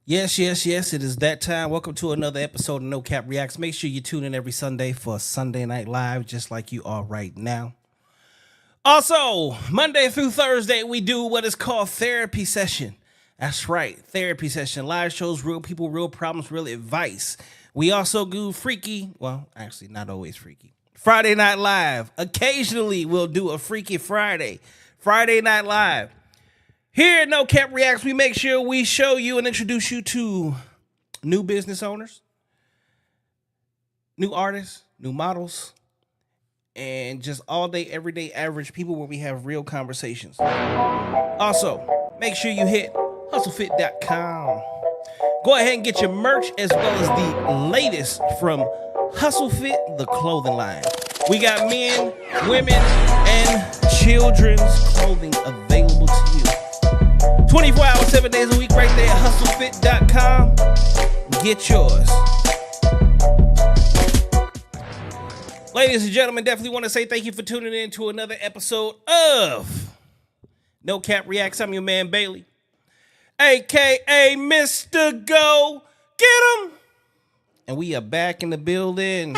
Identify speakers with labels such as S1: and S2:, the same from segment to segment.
S1: Yes, it is that time. Welcome to another episode of No Cap Reacts. Make sure you tune in every Sunday for Sunday Night Live, just like you are right now. Also, Monday through Thursday, we do what is called therapy session. That's right, therapy session. Live shows, real people, real problems, real advice. We also do freaky, well, actually not always freaky, Friday Night Live. Occasionally, we'll do a Freaky Friday. Friday Night Live. Here at No Cap Reacts, we make sure we show you and introduce you to new business owners, new artists, new models, and just all day, everyday average people where we have real conversations. Also, make sure you hit hustlefit.com. Go ahead and get your merch as well as the latest from HustleFit, the clothing line. We got men, women, and children's clothing available to you. 24 hours, 7 days a week, right there at hustlefit.com. Get yours. Ladies and gentlemen, definitely want to say thank you for tuning in to another episode of No Cap Reacts. I'm your man, Bailey, a.k.a. Mr. Go Get 'em. And we are back in the building.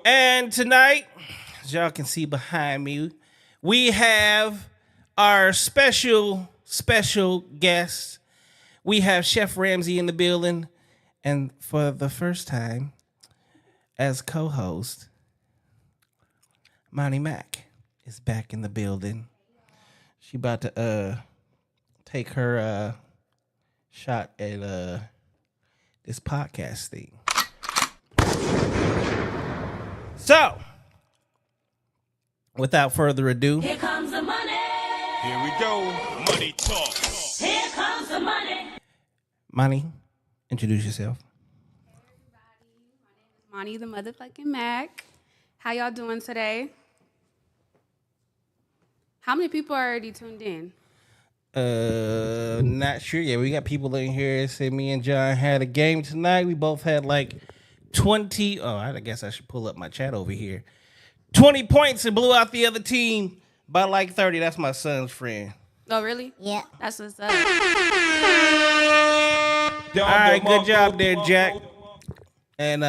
S1: And tonight, as y'all can see behind me, we have our special guest. We have Chef Ramsey in the building. And for the first time, as co-host, Monty Mac is back in the building. She about to take her shot at this podcast thing. So, without further ado,
S2: here comes the money.
S3: Here we go. Money talk.
S2: Here comes the money.
S1: Monty, introduce yourself.
S4: Monty the motherfucking Mac. How y'all doing today? How many people are already tuned in?
S1: Not sure yet. We got people in here. Say me and John had a game tonight. We both had like 20. Oh, I guess I should pull up my chat over here. 20 points and blew out the other team by like 30. That's my son's friend.
S4: Oh, really?
S2: Yeah.
S4: That's what's up.
S1: All right, good job there, Jack. And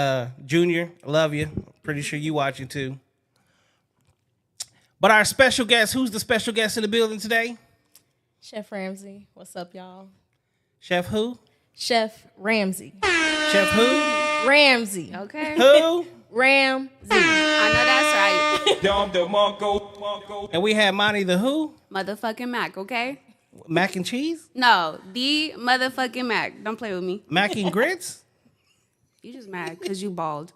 S1: Junior, love you. Pretty sure you watching too. But our special guest, who's the special guest in the building today?
S5: Chef Ramsey. What's up, y'all?
S1: Chef who?
S5: Chef Ramsey.
S1: Chef who?
S5: Ramsey.
S4: Okay.
S1: Who?
S5: Ramsey.
S4: I know that's right.
S1: And we had Monty the who?
S4: Motherfucking Mac, okay?
S1: Mac and cheese?
S4: No, the motherfucking Mac. Don't play with me.
S1: Mac and grits?
S4: You just mad because you bald.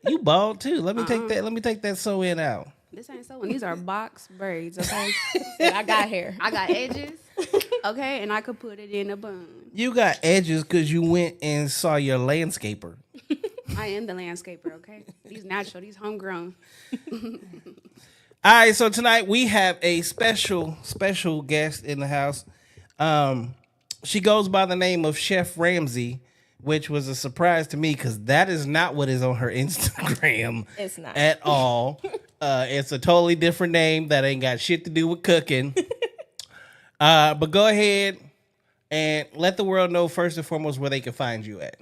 S1: You bald too. Let me take that. Let me take that sew in out.
S4: This ain't so. These are box braids, okay?
S5: I got hair.
S4: I got edges, okay? And I could put it in a bun.
S1: You got edges because you went and saw your landscaper.
S4: I am the landscaper, okay? These natural, these homegrown.
S1: All right, so tonight we have a special guest in the house. She goes by the name of Chef Ramsey, which was a surprise to me because that is not what is on her Instagram.
S5: It's not.
S1: At all. It's a totally different name that ain't got shit to do with cooking. But go ahead and let the world know first and foremost where they can find you at.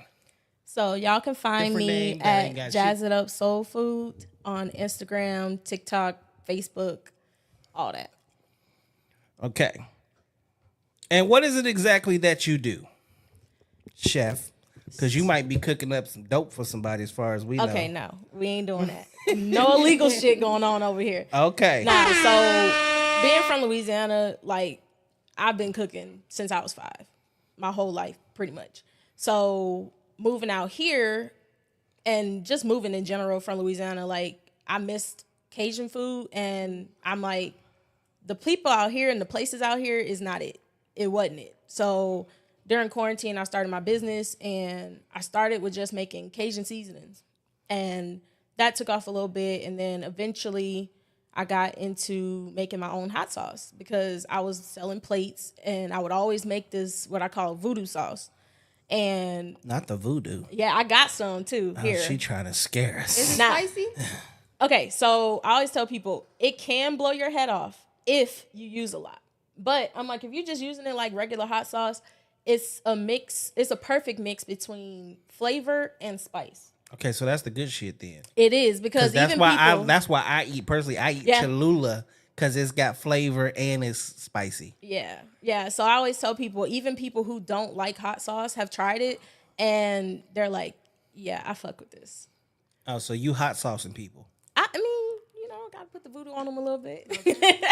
S5: So y'all can find
S1: Different
S5: me
S1: name that ain't
S5: at
S1: got
S5: Jazz
S1: shit.
S5: It Up Soul Food on Instagram, TikTok, Facebook, all that.
S1: Okay. And what is it exactly that you do, Chef? Because you might be cooking up some dope for somebody as far as we know.
S5: Okay, no, we ain't doing that. No illegal shit going on over here.
S1: Okay.
S5: Nah, so being from Louisiana, like, I've been cooking since I was 5, my whole life, pretty much. So moving out here and just moving in general from Louisiana, like, I missed Cajun food, and I'm like, the people out here and the places out here is not it. It wasn't it. So during quarantine, I started my business, and I started with just making Cajun seasonings. And that took off a little bit, and then eventually I got into making my own hot sauce because I was selling plates, and I would always make this, what I call voodoo sauce. And
S1: Not the voodoo.
S5: yeah, I got some too
S1: Oh,
S5: here.
S1: she trying to scare us.
S4: Is it
S5: Nah.
S4: spicy?
S5: Okay, so I always tell people it can blow your head off if you use a lot. But I'm like, if you're just using it like regular hot sauce, it's a mix. It's a perfect mix between flavor and spice.
S1: Okay, so that's the good shit then.
S5: It is because
S1: That's
S5: even
S1: why
S5: people.
S1: that's why I eat personally. I eat
S5: Yeah.
S1: Cholula because it's got flavor and it's spicy.
S5: Yeah. So I always tell people, even people who don't like hot sauce have tried it, and they're like, "Yeah, I fuck with this."
S1: Oh, so you hot saucing people?
S5: I mean, gotta put the voodoo on them a little bit.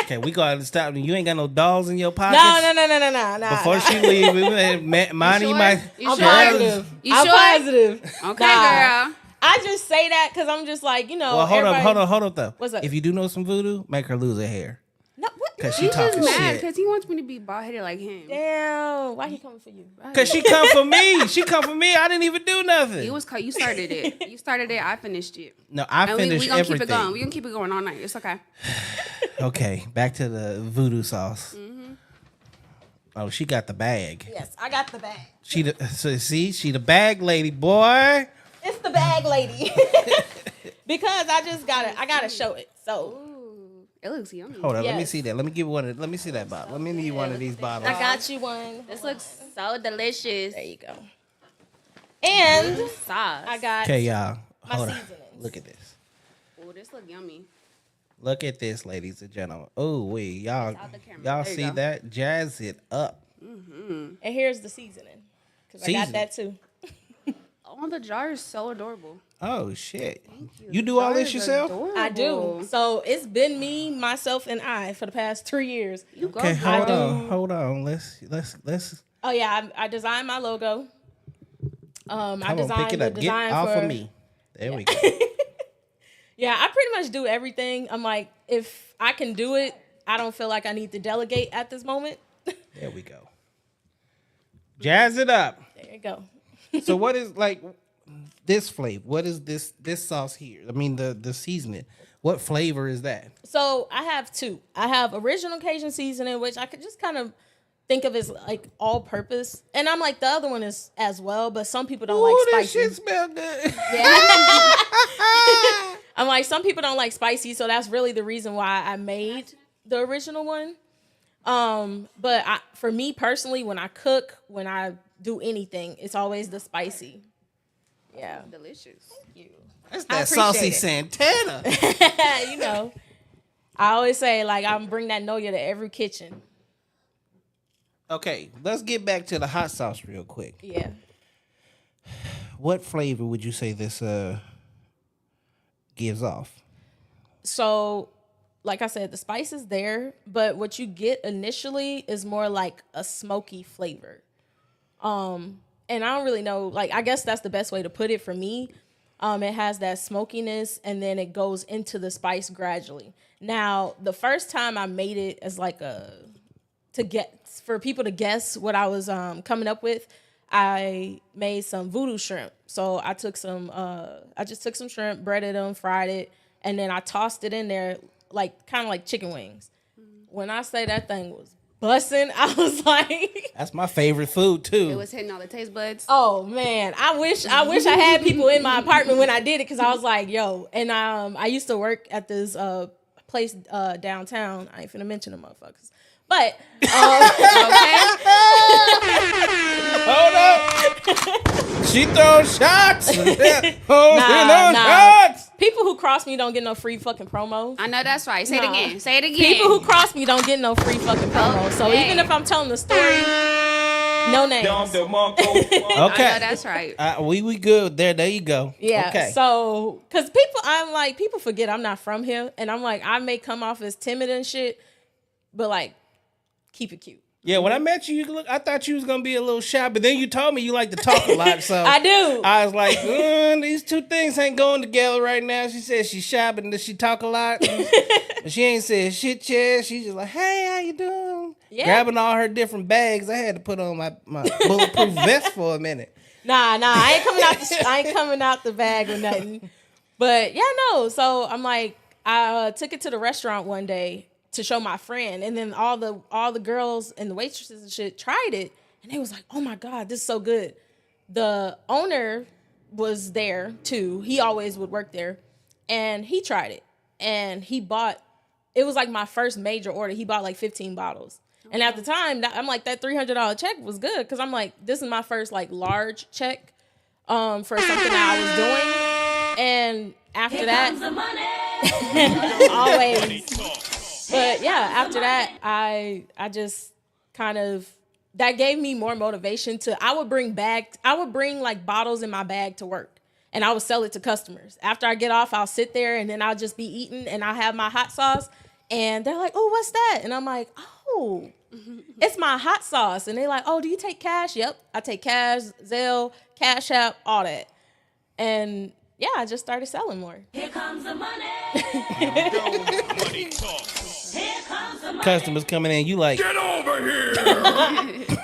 S1: Okay, we gotta stop. You ain't got no dolls in your pockets.
S5: No.
S1: Before she leave, Monty
S2: sure?
S1: might.
S2: You
S5: I'm
S2: sure?
S5: positive.
S2: You
S5: I'm
S2: sure?
S5: positive.
S2: Okay,
S5: Nah.
S2: girl.
S5: I just say that because I'm just like,
S1: Well, hold up though.
S5: What's up?
S1: If you do know some voodoo, make her lose her hair.
S5: No, what?
S1: Cause she
S2: He's just
S1: talking
S2: mad
S1: shit.
S2: because he wants me to be bald headed like him.
S5: Damn, why he coming for you?
S1: Cause she come for me. She come for me. I didn't even do nothing.
S2: You started it. You started it. I finished it.
S1: No, I
S2: And
S1: finished
S2: we gonna
S1: everything.
S2: keep it going. We gonna keep it going all night. It's okay.
S1: Okay, back to the voodoo sauce. Oh, she got the bag.
S5: Yes, I got the bag.
S1: She the bag lady, boy.
S5: It's the bag lady. Because I gotta show it. So
S2: Ooh, it looks yummy.
S1: Hold on, let me
S5: Yes.
S1: see that. Let me see that bottle. Let me need one of these bottles.
S5: I got you one.
S2: This looks so delicious.
S5: There you go. And
S2: Sauce.
S5: I got
S1: Okay, y'all.
S5: my
S1: Hold on.
S5: seasonings.
S1: Look at this.
S2: Oh, this look yummy.
S1: Look at this, ladies and gentlemen. Oh, wait, y'all
S2: out the camera.
S1: y'all
S2: There you
S1: see
S2: go.
S1: that? Jazz it up.
S5: and here's the seasoning. Because I got
S1: Seasoning.
S5: that too.
S2: Oh, the jar is so adorable.
S1: Oh shit! You do all this yourself?
S5: I do. So it's been me, myself, and I for the past 3 years.
S2: You go.
S1: Okay,
S2: girl.
S1: hold on. Let's
S5: Oh yeah, I designed my logo. I
S1: come on,
S5: designed
S1: pick it
S5: the
S1: up. Get
S5: design
S1: off
S5: for
S1: of me. There we go.
S5: Yeah, I pretty much do everything. I'm like, if I can do it, I don't feel like I need to delegate at this moment.
S1: There we go. Jazz it up.
S5: There you go.
S1: So what is like this flavor? What is this sauce here? I mean the seasoning. What flavor is that?
S5: So I have two. I have original Cajun seasoning, which I could just kind of think of as like all purpose. And I'm like, the other one is as well, but some people don't
S1: Ooh,
S5: like
S1: this
S5: spicy.
S1: shit smell good.
S5: I'm like, some people don't like spicy, so that's really the reason why I made the original one. But for me personally, when I cook, when I do anything, it's always the spicy. Yeah.
S2: Delicious.
S1: That's
S5: I
S1: that saucy
S5: appreciate
S1: Santana.
S5: I always say, like, I'm bring that Noya to every kitchen.
S1: Okay, let's get back to the hot sauce real quick.
S5: Yeah.
S1: What flavor would you say this gives off?
S5: So, like I said, the spice is there, but what you get initially is more like a smoky flavor. And I don't really know, like, I guess that's the best way to put it for me. It has that smokiness, and then it goes into the spice gradually. Now, the first time I made it as like for people to guess what I was coming up with, I made some voodoo shrimp. So I took I just took some shrimp, breaded them, fried it, and then I tossed it in there like kind of like chicken wings. When I say that thing was busting, I was like,
S1: That's my favorite food too.
S2: It was hitting all the taste buds.
S5: oh man, I wish I had people in my apartment when I did it, because I was like, yo. And I used to work at this place downtown. I ain't finna mention the motherfuckers. But
S1: Hold up. She throws shots.
S5: Nah.
S1: Shots.
S5: People who cross me don't get no free fucking promos.
S2: I know that's right. Say
S5: Nah.
S2: it again. Say it again.
S5: People who cross me don't get no free fucking promos. So
S2: Okay.
S5: even if I'm telling the story, no names.
S1: Okay.
S2: I know that's right.
S1: We good there. There you go.
S5: Yeah.
S1: Okay.
S5: So, because I'm like, people forget I'm not from here, and I'm like, I may come off as timid and shit, but like, keep it cute.
S1: Yeah, when I met you, I thought you was gonna be a little shy, but then you told me you like to talk a lot. So
S5: I do.
S1: I was like, these two things ain't going together right now. She said she's shy, but does she talk a lot? And she ain't said shit yet. She's just like, hey, how you doing?
S5: Yeah.
S1: Grabbing all her different bags. I had to put on my bulletproof vest for a minute.
S5: Nah, I ain't coming out the bag or nothing. But yeah, no. So I'm like, I took it to the restaurant one day to show my friend, and then all the girls and the waitresses and shit tried it, and they was like, oh my God, this is so good. The owner was there too. He always would work there. and he tried it, and he bought. It was like my first major order. He bought like 15 bottles. And at the time, I'm like, that $300 check was good because I'm like, this is my first like large check for something that I was doing. And after that, always. But yeah, after that, I just kind of, that gave me more motivation to, I would bring like bottles in my bag to work. And I would sell it to customers. After I get off, I'll sit there and then I'll just be eating and I'll have my hot sauce. And they're like, oh, what's that? And I'm like, oh, it's my hot sauce. And they're like, oh, do you take cash? Yep, I take cash, Zelle, Cash App, all that. And yeah, I just started selling more.
S6: Here comes the money.
S3: Money talk.
S6: Here comes the money.
S1: Customers coming in, you like,
S3: Get over here.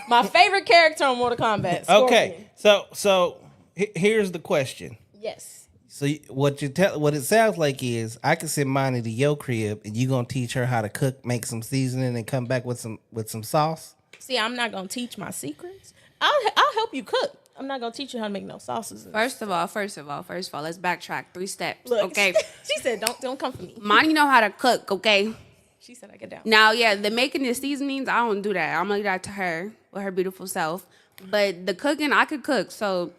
S5: My favorite character on Mortal Kombat.
S1: okay.
S5: Scorpion.
S1: So here's the question.
S5: Yes.
S1: So what it sounds like is I can send Monty to your crib and you gonna teach her how to cook, make some seasoning, and come back with some sauce.
S5: See, I'm not gonna teach my secrets. I'll help you cook. I'm not gonna teach you how to make no sauces.
S2: First of all, let's backtrack 3 steps.
S5: Look,
S2: Okay.
S5: She said, don't come for me.
S2: Monty know how to cook, okay?
S5: She said I get down.
S2: Now, yeah, the making the seasonings, I don't do that. I'm gonna leave that to her with her beautiful self. But the cooking, I could cook. So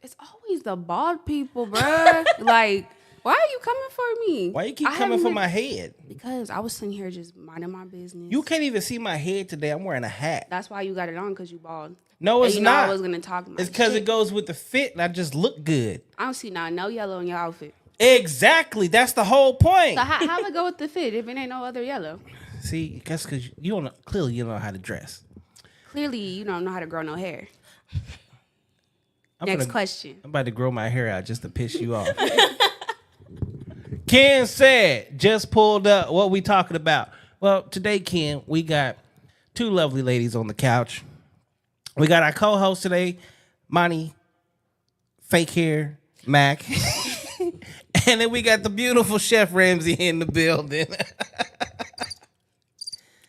S2: it's always the bald people, bruh. Like, why are you coming for me?
S1: Why you keep
S2: I
S1: coming
S2: haven't
S1: for
S2: been-
S1: my head?
S2: Because I was sitting here just minding my business.
S1: You can't even see my head today. I'm wearing a hat.
S2: That's why you got it on, because you bald.
S1: No, it's
S2: And you know
S1: not.
S2: I was gonna talk about
S1: It's because
S2: shit.
S1: it goes with the fit, and I just look good.
S2: I don't see no yellow in your outfit.
S1: Exactly. That's the whole point.
S2: So how it go with the fit if it ain't no other yellow?
S1: See, that's because you don't know, clearly you don't know how to dress.
S2: Clearly, you don't know how to grow no hair.
S1: I'm
S2: Next
S1: finna-
S2: question.
S1: I'm about to grow my hair out just to piss you off. Ken said, just pulled up. What we talking about? Well, today, Ken, we got 2 lovely ladies on the couch. We got our co-host today, Monty, fake hair, Mac. And then we got the beautiful Chef Ramsey in the building.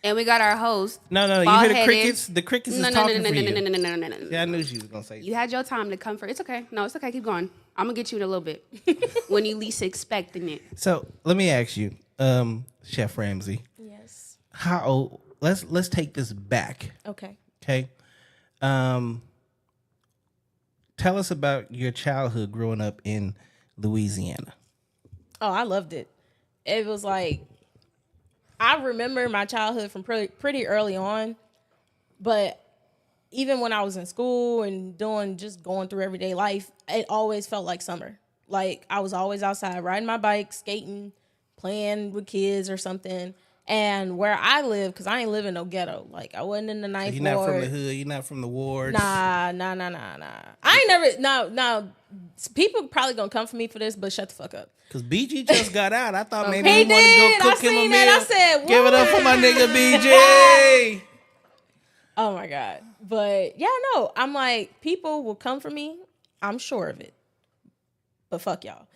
S2: And we got our host.
S1: No, you hear the
S2: bald-headed.
S1: crickets? The crickets is talking for you.
S2: No.
S1: Yeah, I knew she was going to say
S2: You had your time to comfort. It's okay. No, it's okay. Keep going. I'm gonna get you in a little bit when you least expecting it.
S1: So let me ask you, Chef Ramsey,
S5: Yes.
S1: how old? Let's take this back.
S5: Okay.
S1: Okay. Tell us about your childhood growing up in Louisiana.
S5: Oh, I loved it. It was like, I remember my childhood from pretty early on, but even when I was in school and going through everyday life, it always felt like summer. Like I was always outside riding my bike, skating, playing with kids or something. And where I live, because I ain't live in no ghetto. Like I wasn't in the ninth
S1: You're not
S5: ward.
S1: from the hood. You're not from the wards.
S5: Nah. I ain't never. No. People probably gonna come for me for this, but shut the fuck up.
S1: Because BG just got out. I thought maybe
S5: He
S1: he wanted to
S5: did.
S1: go
S5: I
S1: cook him a
S5: seen
S1: meal.
S5: that. I said,
S1: give it up for my
S5: what?
S1: nigga BJ.
S5: Oh my God. But yeah, no, I'm like, people will come for me. I'm sure of it. But fuck y'all.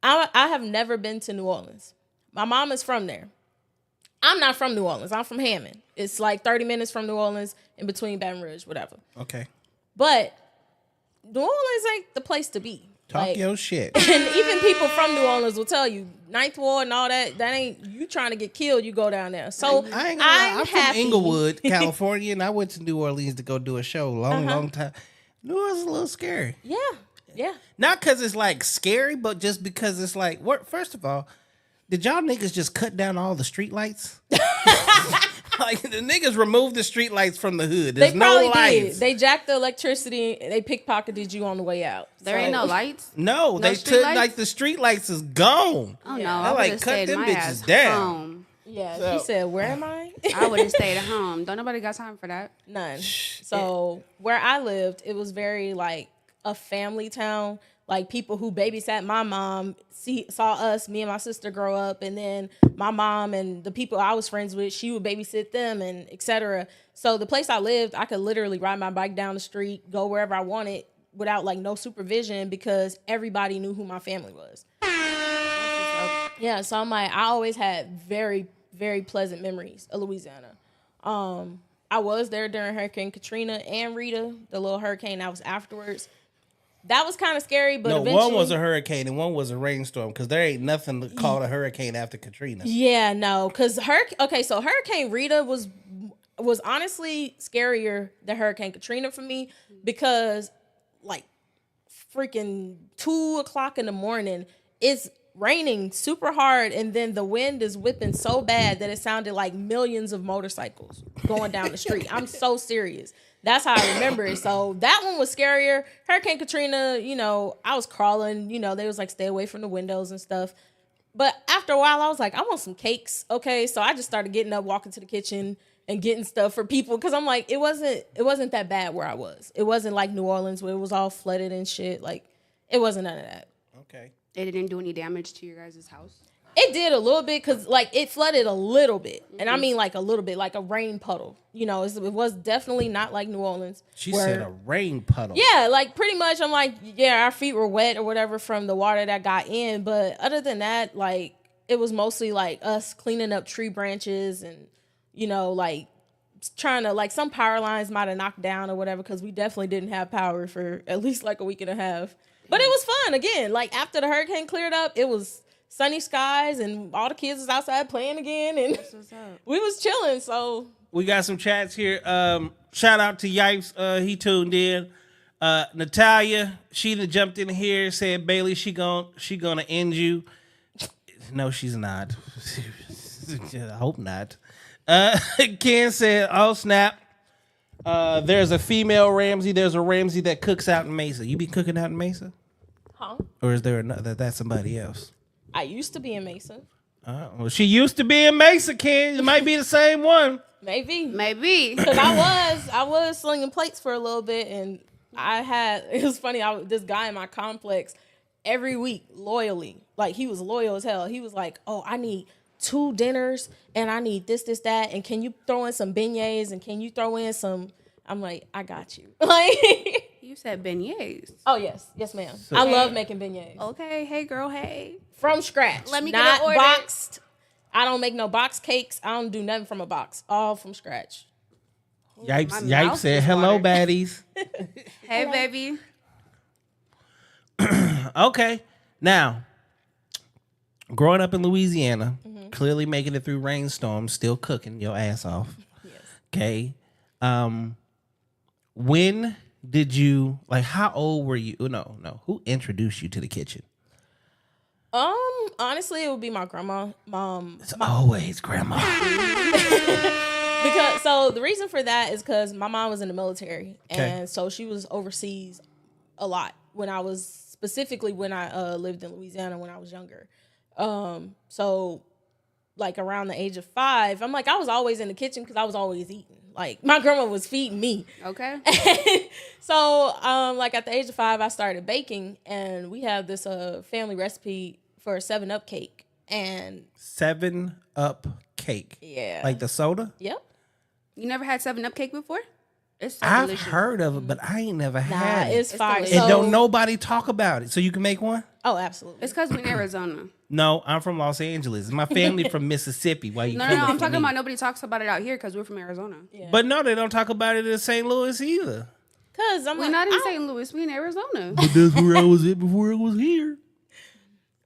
S5: I have never been to New Orleans. My mom is from there. I'm not from New Orleans. I'm from Hammond. It's like 30 minutes from New Orleans, in between Baton Rouge, whatever.
S1: Okay.
S5: But New Orleans ain't the place to be.
S1: Talk
S5: Like,
S1: your shit.
S5: and even people from New Orleans will tell you, Ninth Ward and all that, that ain't, you trying to get killed, you go down there. So
S1: I ain't gonna lie. I'm from
S5: happy.
S1: Inglewood, California, and I went to New Orleans to go do a show long time. New Orleans is a little scary.
S5: Yeah.
S1: Not because it's like scary, but just because it's like, first of all, did y'all niggas just cut down all the street lights? Like the niggas removed the street lights from the hood. There's
S5: They
S1: no
S5: probably
S1: lights.
S5: did. They jacked the electricity. They pickpocketed you on the way out.
S2: There ain't no lights.
S1: No, they
S2: street
S1: took
S2: lights?
S1: like the street lights is gone.
S2: Oh
S5: Yeah.
S2: no,
S1: I
S2: I
S1: like
S2: would
S1: cut
S2: have stayed
S1: them
S2: my
S1: bitches
S2: ass
S1: down.
S2: home.
S5: Yeah,
S1: So-
S5: he said, where am I?
S2: I would have stayed at home. Don't nobody got time for that.
S5: None. So where I lived, it was very like a family town. Like people who babysat my mom saw us, me and my sister grow up, and then my mom and the people I was friends with, she would babysit them and etc. So the place I lived, I could literally ride my bike down the street, go wherever I wanted without like no supervision because everybody knew who my family was. Yeah, so I'm like, I always had very, very pleasant memories of Louisiana. I was there during Hurricane Katrina and Rita, the little hurricane that was afterwards. that was kind of scary. But
S1: No,
S5: eventually,
S1: one was a hurricane and one was a rainstorm because there ain't nothing called a hurricane after Katrina.
S5: Yeah, no, because so Hurricane Rita was honestly scarier than Hurricane Katrina for me because like freaking 2:00 in the morning, it's raining super hard and then the wind is whipping so bad that it sounded like millions of motorcycles going down the street. I'm so serious. That's how I remember it. So that one was scarier. Hurricane Katrina, I was crawling, they was like stay away from the windows and stuff. But after a while, I was like, I want some cakes. Okay. So I just started getting up, walking to the kitchen and getting stuff for people. Cause I'm like, it wasn't that bad where I was. It wasn't like New Orleans where it was all flooded and shit. Like it wasn't none of that.
S1: Okay.
S2: It didn't do any damage to your guys' house?
S5: It did a little bit because like it flooded a little bit. And I mean like a little bit, like a rain puddle. It was definitely not like New Orleans.
S1: She said a rain puddle.
S5: Yeah, like pretty much I'm like, yeah, our feet were wet or whatever from the water that got in. But other than that, like it was mostly like us cleaning up tree branches and, like trying to like some power lines might have knocked down or whatever because we definitely didn't have power for at least like a week and a half. But it was fun. Again, like after the hurricane cleared up, it was sunny skies and all the kids was outside playing again and we was chilling. So
S1: we got some chats here. Shout out to Yipes. He tuned in. Natalia, she done jumped in here, said Bailey, she gonna end you. No, she's not. I hope not. Ken said, oh snap. There's a female Ramsey. There's a Ramsey that cooks out in Mesa. You be cooking out in Mesa?
S5: Huh?
S1: Or is there another? That's somebody else.
S5: I used to be in Mesa.
S1: Well, she used to be in Mesa, Ken. It might be the same one.
S5: Maybe.
S2: Because
S5: I was slinging plates for a little bit, and it was funny. This guy in my complex every week loyally, like he was loyal as hell. He was like, "Oh, I need 2 dinners, and I need this, that, and can you throw in some beignets, and can you throw in some?" I'm like, "I got you." Like.
S2: you said beignets.
S5: Oh, yes, ma'am. I love making beignets.
S2: Okay, hey girl, hey.
S5: From scratch.
S2: Let me
S5: not
S2: get an order.
S5: Boxed. I don't make no box cakes. I don't do nothing from a box. All from scratch.
S1: Yipes said, hello, baddies.
S2: Hey, baby.
S1: Okay. Now, growing up in Louisiana, clearly making it through rainstorms, still cooking your ass off.
S5: Yes.
S1: Okay. When did you, like, how old were you? No. Who introduced you to the kitchen?
S5: Honestly, it would be my grandma.
S1: It's always grandma.
S5: So the reason for that is because my mom was in the military,
S1: Okay.
S5: and so she was overseas a lot when I lived in Louisiana when I was younger. So like around the age of 5, I'm like I was always in the kitchen because I was always eating. Like my grandma was feeding me.
S2: Okay.
S5: So like at the age of 5, I started baking, and we have this family recipe for a 7-Up cake. And
S1: 7-Up cake.
S5: Yeah.
S1: Like the soda?
S5: Yep.
S2: You never had 7-Up cake before? It's so
S1: I've
S2: delicious.
S1: heard of it, but I ain't never
S5: Nah,
S1: had it.
S5: it's fire.
S2: delicious.
S1: And don't nobody talk about it. So you can make one?
S5: Oh, absolutely.
S2: It's because we're in Arizona.
S1: No, I'm from Los Angeles. My family from Mississippi. Why you
S2: No,
S1: coming
S2: I'm
S1: for
S2: talking
S1: me?
S2: about nobody talks about it out here because we're from Arizona.
S5: Yeah.
S1: But no, they don't talk about it in St. Louis either.
S5: Cause I'm
S2: We're
S5: like,
S2: not in
S5: I don't-
S2: St. Louis. We're in Arizona.
S1: But that's where I was at before I was here.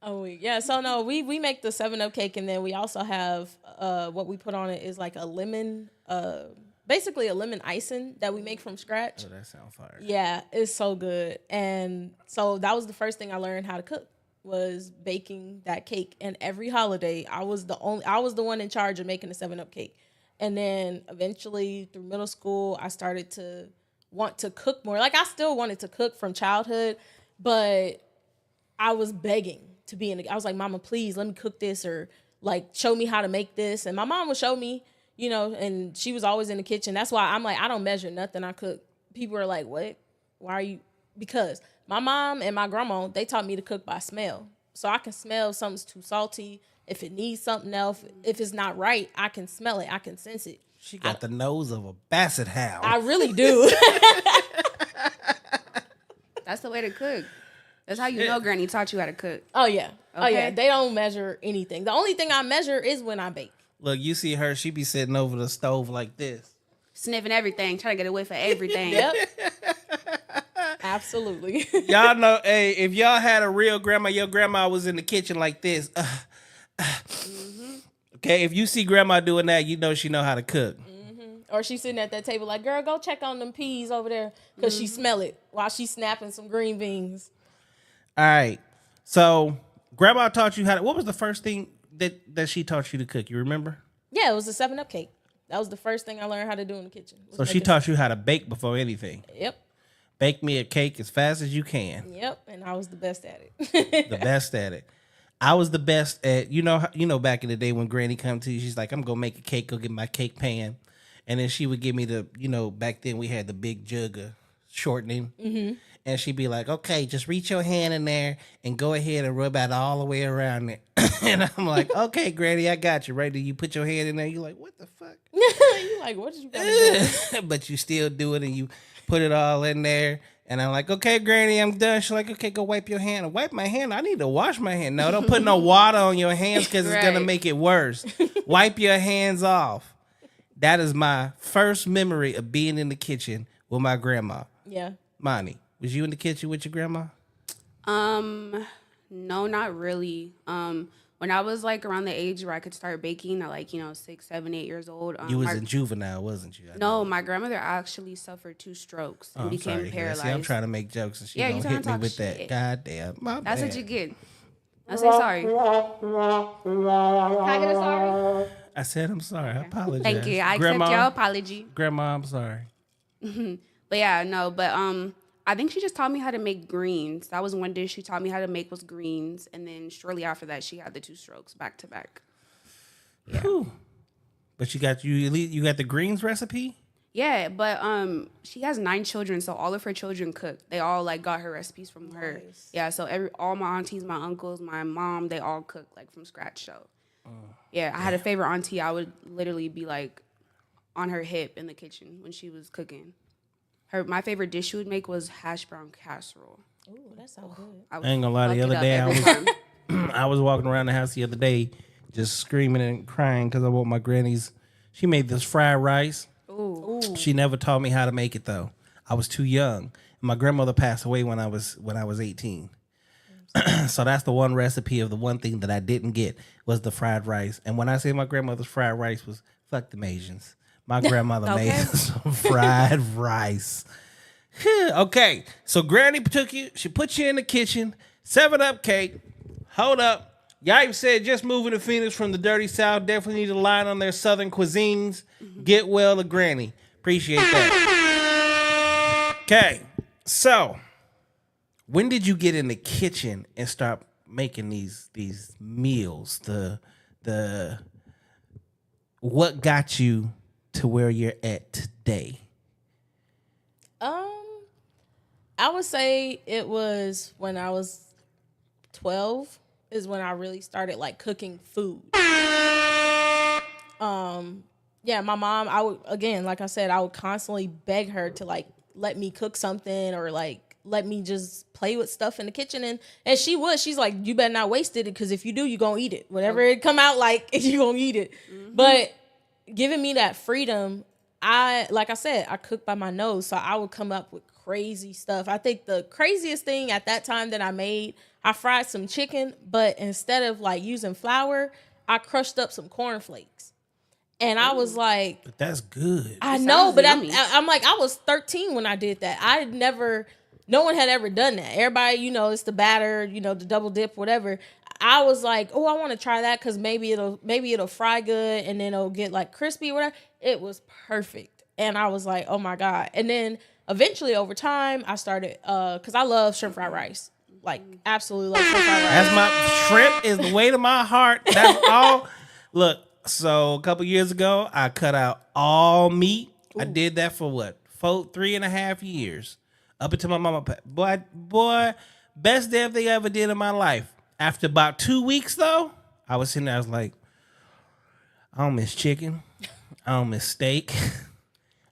S5: Oh yeah, so no, we make the 7-Up cake, and then we also have what we put on it is like a lemon, basically a lemon icing that we make from scratch.
S1: Oh, that sounds fire.
S5: Yeah, it's so good. And so that was the first thing I learned how to cook was baking that cake. And every holiday, I was the one in charge of making the 7-Up cake. And then eventually through middle school, I started to want to cook more. Like I still wanted to cook from childhood, but I was begging to be I was like, "Mama, please let me cook this," or like show me how to make this. And my mom would show me, and she was always in the kitchen. That's why I'm like, I don't measure nothing I cook. People are like, "What? Why are you?" Because my mom and my grandma, they taught me to cook by smell. So I can smell if something's too salty, if it needs something else, if it's not right, I can smell it, I can sense it.
S1: She got the nose of a basset hound.
S5: I really do.
S2: That's the way to cook. That's how you know Granny taught you how to cook.
S5: Oh yeah. Oh yeah.
S2: Okay.
S5: They don't measure anything. The only thing I measure is when I bake.
S1: Look, you see her, she be sitting over the stove like this.
S2: Sniffing everything, trying to get away from everything.
S5: Yep. Absolutely.
S1: Y'all know, hey, if y'all had a real grandma, your grandma was in the kitchen like this. Okay, if you see grandma doing that, you know she know how to cook.
S5: Or she's sitting at that table like, girl, go check on them peas over there because she smell it while she's snapping some green beans.
S1: All right. So grandma taught you how to, what was the first thing that she taught you to cook? You remember?
S5: Yeah, it was a 7-Up cake. That was the first thing I learned how to do in the kitchen.
S1: So she taught you how to bake before anything.
S5: Yep.
S1: Bake me a cake as fast as you can.
S5: Yep. And I was the best at it.
S1: The best at it. I was the best at, you know, back in the day when Granny come to you, she's like, I'm going to make a cake, go get my cake pan. And then she would give me the, you know, back then we had the big jug of shortening. Mm-hmm. And she'd be like, okay, just reach your hand in there and go ahead and rub that all the way around it. And I'm like, okay, Granny, I got you. Right? Do you put your hand in there? You're like, what the fuck?
S5: You like, what did you got to do?
S1: But you still do it and you put it all in there. And I'm like, okay, Granny, I'm done. She's like, okay, go wipe your hand. Wipe my hand? I need to wash my hand. No, don't put no water on your hands because it's going to make it worse. Wipe your hands off. That is my first memory of being in the kitchen with my grandma.
S5: Yeah.
S1: Monty, was you in the kitchen with your grandma?
S2: No, not really. When I was like around the age where I could start baking at like, 6, 7, 8 years old.
S1: You was in juvenile, wasn't you?
S2: No, my grandmother actually suffered 2 strokes and became
S1: sorry,
S2: paralyzed.
S1: See, I'm trying to make jokes and she
S2: Yeah,
S1: don't
S2: you
S1: hit
S2: trying
S1: me
S2: to talk
S1: with that.
S2: shit.
S1: God damn.
S2: That's what you get. I say sorry. Can I get a sorry?
S1: I said I'm sorry. I apologize.
S2: Thank you. I
S1: Grandma,
S2: accept your apology.
S1: Grandma, I'm sorry.
S2: But yeah, no, but I think she just taught me how to make greens. That was one dish she taught me how to make was greens, and then shortly after that, she had the 2 strokes back to back. Yeah.
S1: Whew. But you got the greens recipe?
S2: Yeah, but she has 9 children, so all of her children cook. They all like got her recipes from her. Yeah, so all my aunties, my uncles, my mom, they all cook like from scratch. So yeah, I had a favorite auntie. I would literally be like on her hip in the kitchen when she was cooking. My favorite dish she would make was hash brown casserole.
S5: Ooh, that sounds good.
S1: I ain't gonna lie. The other day I was walking around the house the other day, just screaming and crying because I want my granny's. She made this fried rice.
S2: Ooh.
S1: She never taught me how to make it though. I was too young. My grandmother passed away when I was 18. So that's the one recipe of the one thing that I didn't get was the fried rice. And when I say my grandmother's fried rice was fuck them Asians. My grandmother made some fried rice. Okay, so Granny she put you in the kitchen, 7-Up cake. Hold up. Y'all even said just moving to Phoenix from the dirty South. Definitely need to line on their Southern cuisines. Get well to Granny. Appreciate that. Okay, so when did you get in the kitchen and start making these meals? The what got you to where you're at today?
S5: I would say it was when I was 12 is when I really started like cooking food. Yeah, my mom, I would, again, like I said, I would constantly beg her to like let me cook something or like let me just play with stuff in the kitchen. And she would. She's like, you better not waste it because if you do, you're going to eat it. Whatever it come out like, you're going to eat it. Mm-hmm. But giving me that freedom, like I said, I cook by my nose. So I would come up with crazy stuff. I think the craziest thing at that time that I made, I fried some chicken, but instead of like using flour, I crushed up some cornflakes. And I was like,
S1: but that's good.
S5: I know, but I'm like, I was 13 when I did that. No one had ever done that. Everybody, it's the batter, the double dip, whatever. I was like, oh, I want to try that because maybe it'll fry good and then it'll get like crispy or whatever. It was perfect. And I was like, oh my God. And then eventually over time, I started, because I love shrimp fried rice. Like, absolutely love shrimp fried rice.
S1: That's my shrimp is the way to my heart. That's all. Look. So a couple years ago, I cut out all meat. Ooh. I did that for 3.5 years. Up until my mama passed. Boy, best damn thing I ever did in my life. After about 2 weeks, though, I was sitting there, I was like, I don't miss chicken. I don't miss steak.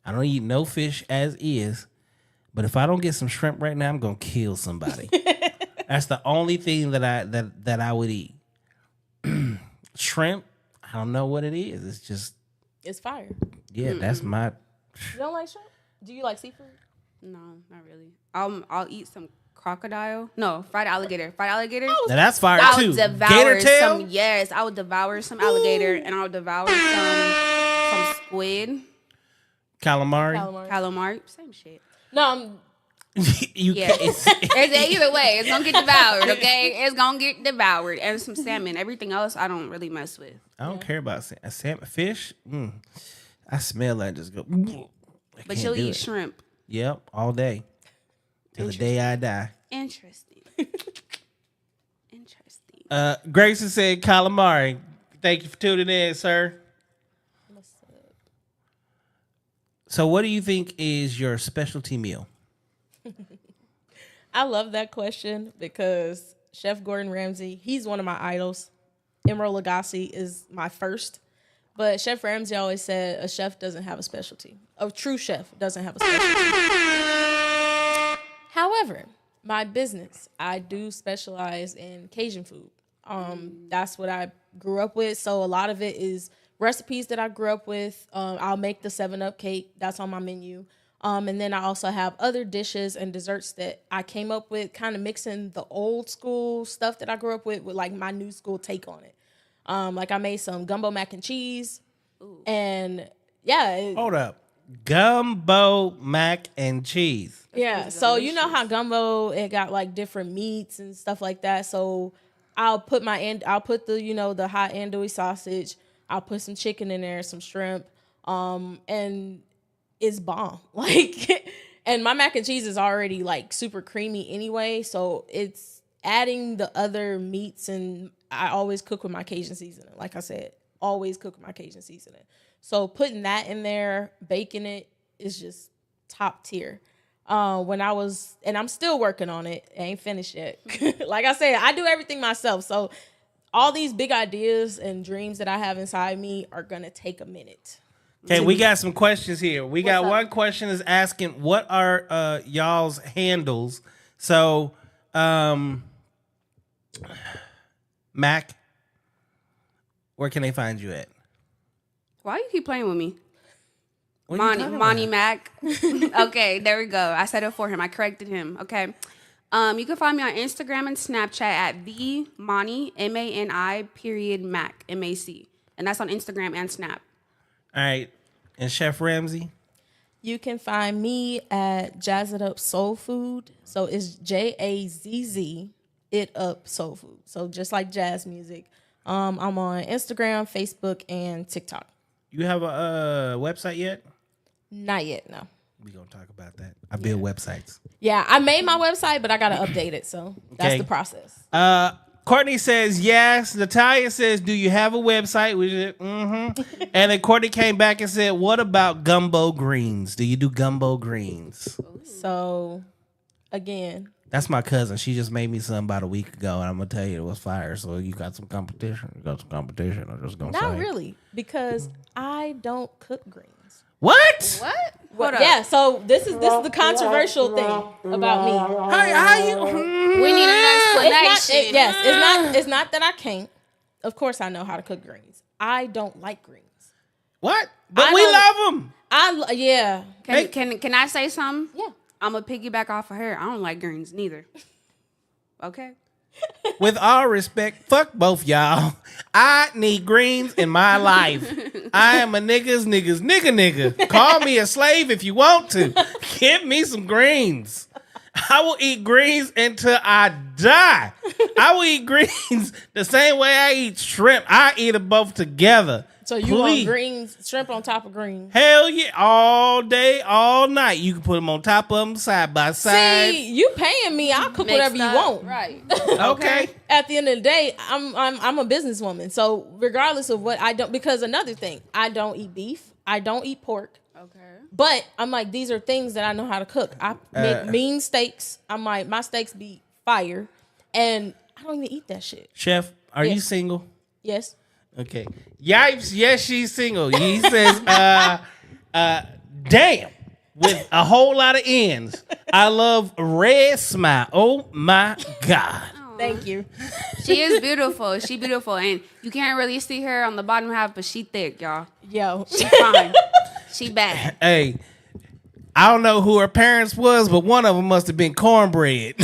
S1: I don't eat no fish as is. But if I don't get some shrimp right now, I'm going to kill somebody. That's the only thing that I would eat. Shrimp. I don't know what it is. It's
S5: fire.
S1: Yeah, that's my.
S5: You don't like shrimp? Do you like seafood?
S2: No, not really. I'll eat some crocodile. No, fried alligator. Fried alligator.
S1: Now that's fire
S2: I
S1: too.
S2: would devour
S1: Gator tail.
S2: some. Yes, I would devour some alligator, and I would devour some squid,
S1: Calamari.
S2: calamari, same shit.
S5: No,
S1: You
S2: Yeah,
S1: can't.
S2: either way, it's gonna get devoured. Okay, it's gonna get devoured, and some salmon. Everything else, I don't really mess with.
S1: I don't care about salmon. Fish. I smell that. Just go.
S2: But you'll eat shrimp.
S1: Yep, all day till the day I die.
S2: Interesting. Interesting.
S1: Grayson said calamari. Thank you for tuning in, sir. So, what do you think is your specialty meal?
S5: I love that question because Chef Gordon Ramsay, he's one of my idols. Emeril Lagasse is my first. But Chef Ramsay always said a chef doesn't have a specialty. A true chef doesn't have a specialty. However, my business, I do specialize in Cajun food. That's what I grew up with. So a lot of it is recipes that I grew up with. I'll make the 7-Up cake. That's on my menu. And then I also have other dishes and desserts that I came up with, kind of mixing the old school stuff that I grew up with like my new school take on it. Like I made some gumbo mac and cheese. Ooh. And yeah.
S1: Hold up. Gumbo mac and cheese.
S5: Yeah. So you know how gumbo, it got like different meats and stuff like that. So I'll put the hot andouille sausage. I'll put some chicken in there, some shrimp. And it's bomb. Like, and my mac and cheese is already like super creamy anyway. So it's adding the other meats, and I always cook with my Cajun seasoning. Like I said, always cook with my Cajun seasoning. So putting that in there, baking it is just top tier. And I'm still working on it. I ain't finished yet. Like I said, I do everything myself. So all these big ideas and dreams that I have inside me are going to take a minute.
S1: Okay, we got some questions here. We got one question is asking, what are y'all's handles? So, Mac, where can they find you at?
S2: Why you keep playing with me?
S1: What are you talking
S2: Monty
S1: about?
S2: Mac. Okay, there we go. I said it for him. I corrected him. Okay. You can find me on Instagram and Snapchat at the Mani, Mani, Mac, and that's on Instagram and Snap.
S1: All right. And Chef Ramsay?
S5: You can find me at Jazz It Up Soul Food. So it's JAZZ It Up Soul Food. So just like jazz music. I'm on Instagram, Facebook, and TikTok.
S1: You have a website yet?
S5: Not yet, no.
S1: We're going to talk about that. I build websites.
S5: Yeah, I made my website, but I got to update it. So that's the process.
S1: Courtney says yes. Natalia says, do you have a website? We said, mm-hmm. And then Courtney came back and said, what about gumbo greens? Do you do gumbo greens?
S5: So, again.
S1: That's my cousin. She just made me some about a week ago, and I'm going to tell you it was fire. So you got some competition. You got some competition. I'm just going to say.
S5: Not really, because I don't cook greens.
S1: What?
S2: What? Hold up.
S5: Yeah, so this is the controversial thing about me.
S1: How you?
S2: We need an explanation.
S5: It's not that I can't. Of course, I know how to cook greens. I don't like greens.
S1: What? But we love them.
S5: Yeah.
S2: Can I say something?
S5: Yeah.
S2: I'm going to piggyback off of her. I don't like greens neither. Okay?
S1: With all respect, fuck both y'all. I need greens in my life. I am a nigga. Call me a slave if you want to. Give me some greens. I will eat greens until I die. I will eat greens the same way I eat shrimp. I eat them both together.
S5: So you want greens, shrimp on top of greens?
S1: Hell yeah, all day, all night. You can put them on top of them, side by side.
S5: See, you paying me? I'll cook whatever you want.
S2: Right.
S1: Okay.
S5: At the end of the day, I'm a businesswoman. So regardless of what I don't, because another thing, I don't eat beef. I don't eat pork.
S2: Okay.
S5: But I'm like, these are things that I know how to cook. I make mean steaks. I'm like, my steaks be fire. And I don't even eat that shit.
S1: Chef, are you single?
S5: Yes.
S1: Okay. Yipes, yes, she's single. He says, damn, with a whole lot of ends. I love red smile. Oh my God.
S5: Thank you.
S2: She is beautiful. She beautiful. And you can't really see her on the bottom half, but she thick, y'all.
S5: Yo.
S2: She fine. She bad.
S1: Hey, I don't know who her parents was, but one of them must have been cornbread.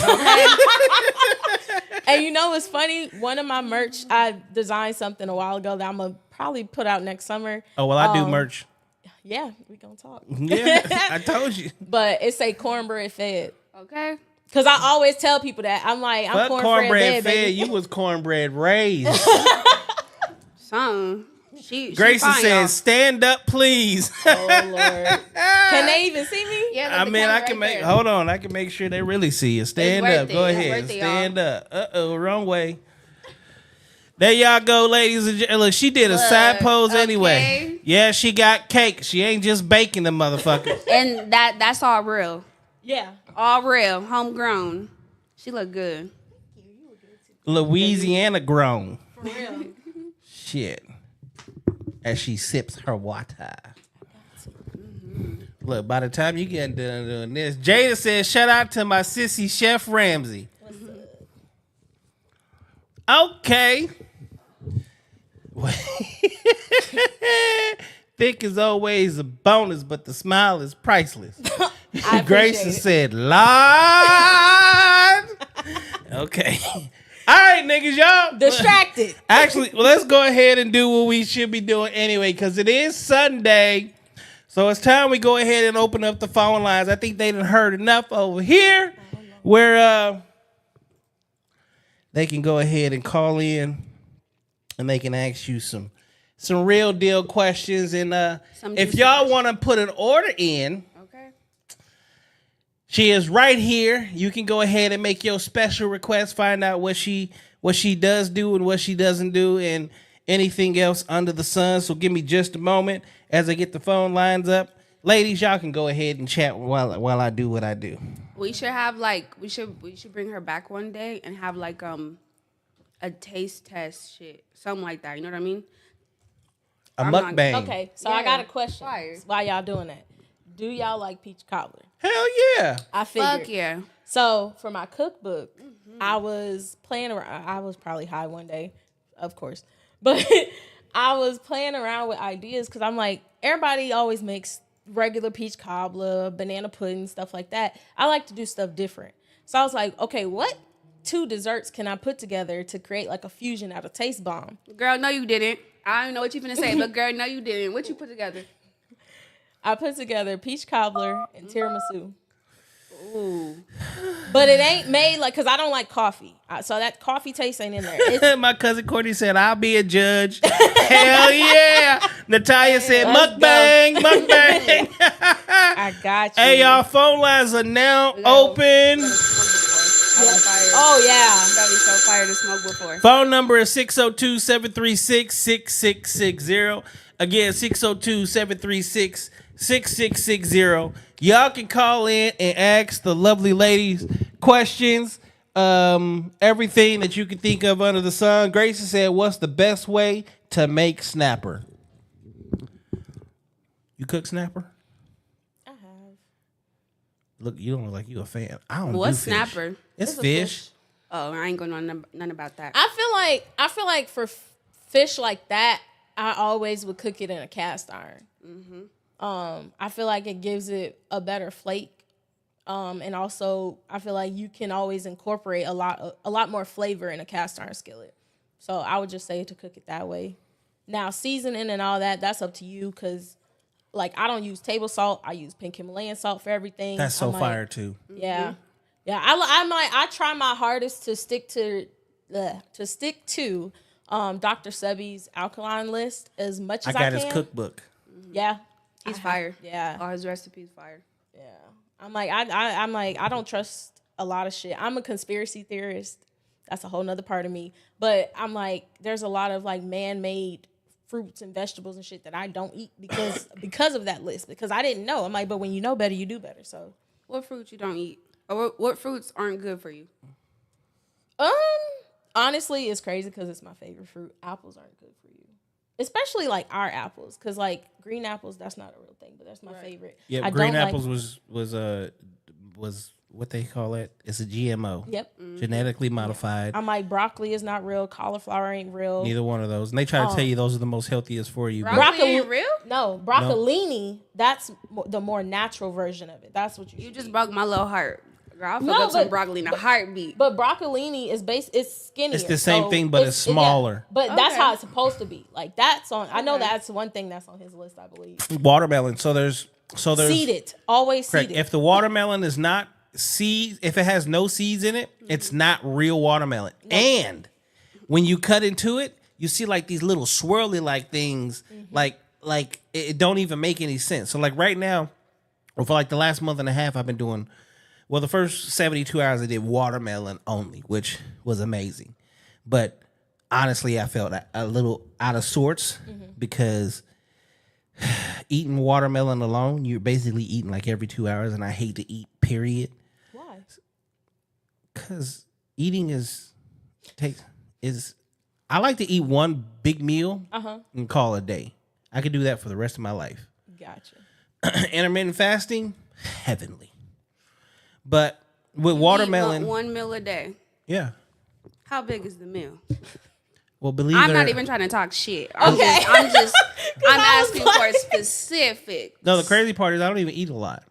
S5: And you know what's funny? One of my merch, I designed something a while ago that I'm gonna probably put out next summer.
S1: Oh, well, I do merch.
S5: Yeah, we gonna talk.
S1: Yeah, I told you.
S5: But it say cornbread fed.
S2: Okay.
S5: Cause I always tell people that I'm like, I'm
S1: Fuck
S5: cornbread fed,
S1: fed.
S5: baby.
S1: You was cornbread raised.
S2: Something. She
S1: Grayson
S2: fine,
S1: says,
S2: y'all.
S1: "Stand up, please."
S5: Oh Lord, can they even see me?
S2: Yeah,
S1: I
S2: the
S1: mean,
S2: camera
S1: I can
S2: right
S1: make.
S2: there.
S1: Hold on, I can make sure they really see you. Stand
S2: worth
S1: up. Go
S2: it. It's
S1: ahead.
S2: worth it,
S1: Stand up. Wrong way. There y'all go, ladies and gentlemen. Look, she did a side pose anyway.
S2: okay.
S1: Yeah, she got cake. She ain't just baking the motherfucker.
S2: And that's all real.
S5: Yeah.
S2: All real. Homegrown. She look good.
S1: Louisiana grown.
S5: For real.
S1: Shit. As she sips her water. Look, by the time you get done doing this, Jada says, shout out to my sissy Chef Ramsey. Okay. Thick is always a bonus, but the smile is priceless. Grayson said, Lord. Okay. All right, niggas, y'all.
S5: Distracted.
S1: Actually, well, let's go ahead and do what we should be doing anyway, because it is Sunday. So it's time we go ahead and open up the phone lines. I think they done heard enough over here where they can go ahead and call in and they can ask you some real deal questions. And if y'all want to put an order in,
S2: Okay.
S1: she is right here. You can go ahead and make your special request, find out what she does do and what she doesn't do and anything else under the sun. So give me just a moment as I get the phone lines up. Ladies, y'all can go ahead and chat while I do what I do.
S2: We should have we should bring her back one day and have like a taste test shit. Something like that. You know what I mean?
S1: A
S2: I'm not-
S1: mukbang.
S5: Okay, so
S2: Yeah,
S5: I got a question.
S2: fire.
S5: While y'all doing that, do y'all like peach cobbler?
S1: Hell yeah.
S5: I figured.
S2: Fuck yeah.
S5: So for my cookbook, I was playing around. I was probably high one day, of course, but I was playing around with ideas because I'm like, everybody always makes regular peach cobbler, banana pudding, stuff like that. I like to do stuff different. So I was like, okay, what 2 desserts can I put together to create like a fusion out of Taste Bomb?
S2: Girl, no, you didn't. I don't know what you finna say, but girl, no, you didn't. What you put together?
S5: I put together peach cobbler and tiramisu. Ooh. But it ain't made like, because I don't like coffee. So that coffee taste ain't in there. It's,
S1: My cousin Courtney said, I'll be a judge. Hell yeah. Natalia said,
S5: Let's
S1: mukbang, mukbang.
S5: I got you.
S1: Hey, y'all, phone lines are now open.
S5: Oh, yeah.
S2: Gotta be so fire to smoke before.
S1: Phone number is 602-736-6660. Again, 602-736-6660. Y'all can call in and ask the lovely ladies questions. Everything that you can think of under the sun. Grayson said, what's the best way to make snapper? You cook snapper?
S5: I have.
S1: Look, you don't look like you a fan. I don't
S2: What's
S1: do fish.
S2: snapper?
S1: It's
S5: It's a
S1: fish.
S5: fish.
S2: Oh, I ain't gonna know none about that.
S5: I feel like for fish like that, I always would cook it in a cast iron. I feel like it gives it a better flake. And also I feel like you can always incorporate a lot more flavor in a cast iron skillet. So I would just say to cook it that way. Now seasoning and all that, that's up to you, because like I don't use table salt. I use pink Himalayan salt for everything.
S1: That's so
S5: I'm like,
S1: fire too.
S5: Yeah. Yeah, I try my hardest to stick to Dr. Sebi's alkaline list as much
S1: I
S5: as I
S1: got
S5: can.
S1: his cookbook.
S5: Yeah.
S2: He's fire.
S5: Yeah.
S2: All his recipes fire.
S5: Yeah. I'm like I don't trust a lot of shit. I'm a conspiracy theorist. That's a whole nother part of me. But I'm like, there's a lot of like man-made fruits and vegetables and shit that I don't eat because of that list. Because I didn't know. I'm like, but when you know better, you do better. So
S2: What fruits you don't eat? Or what fruits aren't good for you?
S5: honestly, it's crazy because it's my favorite fruit. Apples aren't good for you. Especially like our apples. Because like green apples, that's not a real thing, but that's my favorite.
S1: Yeah,
S5: I
S1: green
S5: don't
S1: apples was what they call it. It's a GMO.
S5: Yep.
S1: Genetically modified.
S5: I'm like, broccoli is not real. Cauliflower ain't real.
S1: Neither one of those. And they try to tell you those are the most healthiest for you. but
S2: Broccoli ain't real?
S5: No, broccolini. That's the more natural version of it. That's what you.
S2: You
S5: should
S2: just
S5: eat.
S2: broke my little heart. Girl, I fuck
S5: No,
S2: up some
S5: but-
S2: broccoli in a heartbeat.
S5: But broccolini is it's skinnier.
S1: It's the same thing, but it's
S5: yeah.
S1: smaller.
S5: But that's
S2: Okay.
S5: how it's supposed to be. Like that's on. I know
S2: Okay.
S5: that's one thing that's on his list. I believe.
S1: Watermelon. So there's
S5: Seeded. Always
S1: correct.
S5: seeded.
S1: If the watermelon is not seeds, if it has no seeds in it, it's not real watermelon. And when you cut into it, you see like these little swirly like things, like it don't even make any sense. So like right now, or for like the last month and a half, I've been doing. Well, the first 72 hours I did watermelon only, which was amazing. But honestly, I felt a little out of sorts because eating watermelon alone, you're basically eating like every 2 hours, and I hate to eat, period.
S5: Why?
S1: Because eating I like to eat one big meal and call it a day. I could do that for the rest of my life.
S5: Gotcha.
S1: Intermittent fasting, heavenly. But with
S2: You eat
S1: watermelon,
S2: one meal a day.
S1: yeah.
S2: How big is the meal?
S1: Well, believe
S2: I'm
S1: it
S2: not
S1: or-
S2: even trying to talk shit. I'm
S5: Okay.
S2: I'm
S5: I was
S2: asking
S5: like-
S2: for specific.
S1: No, the crazy part is I don't even eat a lot.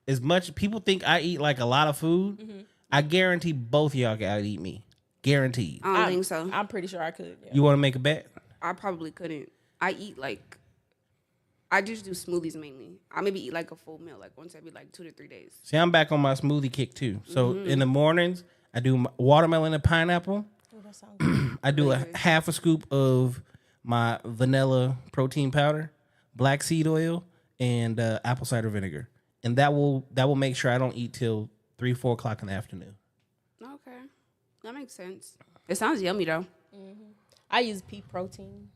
S1: As much people think I eat like a lot of food, I guarantee both of y'all can out eat me. Guaranteed.
S2: I don't think so.
S5: I'm pretty sure I could. Yeah.
S1: You want to make a bet?
S2: I probably couldn't. I eat like, I just do smoothies mainly. I maybe eat like a full meal, like once every like 2 to 3 days.
S1: See, I'm back on my smoothie kick too. So in the mornings, I do watermelon and pineapple.
S5: Oh, that sounds good.
S1: I do a half a scoop of my vanilla protein powder, black seed oil, and apple cider vinegar, and that will make sure I don't eat till 3-4 o'clock in the afternoon.
S2: Okay, that makes sense. It sounds yummy though.
S5: I use pea protein.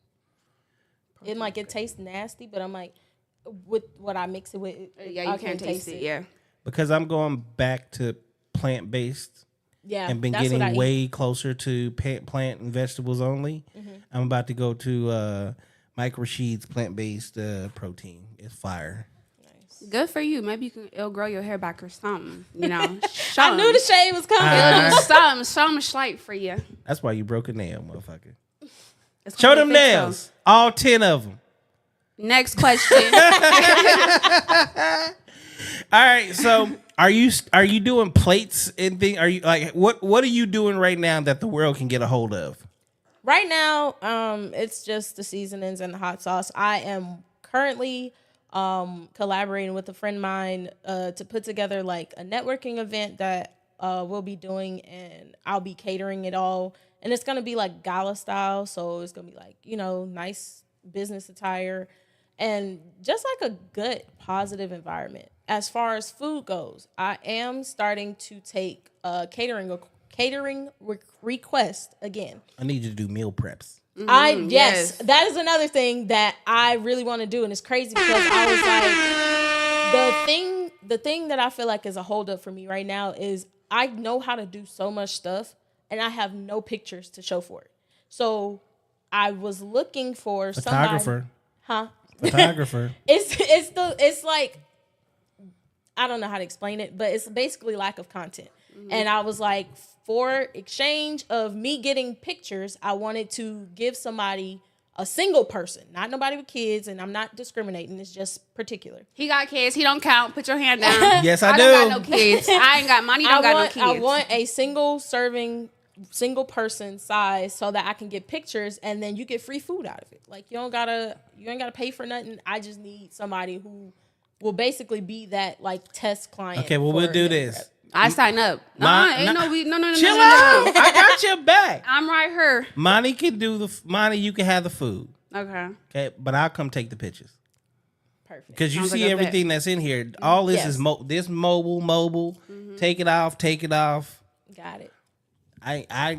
S5: It tastes nasty, but I'm like, with what I mix it with,
S2: Yeah, you
S5: I
S2: can't taste it. Yeah.
S1: Because I'm going back to plant based.
S5: Yeah,
S1: And been
S5: that's what I
S1: getting
S5: eat.
S1: way closer to plant and vegetables only. I'm about to go to Mike Rashid's plant-based protein. It's fire.
S2: Good for you. Maybe it'll grow your hair back or something. You know,
S5: I knew the shade was coming.
S2: It'll do something slight for you.
S1: That's why you broke a nail, motherfucker.
S2: It's
S1: Show
S2: gonna
S1: them
S2: be fixed,
S1: nails. All 10 of them.
S2: though. Next question.
S1: All right, so are you doing plates and thing? Are you like what are you doing right now that the world can get a hold of?
S5: Right now, it's just the seasonings and the hot sauce. I am currently collaborating with a friend of mine to put together like a networking event that we'll be doing, and I'll be catering it all. And it's gonna be like gala style, so it's gonna be like, nice business attire and just like a good positive environment. As far as food goes, I am starting to take catering request again.
S1: I need you to do meal preps.
S5: Yes,
S2: yes.
S5: that is another thing that I really want to do, and it's crazy because I was like, the thing that I feel like is a holdup for me right now is I know how to do so much stuff, and I have no pictures to show for it. So I was looking for
S1: Photographer.
S5: Huh?
S1: Photographer.
S5: It's like, I don't know how to explain it, but it's basically lack of content. And I was like, for exchange of me getting pictures, I wanted to give somebody, a single person, not nobody with kids, and I'm not discriminating. It's just particular.
S2: He got kids. He don't count. Put your hand down.
S1: Yes, I
S2: don't
S1: do.
S2: got no kids. I ain't got money. Don't got no kids.
S5: I want a single serving, single person size so that I can get pictures, and then you get free food out of it. Like you ain't gotta pay for nothing. I just need somebody who will basically be that like test client.
S1: Okay, well
S5: for
S1: we'll do
S5: Network
S1: this.
S2: I sign up. No, no.
S1: Chill out. I got your back.
S2: I'm right here.
S1: Monty can do Monty, you can have the food.
S2: Okay.
S1: Okay, but I'll come take the pictures.
S5: Perfect.
S1: Because you
S2: Sounds
S1: see
S2: like a
S1: everything that's in here. All this
S5: Yes.
S1: is this mobile. Take it off.
S5: Got it.
S1: I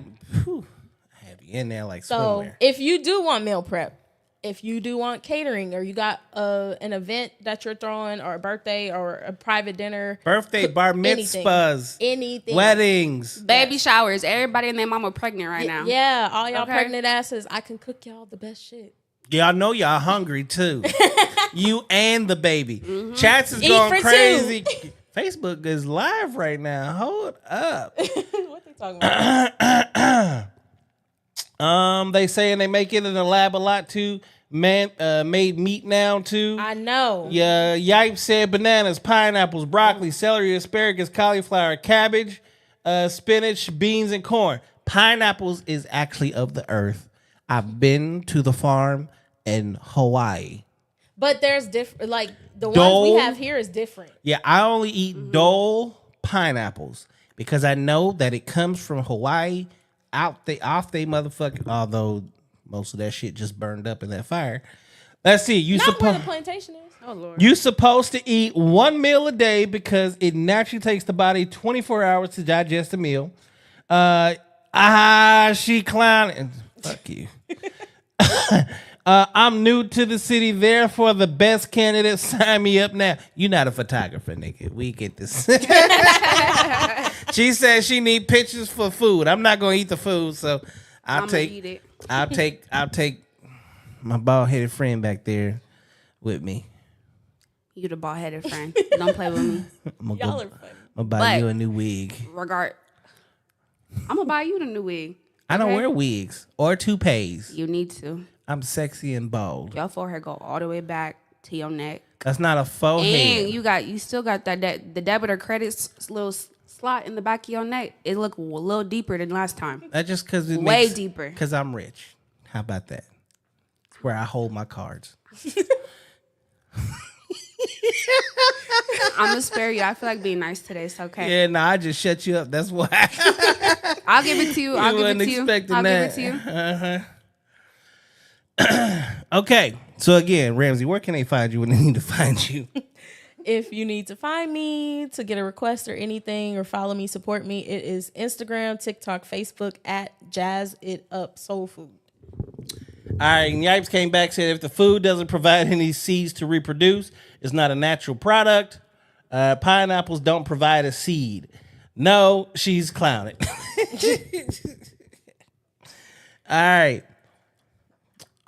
S1: have you in there like
S5: So
S1: swimwear.
S5: if you do want meal prep, if you do want catering, or you got an event that you're throwing, or a birthday, or a private dinner,
S1: Birthday, bar
S5: anything.
S1: mitzvahs,
S5: anything,
S1: weddings.
S2: Baby showers. Everybody and their mama pregnant right now.
S5: Yeah, all y'all
S2: Okay.
S5: pregnant asses, I can cook y'all the best shit.
S1: Y'all know y'all hungry too. You and the baby. Chats is
S5: Eat
S1: going
S5: for
S1: crazy. Facebook is live right now. Hold up.
S5: What they talking about?
S1: They saying they make it in the lab a lot too. Made meat now too.
S5: I know.
S1: Yeah, Yipes said bananas, pineapples, broccoli, celery, asparagus, cauliflower, cabbage, spinach, beans, and corn. Pineapples is actually of the earth. I've been to the farm in Hawaii.
S5: But there's different, like the
S1: Dole?
S5: ones we have here is different.
S1: Yeah, I only eat Dole pineapples because I know that it comes from Hawaii off they motherfucking. Although most of that shit just burned up in that fire. Let's see.
S5: Not where the plantation is.
S2: Oh Lord.
S1: You supposed to eat one meal a day because it naturally takes the body 24 hours to digest a meal. She clowning. Fuck you. I'm new to the city, therefore the best candidate. Sign me up now. You're not a photographer, nigga. We get this. She said she need pictures for food. I'm not gonna eat the food, so I'll
S2: eat it.
S1: I'll take my bald headed friend back there with me.
S2: You the bald headed friend. Don't play with me.
S5: Y'all are funny.
S1: I'm gonna buy
S2: But-
S1: you a new wig.
S2: I'm gonna buy you the new wig.
S1: I don't
S2: Okay.
S1: wear wigs or toupees.
S2: You need to.
S1: I'm sexy and bald.
S2: Your forehead go all the way back to your neck.
S1: That's not a forehead.
S2: And you still got the debit or credit little slot in the back of your neck. It look a little deeper than last time.
S1: That's just because it
S2: Way
S1: makes,
S2: deeper.
S1: Because I'm rich. How about that? It's where I hold my cards.
S2: I'm gonna spare you. I feel like being nice today. It's okay.
S1: Yeah, no, I just shut you up. That's why.
S2: I'll give it to you. I'll give
S1: wasn't
S2: it to you.
S1: expecting
S2: I'll
S1: that.
S2: give it to you.
S1: Okay, so again, Ramsey, where can they find you when they need to find you?
S5: If you need to find me to get a request or anything or follow me, support me, it is Instagram, TikTok, Facebook at Jazz It Up Soul Food.
S1: All right, and Yipes came back, said if the food doesn't provide any seeds to reproduce, it's not a natural product. Pineapples don't provide a seed. No, she's clowning. All right.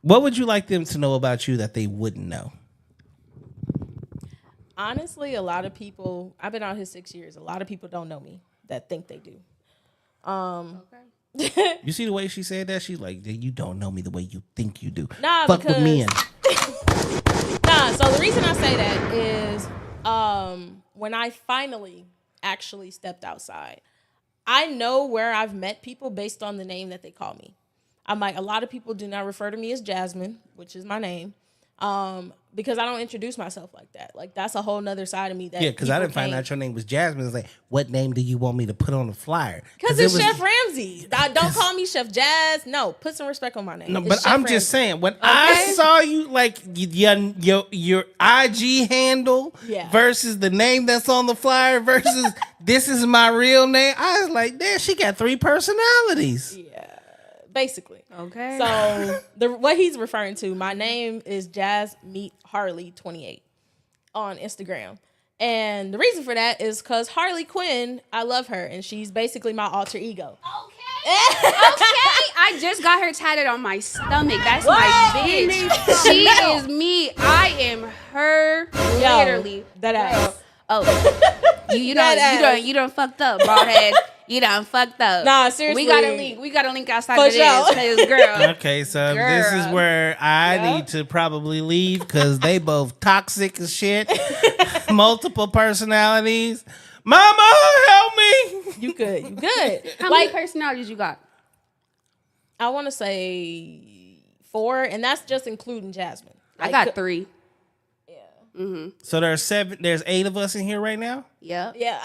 S1: What would you like them to know about you that they wouldn't know?
S5: Honestly, a lot of people, I've been out here 6 years. A lot of people don't know me that think they do.
S1: You see the way she said that? She's like, you don't know me the way you think you do.
S5: Nah,
S1: Fuck with me.
S5: So the reason I say that is when I finally actually stepped outside, I know where I've met people based on the name that they call me. I'm like, a lot of people do not refer to me as Jasmine, which is my name, because I don't introduce myself like that. Like, that's a whole nother side of me. That
S1: Yeah, because I
S5: people
S1: didn't find
S5: can't-
S1: out your name was Jasmine. It's like, what name do you want me to put on the flyer?
S5: Because
S1: it
S5: it's
S1: was-
S5: Chef Ramsey. Don't call me Chef Jazz. No, put some respect on my name.
S1: No,
S5: It's
S1: but
S5: Chef
S1: I'm
S5: Ramsey.
S1: just saying, when I saw you, like, your IG handle
S5: Yeah.
S1: versus the name that's on the flyer versus this is my real name, I was like, damn, she got 3 personalities.
S5: Yeah, basically.
S2: Okay.
S5: So what he's referring to, my name is Jazz Meet Harley 28 on Instagram. And the reason for that is because Harley Quinn, I love her, and she's basically my alter ego.
S2: Okay. I just got her tatted on my stomach. That's my bitch. She is me. I am her. Literally.
S5: That ass.
S2: Oh, you done fucked up, broadhead. You done fucked up.
S5: Nah, seriously.
S2: We got a link outside
S5: For
S2: of
S5: sure.
S2: this, cause girl.
S1: Okay, so this is where I need to probably leave because they both toxic as shit. Multiple personalities. Mama, help me.
S5: You good.
S2: How many personalities you got?
S5: I want to say 4, and that's just including Jasmine.
S2: I got 3.
S1: So there's 8 of us in here right now?
S2: Yep.
S5: Yeah.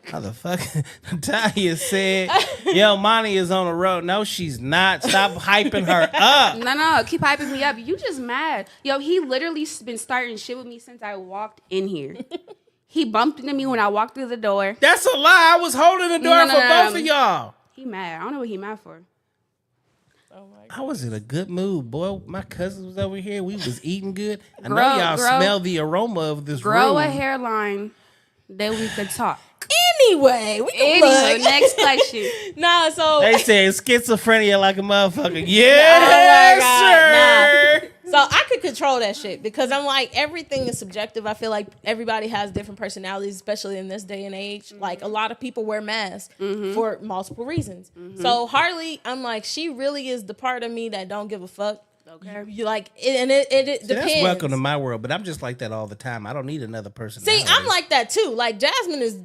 S1: Motherfucker. Natalia said, yo, Monty is on the road. No, she's not. Stop hyping her up.
S2: No, keep hyping me up. You just mad. Yo, he literally been starting shit with me since I walked in here. He bumped into me when I walked through the door.
S1: That's a lie. I was holding the door for both of y'all.
S2: He mad. I don't know what he mad for.
S1: I was in a good mood, boy. My cousin was over here. We was eating good. I know
S2: Grow-
S1: y'all
S2: grow-
S1: smell the aroma of this
S2: Grow
S1: room.
S2: a hairline, then we could talk.
S5: Anyway, we can
S2: Anyway,
S5: look.
S2: next question.
S5: Nah, so
S1: They said schizophrenia like a motherfucker. Yes,
S5: Oh my God,
S1: sir.
S5: So I could control that shit because I'm like, everything is subjective. I feel like everybody has different personalities, especially in this day and age. Like a lot of people wear masks for multiple reasons. So Harley, I'm like, she really is the part of me that don't give a fuck. Okay. You like it, and it
S1: See,
S5: depends.
S1: that's welcome to my world, but I'm just like that all the time. I don't need another person.
S5: See, I'm like that too. Like Jasmine is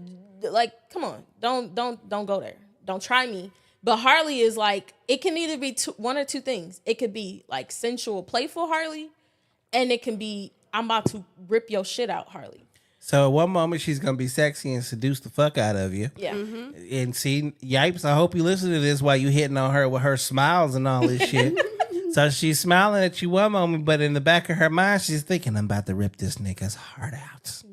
S5: like, come on, don't go there. Don't try me. But Harley is like, it can either be one or two things. It could be like sensual, playful Harley, and it can be I'm about to rip your shit out Harley.
S1: So at one moment she's gonna be sexy and seduce the fuck out of you.
S5: Yeah.
S1: And see, yipes, I hope you listen to this while you hitting on her with her smiles and all this shit. So she's smiling at you one moment, but in the back of her mind, she's thinking, I'm about to rip this nigga's heart out.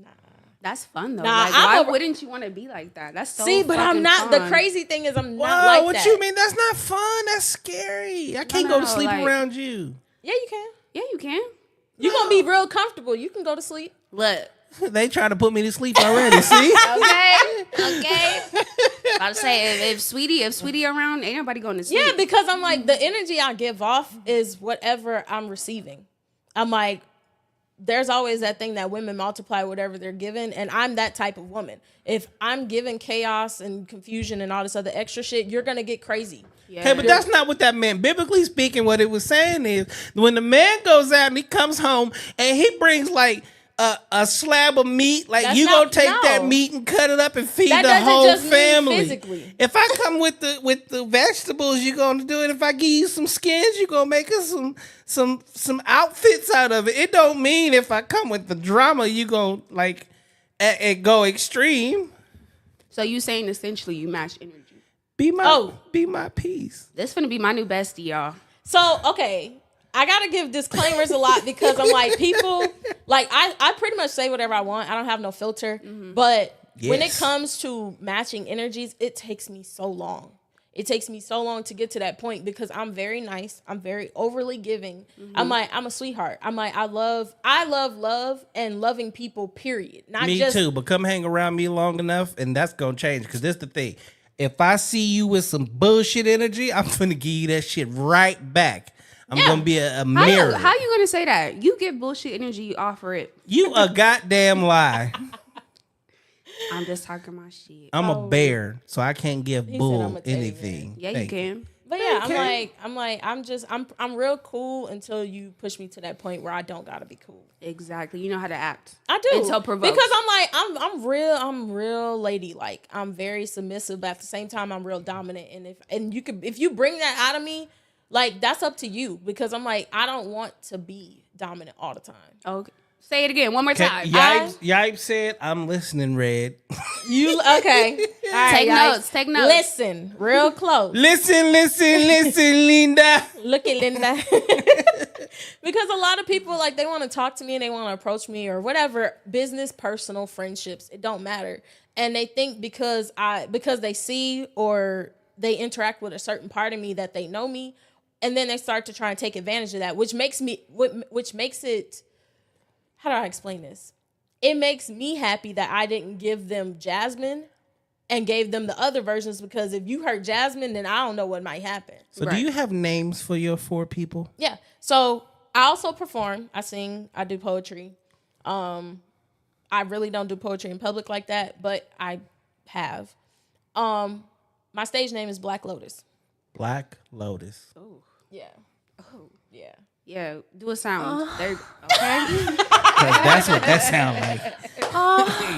S2: That's fun though.
S5: Nah,
S2: like, why wouldn't you want to be like that? That's so
S5: See, but I'm
S2: fucking
S5: not.
S2: fun.
S5: The crazy thing is I'm
S1: Whoa,
S5: not like
S1: what
S5: that.
S1: you mean? That's not fun. That's scary. I can't go to sleep
S2: like-
S1: around you.
S5: Yeah, you can.
S2: Yeah, you can.
S5: You're going to be real comfortable. You can go to sleep.
S2: Look.
S1: They trying to put me to sleep already, see?
S2: Okay. About to say if Sweetie around, ain't nobody going to sleep.
S5: Yeah, because I'm like, the energy I give off is whatever I'm receiving. I'm like, there's always that thing that women multiply whatever they're given, and I'm that type of woman. If I'm giving chaos and confusion and all this other extra shit, you're gonna get crazy.
S2: Yeah.
S1: Hey, but that's not what that meant. Biblically speaking, what it was saying is when the man goes out and he comes home and he brings like a slab of meat, like
S5: That's
S1: you
S5: not-
S1: gonna take
S5: no.
S1: that meat and cut it up and feed
S5: That
S1: the
S5: doesn't
S1: whole
S5: just mean
S1: family.
S5: physically.
S1: If I come with the vegetables, you're gonna do it. If I give you some skins, you're gonna make us some outfits out of it. It don't mean if I come with the drama, you gonna like go extreme.
S2: So you saying essentially you match energy.
S1: Be my peace.
S2: This finna be my new bestie, y'all.
S5: So, okay, I gotta give disclaimers a lot because I'm like, people, like I pretty much say whatever I want. I don't have no filter. But when it
S1: Yes.
S5: comes to matching energies, it takes me so long. It takes me so long to get to that point because I'm very nice. I'm very overly giving. I'm like, I'm a sweetheart. I'm like, I love love and loving people, period. Not
S1: Me
S5: just
S1: too, but come hang around me long enough and that's gonna change. Cause this the thing. If I see you with some bullshit energy, I'm gonna give you that shit right back. I'm gonna be a mirror.
S2: How you gonna say that? You get bullshit energy, you offer it.
S1: You a goddamn lie.
S2: I'm just talking my shit.
S1: I'm a bear, so I can't give
S5: said
S1: bull
S5: I'm a teddy
S1: anything.
S2: Yeah,
S1: Thank
S2: you can.
S5: But yeah,
S1: Okay.
S5: I'm real cool until you push me to that point where I don't gotta be cool.
S2: Exactly. You know how to act.
S5: I do
S2: Until provoked.
S5: because I'm real ladylike. I'm very submissive, but at the same time I'm real dominant. And if you bring that out of me, like that's up to you because I'm like I don't want to be dominant all the time.
S2: Okay. Say it again one more
S1: Okay,
S2: time.
S1: Yipes said, I'm listening, Red.
S5: You okay? All right,
S2: Take
S5: guys.
S2: notes. Take notes.
S5: Listen, real close.
S1: listen, Linda.
S5: Look at Linda. Because a lot of people like they want to talk to me and they want to approach me or whatever, business, personal, friendships, it don't matter. And they think because they see or they interact with a certain part of me that they know me, and then they start to try and take advantage of that, which makes it, how do I explain this? It makes me happy that I didn't give them Jasmine and gave them the other versions because if you heard Jasmine, then I don't know what might happen.
S1: So do you have names for your 4 people?
S5: Yeah. So I also perform. I sing. I do poetry. I really don't do poetry in public like that, but I have. My stage name is Black Lotus.
S1: Black Lotus.
S5: Yeah. Oh. Yeah.
S2: Yeah. Do a sound. There. Okay.
S1: That's what that sounds like.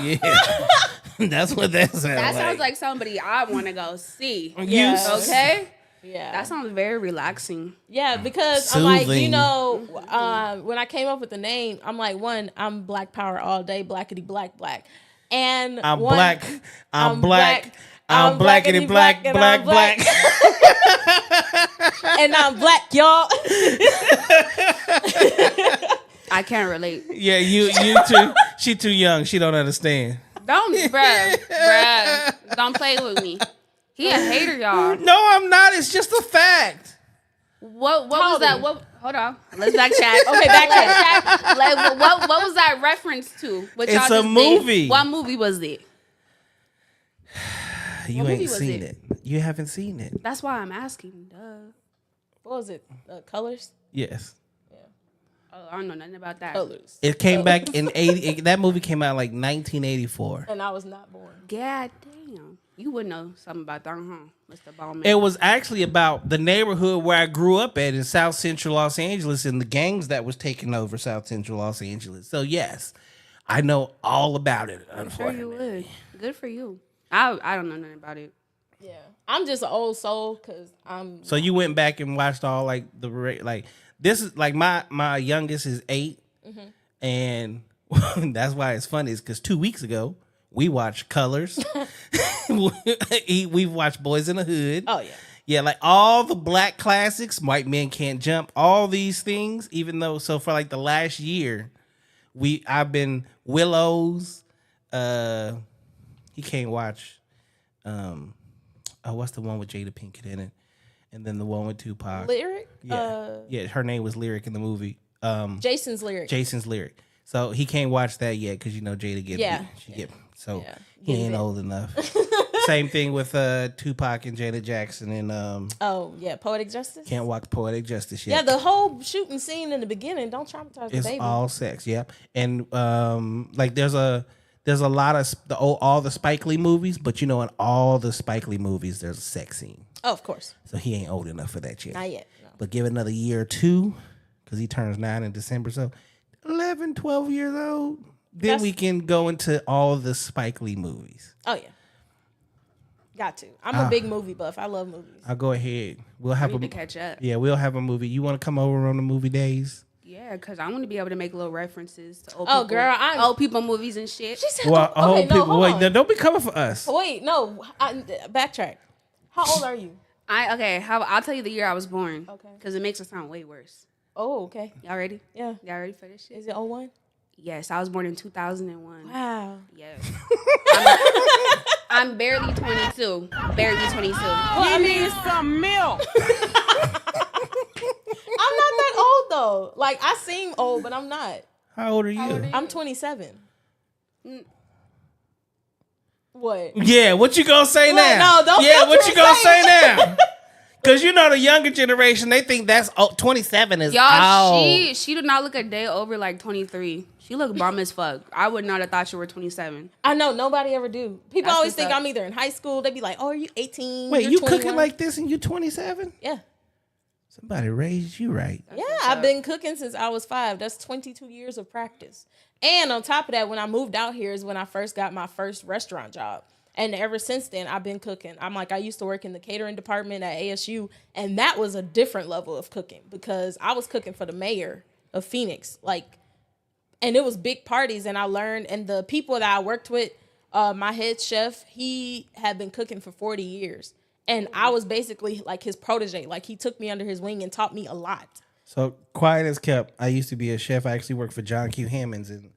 S1: Yeah. That's what that sounds like.
S2: That sounds like somebody I want to go see.
S5: Yeah.
S2: Okay.
S5: Yeah.
S2: That sounds very relaxing.
S5: Yeah, because I'm like,
S1: Soothing.
S5: when I came up with the name, I'm like, one, I'm Black Power all day, blackity black. And
S1: I'm
S5: one,
S1: black. I'm black. I'm
S5: blackity
S1: blackity black,
S5: and
S1: black,
S5: I'm
S1: black.
S5: And I'm black, y'all.
S2: I can't relate.
S1: Yeah, you too. She too young. She don't understand.
S2: Don't, bruh. Don't play with me. He a hater, y'all.
S1: No, I'm not. It's just a fact.
S2: What was that? What? Hold on. Let's backtrack.
S5: Okay, backtrack.
S2: Like, what was that reference to? What
S1: It's
S2: y'all
S1: a
S2: just
S1: movie.
S2: Did? What movie was it?
S1: You
S2: movie
S1: ain't
S2: was
S1: seen
S2: it?
S1: it. You haven't seen it.
S2: That's why I'm asking. Duh.
S5: What was it? Colors?
S1: Yes.
S2: Oh, I don't know nothing about that.
S5: Footloose.
S1: It came back in 80. That movie came out like 1984.
S5: And I was not born.
S2: God damn. You would know something about that, huh, Mr. Ballman?
S1: It was actually about the neighborhood where I grew up at in South Central Los Angeles and the gangs that was taking over South Central Los Angeles. So yes, I know all about it.
S2: I'm sure you
S1: Unfortunately,
S2: would. Good for you. I don't know nothing about it.
S5: Yeah. I'm just an old soul because I'm.
S1: so you went back and watched all like like this is like my youngest is 8, and that's why it's funny is because 2 weeks ago we watched Colors. We've watched Boys in the Hood.
S5: Oh, yeah.
S1: Yeah, like all the black classics, White Men Can't Jump, all these things, even though, so for like the last year, I've been Willows, he can't watch, what's the one with Jada Pinkett in it? And then the one with Tupac.
S5: Lyric?
S1: Yeah, her name was Lyric in the movie.
S5: Jason's Lyric.
S1: Jason's Lyric. So he can't watch that yet because, you know, Jada get, so he ain't old enough. Same thing with Tupac and Jada Jackson and
S5: Oh, yeah. Poetic Justice?
S1: can't watch Poetic Justice yet.
S5: Yeah, the whole shooting scene in the beginning, don't traumatize the
S1: It's
S5: baby.
S1: all sex, yeah. And like there's a lot of all the Spike Lee movies, but you know in all the Spike Lee movies there's a sex scene.
S5: Oh, of course.
S1: So he ain't old enough for that yet.
S5: Not yet. No.
S1: But give it another year or two, because he turns 9 in December. So 11, 12 years old. Then we can go into all the Spike Lee movies.
S5: Oh, yeah. Got to. I'm a big movie buff. I love movies.
S1: I'll go ahead. We'll
S2: I
S1: have
S2: need to catch up.
S1: Yeah, we'll have a movie. You want to come over on the movie days?
S2: Yeah, because I want to be able to make little references to old
S5: Oh,
S2: people.
S5: girl,
S2: old people movies and shit.
S5: She said,
S1: Well,
S5: okay, no, hold
S1: wait,
S5: on.
S1: now, don't be coming for us.
S5: Wait, no. Backtrack. How old are you?
S2: I'll tell you the year I was born.
S5: Okay.
S2: Because it makes it sound way worse.
S5: Oh, okay.
S2: Y'all ready?
S5: Yeah.
S2: Y'all ready for this shit?
S5: Is it 01?
S2: Yes, I was born in 2001.
S5: Wow.
S2: Yes. I'm barely 22. Barely 22.
S5: Well, I mean,
S3: some milk.
S5: I'm not that old, though. Like, I seem old, but I'm not.
S1: How old are you?
S5: I'm 27. What?
S1: Yeah, what you gonna say now?
S5: No, don't
S1: Yeah,
S5: filter
S1: what you
S5: it,
S1: gonna
S5: say
S1: say now? Because you know the younger generation, they think that's 27 is
S2: Y'all,
S1: old.
S2: she did not look a day over like 23. She looked bomb as fuck. I would not have thought you were 27.
S5: I know, nobody ever do. People
S2: That's
S5: always
S2: what's
S5: think
S2: up.
S5: I'm either in high school. They be like, oh, are you 18?
S1: Wait,
S5: You're
S1: you
S5: 21?
S1: cooking like this and you 27?
S5: Yeah.
S1: Somebody raised you right.
S5: Yeah, I've been cooking since I was 5. That's 22 years of practice. And on top of that, when I moved out here is when I first got my first restaurant job. And ever since then, I've been cooking. I used to work in the catering department at ASU, and that was a different level of cooking because I was cooking for the mayor of Phoenix. And it was big parties, and I learned, and the people that I worked with, my head chef, he had been cooking for 40 years. And I was basically like his protege. Like, he took me under his wing and taught me a lot.
S1: So quiet as kept. I used to be a chef. I actually worked for John Q. Hammonds in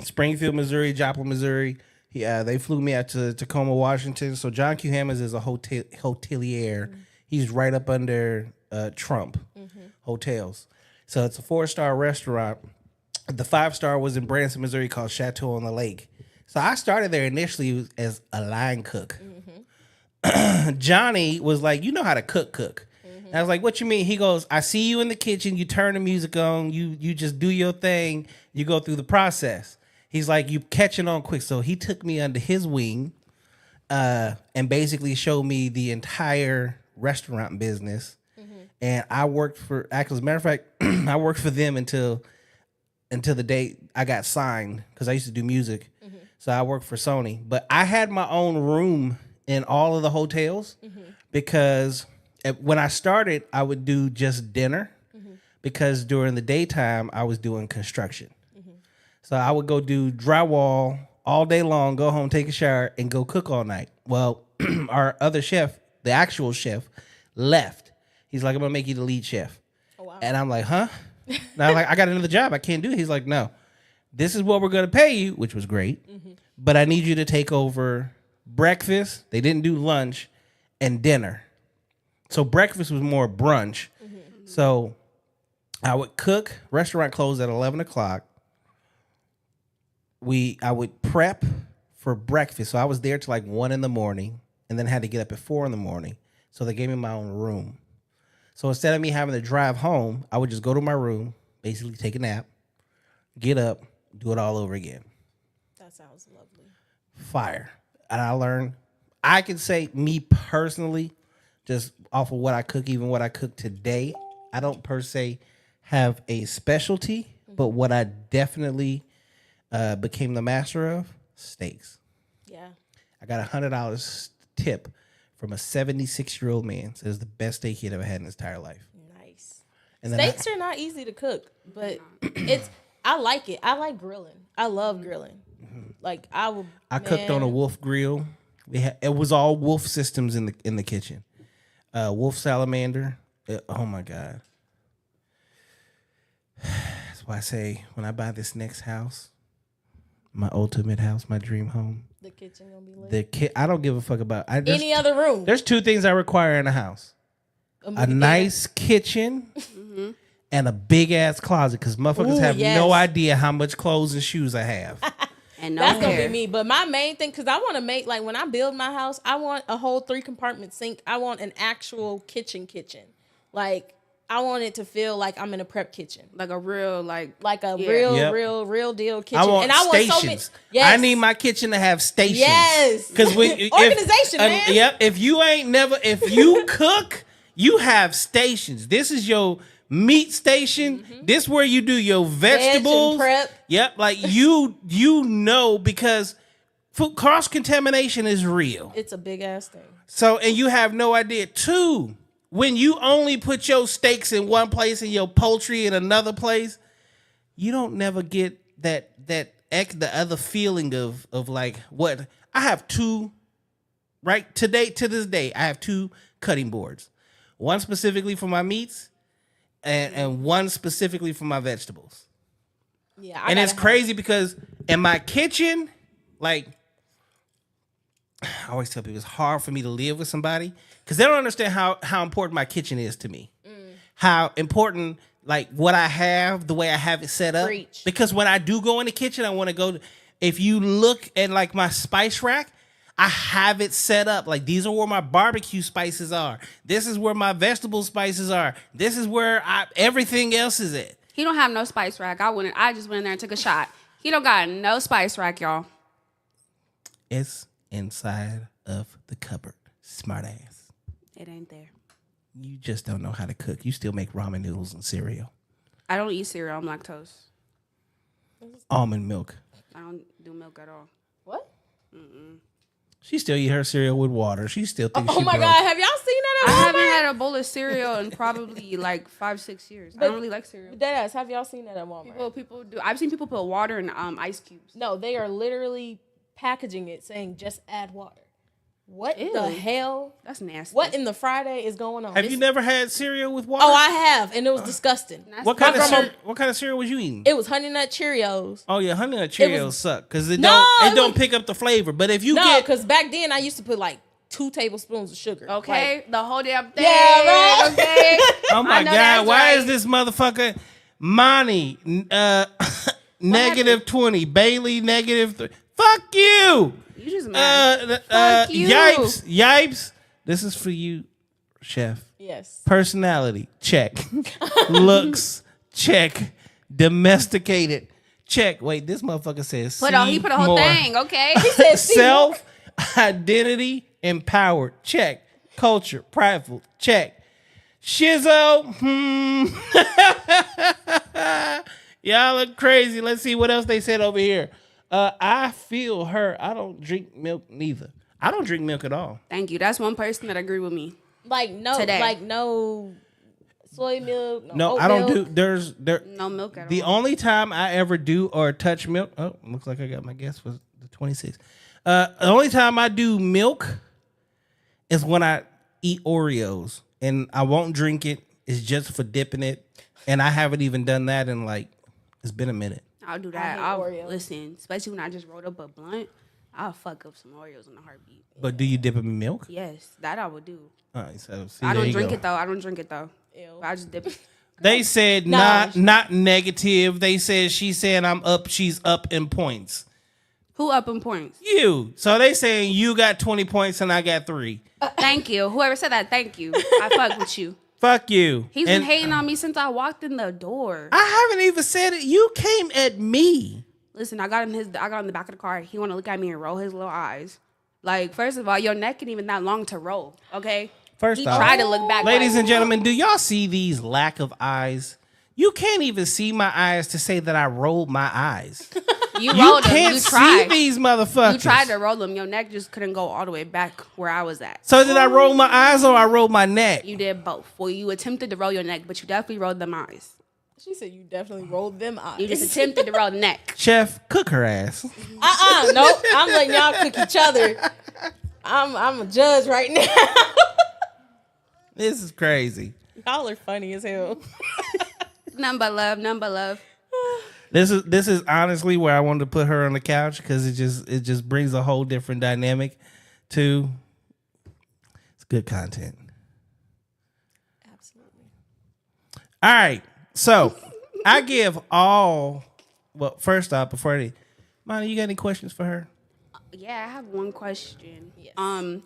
S1: Springfield, Missouri, Joplin, Missouri. Yeah, they flew me out to Tacoma, Washington. So John Q. Hammonds is a hotelier. Mm-hmm. He's right up under Trump Hotels. So it's a 4-star restaurant. The 5-star was in Branson, Missouri, called Chateau on the Lake. So I started there initially as a line cook. Mm-hmm. Johnny was like, you know how to cook. Mm-hmm. And I was like, what you mean? He goes, I see you in the kitchen. You turn the music on. You just do your thing. You go through the process. He's like, you catching on quick. So he took me under his wing and basically showed me the entire restaurant business. Mm-hmm. And I worked for, actually, as a matter of fact, I worked for them until the day I got signed because I used to do music. Mm-hmm. So I worked for Sony. But I had my own room in all of the hotels because when I started, I would do just dinner because during the daytime, I was doing construction. So I would go do drywall all day long, go home, take a shower, and go cook all night. Well, our other chef, the actual chef, left. He's like, I'm going to make you the lead chef. Oh, wow. And I'm like, huh? And I'm like, I got another job. I can't do it. He's like, no, this is what we're going to pay you, which was great. Mm-hmm. But I need you to take over breakfast. They didn't do lunch and dinner. So breakfast was more brunch. Mm-hmm. So I would cook. Restaurant closed at 11 o'clock. I would prep for breakfast. So I was there till like 1 a.m. and then had to get up at 4 a.m. So they gave me my own room. So instead of me having to drive home, I would just go to my room basically take a nap, get up, do it all over again.
S5: That sounds lovely.
S1: Fire. And I learned, I can say me personally, just off of what I cook, even what I cook today, I don't per se have a specialty, but what I definitely became the master of, steaks.
S5: Yeah.
S1: I got $100 tip from a 76-year-old man. Says it's the best steak he'd ever had in his entire life.
S5: Nice.
S1: And then
S5: Steaks are not easy to cook, but I like it. I like grilling. I love grilling. Like I
S1: cooked on a Wolf grill. It was all Wolf systems in the kitchen. Wolf salamander. Oh my God. That's why I say when I buy this next house, my ultimate house, my dream home,
S5: the kitchen gonna be lit.
S1: I don't give a fuck about
S5: Any other room.
S1: There's two things I require in a house: a nice kitchen and a big ass closet. Because motherfuckers have no idea how much clothes and shoes I have.
S2: And
S5: that's gonna be me. But my main thing, because I want to make, like, when I build my house, I want a whole 3-compartment sink. I want an actual kitchen. Like, I want it to feel like I'm in a prep kitchen,
S2: like a real
S5: real deal kitchen.
S1: I want stations.
S5: So many. Yes.
S1: I need my kitchen to have stations.
S5: Yes,
S1: because
S5: organization, man.
S1: Yep. If you cook, you have stations. This is your meat station. This where you do your vegetables.
S5: Prep.
S1: Yep, like you know, because food cross contamination is real.
S5: It's a big ass thing.
S1: So, and you have no idea. Two, when you only put your steaks in one place and your poultry in another place, you don't never get the other feeling of like what I have two. Right to this day, I have 2 cutting boards, one specifically for my meats, and one specifically for my vegetables.
S5: Yeah,
S1: and it's crazy because in my kitchen, like, I always tell people it's hard for me to live with somebody because they don't understand how important my kitchen is to me. How important, like, what I have, the way I have it set up.
S5: Preach.
S1: Because when I do go in the kitchen, I want to go. If you look at like my spice rack, I have it set up. Like, these are where my barbecue spices are. This is where my vegetable spices are. This is where everything else is at.
S2: He don't have no spice rack. I just went in there and took a shot. He don't got no spice rack, y'all.
S1: It's inside of the cupboard. Smart ass.
S2: It ain't there.
S1: You just don't know how to cook. You still make ramen noodles and cereal.
S2: I don't eat cereal. I'm lactose.
S1: Almond milk.
S2: I don't do milk at all.
S5: What?
S1: She still eat her cereal with water. She still thinks she
S5: Oh my
S1: broke.
S5: God, have y'all seen that at
S2: I
S5: Walmart?
S2: haven't had a bowl of cereal in probably like 5-6 years. I don't really like cereal.
S5: Deadass, have y'all seen that at Walmart?
S2: People do. I've seen people put water in ice cubes.
S5: No, they are literally packaging it saying just add water. What
S2: Ew.
S5: the hell?
S2: That's nasty.
S5: What in the Friday is going on?
S1: Have you never had cereal with water?
S5: Oh, I have, and it was disgusting.
S1: What kind of cereal was you eating?
S5: It was Honey Nut Cheerios.
S1: Oh yeah, Honey Nut Cheerios suck because it
S5: it
S1: don't pick up the flavor. But if you
S5: No, because back then I used to put like 2 tablespoons of sugar.
S2: Okay,
S5: Like,
S2: the whole damn thing.
S5: Yeah, right.
S2: Okay.
S1: oh my
S2: I know
S1: God,
S2: that's
S1: why
S2: right.
S1: is this motherfucker Monty negative 20, Bailey negative 3? Fuck you.
S2: You just mad.
S1: Fuck
S2: you.
S1: Yipes. This is for you, chef.
S5: yes.
S1: Personality, check. Looks, check. Domesticated, check. Wait, this motherfucker says
S2: He put a whole thing. Okay.
S1: Self, identity, empowered, check. Culture, prideful, check. Shizzo, y'all look crazy. Let's see what else they said over here. I feel her. I don't drink milk neither. I don't drink milk at all.
S2: Thank you. That's one person that agree with me.
S5: Like no,
S2: Today.
S5: like no soy milk.
S1: No,
S5: oat
S1: I don't
S5: milk.
S1: do.
S2: No milk at
S1: The
S2: all.
S1: only time I ever do or touch milk. Oh, looks like I got my guess was the 26th. The only time I do milk is when I eat Oreos, and I won't drink it. It's just for dipping it, and I haven't even done that in like it's been a minute.
S2: I'll do
S5: I
S2: that.
S5: hate
S2: I'll
S5: Oreos.
S2: listen, especially when I just rolled up a blunt. I'll fuck up some Oreos in a heartbeat.
S1: But do you dip them in milk?
S2: Yes, that I would do.
S1: All right, so see,
S2: I
S1: there
S2: don't
S1: you
S2: drink
S1: go.
S2: it though. I don't drink it though.
S5: Ew.
S2: But I just dip it.
S1: They said not negative. They said she's saying I'm up. She's up in points.
S2: Who up in points?
S1: You. So they saying you got 20 points and I got 3.
S2: Thank you. Whoever said that, thank you. I fuck with you.
S1: Fuck you.
S2: He's
S1: And
S2: been hating on me since I walked in the door.
S1: I haven't even said it. You came at me.
S2: Listen, I got in the back of the car. He want to look at me and roll his little eyes. Like, first of all, your neck ain't even that long to roll. Okay.
S1: First
S2: he
S1: off,
S2: tried to look back.
S1: ladies
S2: like,
S1: and gentlemen, do y'all see these lack of eyes? You can't even see my eyes to say that I rolled my eyes.
S2: you
S1: You
S2: rolled them.
S1: can't
S2: You
S1: see
S2: tried.
S1: these motherfuckers.
S2: You tried to roll them. Your neck just couldn't go all the way back where I was at.
S1: So did I roll my eyes or I rolled my neck?
S2: You did both. Well, you attempted to roll your neck, but you definitely rolled them eyes.
S5: She said you definitely rolled them eyes.
S2: You just attempted to roll the neck.
S1: Chef, cook her ass.
S5: Nope. I'm letting y'all cook each other. I'm a judge right now.
S1: This is crazy.
S5: Y'all are funny as hell.
S2: None but love. None but love.
S1: This is honestly where I wanted to put her on the couch because it just brings a whole different dynamic to it's good content.
S5: Absolutely.
S1: All right. So I give all first off, before I Monty, you got any questions for her?
S2: Yeah, I have one question.
S5: Yes.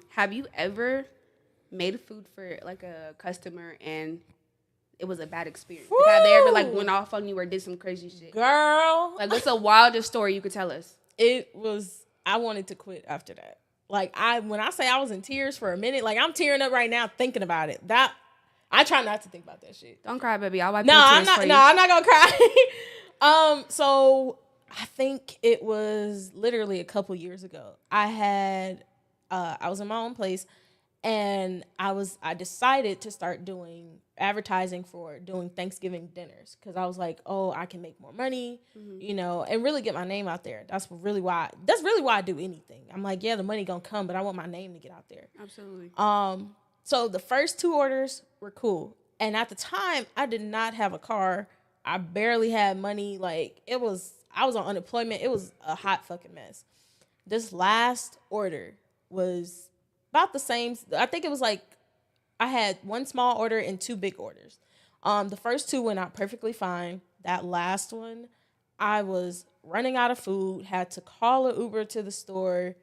S2: Have you ever made food for like a customer and it was a bad experience? Like, have they ever like went off on you or did some crazy shit?
S5: Girl.
S2: Like, what's the wildest story you could tell us?
S5: I wanted to quit after that. Like when I say I was in tears for a minute, like I'm tearing up right now thinking about it. That I try not to think about that shit.
S2: Don't cry, baby. I'll wipe
S5: No,
S2: your
S5: I'm
S2: tears
S5: not.
S2: for you.
S5: No, I'm not gonna cry. So I think it was literally a couple years ago. I was in my own place, and I decided to start doing advertising for doing Thanksgiving dinners because I was like, oh, I can make more money, and really get my name out there. That's really why I do anything. I'm like, yeah, the money gonna come, but I want my name to get out there.
S2: Absolutely.
S5: So the first 2 orders were cool. And at the time, I did not have a car. I barely had money. Like, I was on unemployment. It was a hot fucking mess. This last order was about the same. I think it was like I had 1 small order and 2 big orders. The first 2 went out perfectly fine. That last one, I was running out of food, had to call an Uber to the store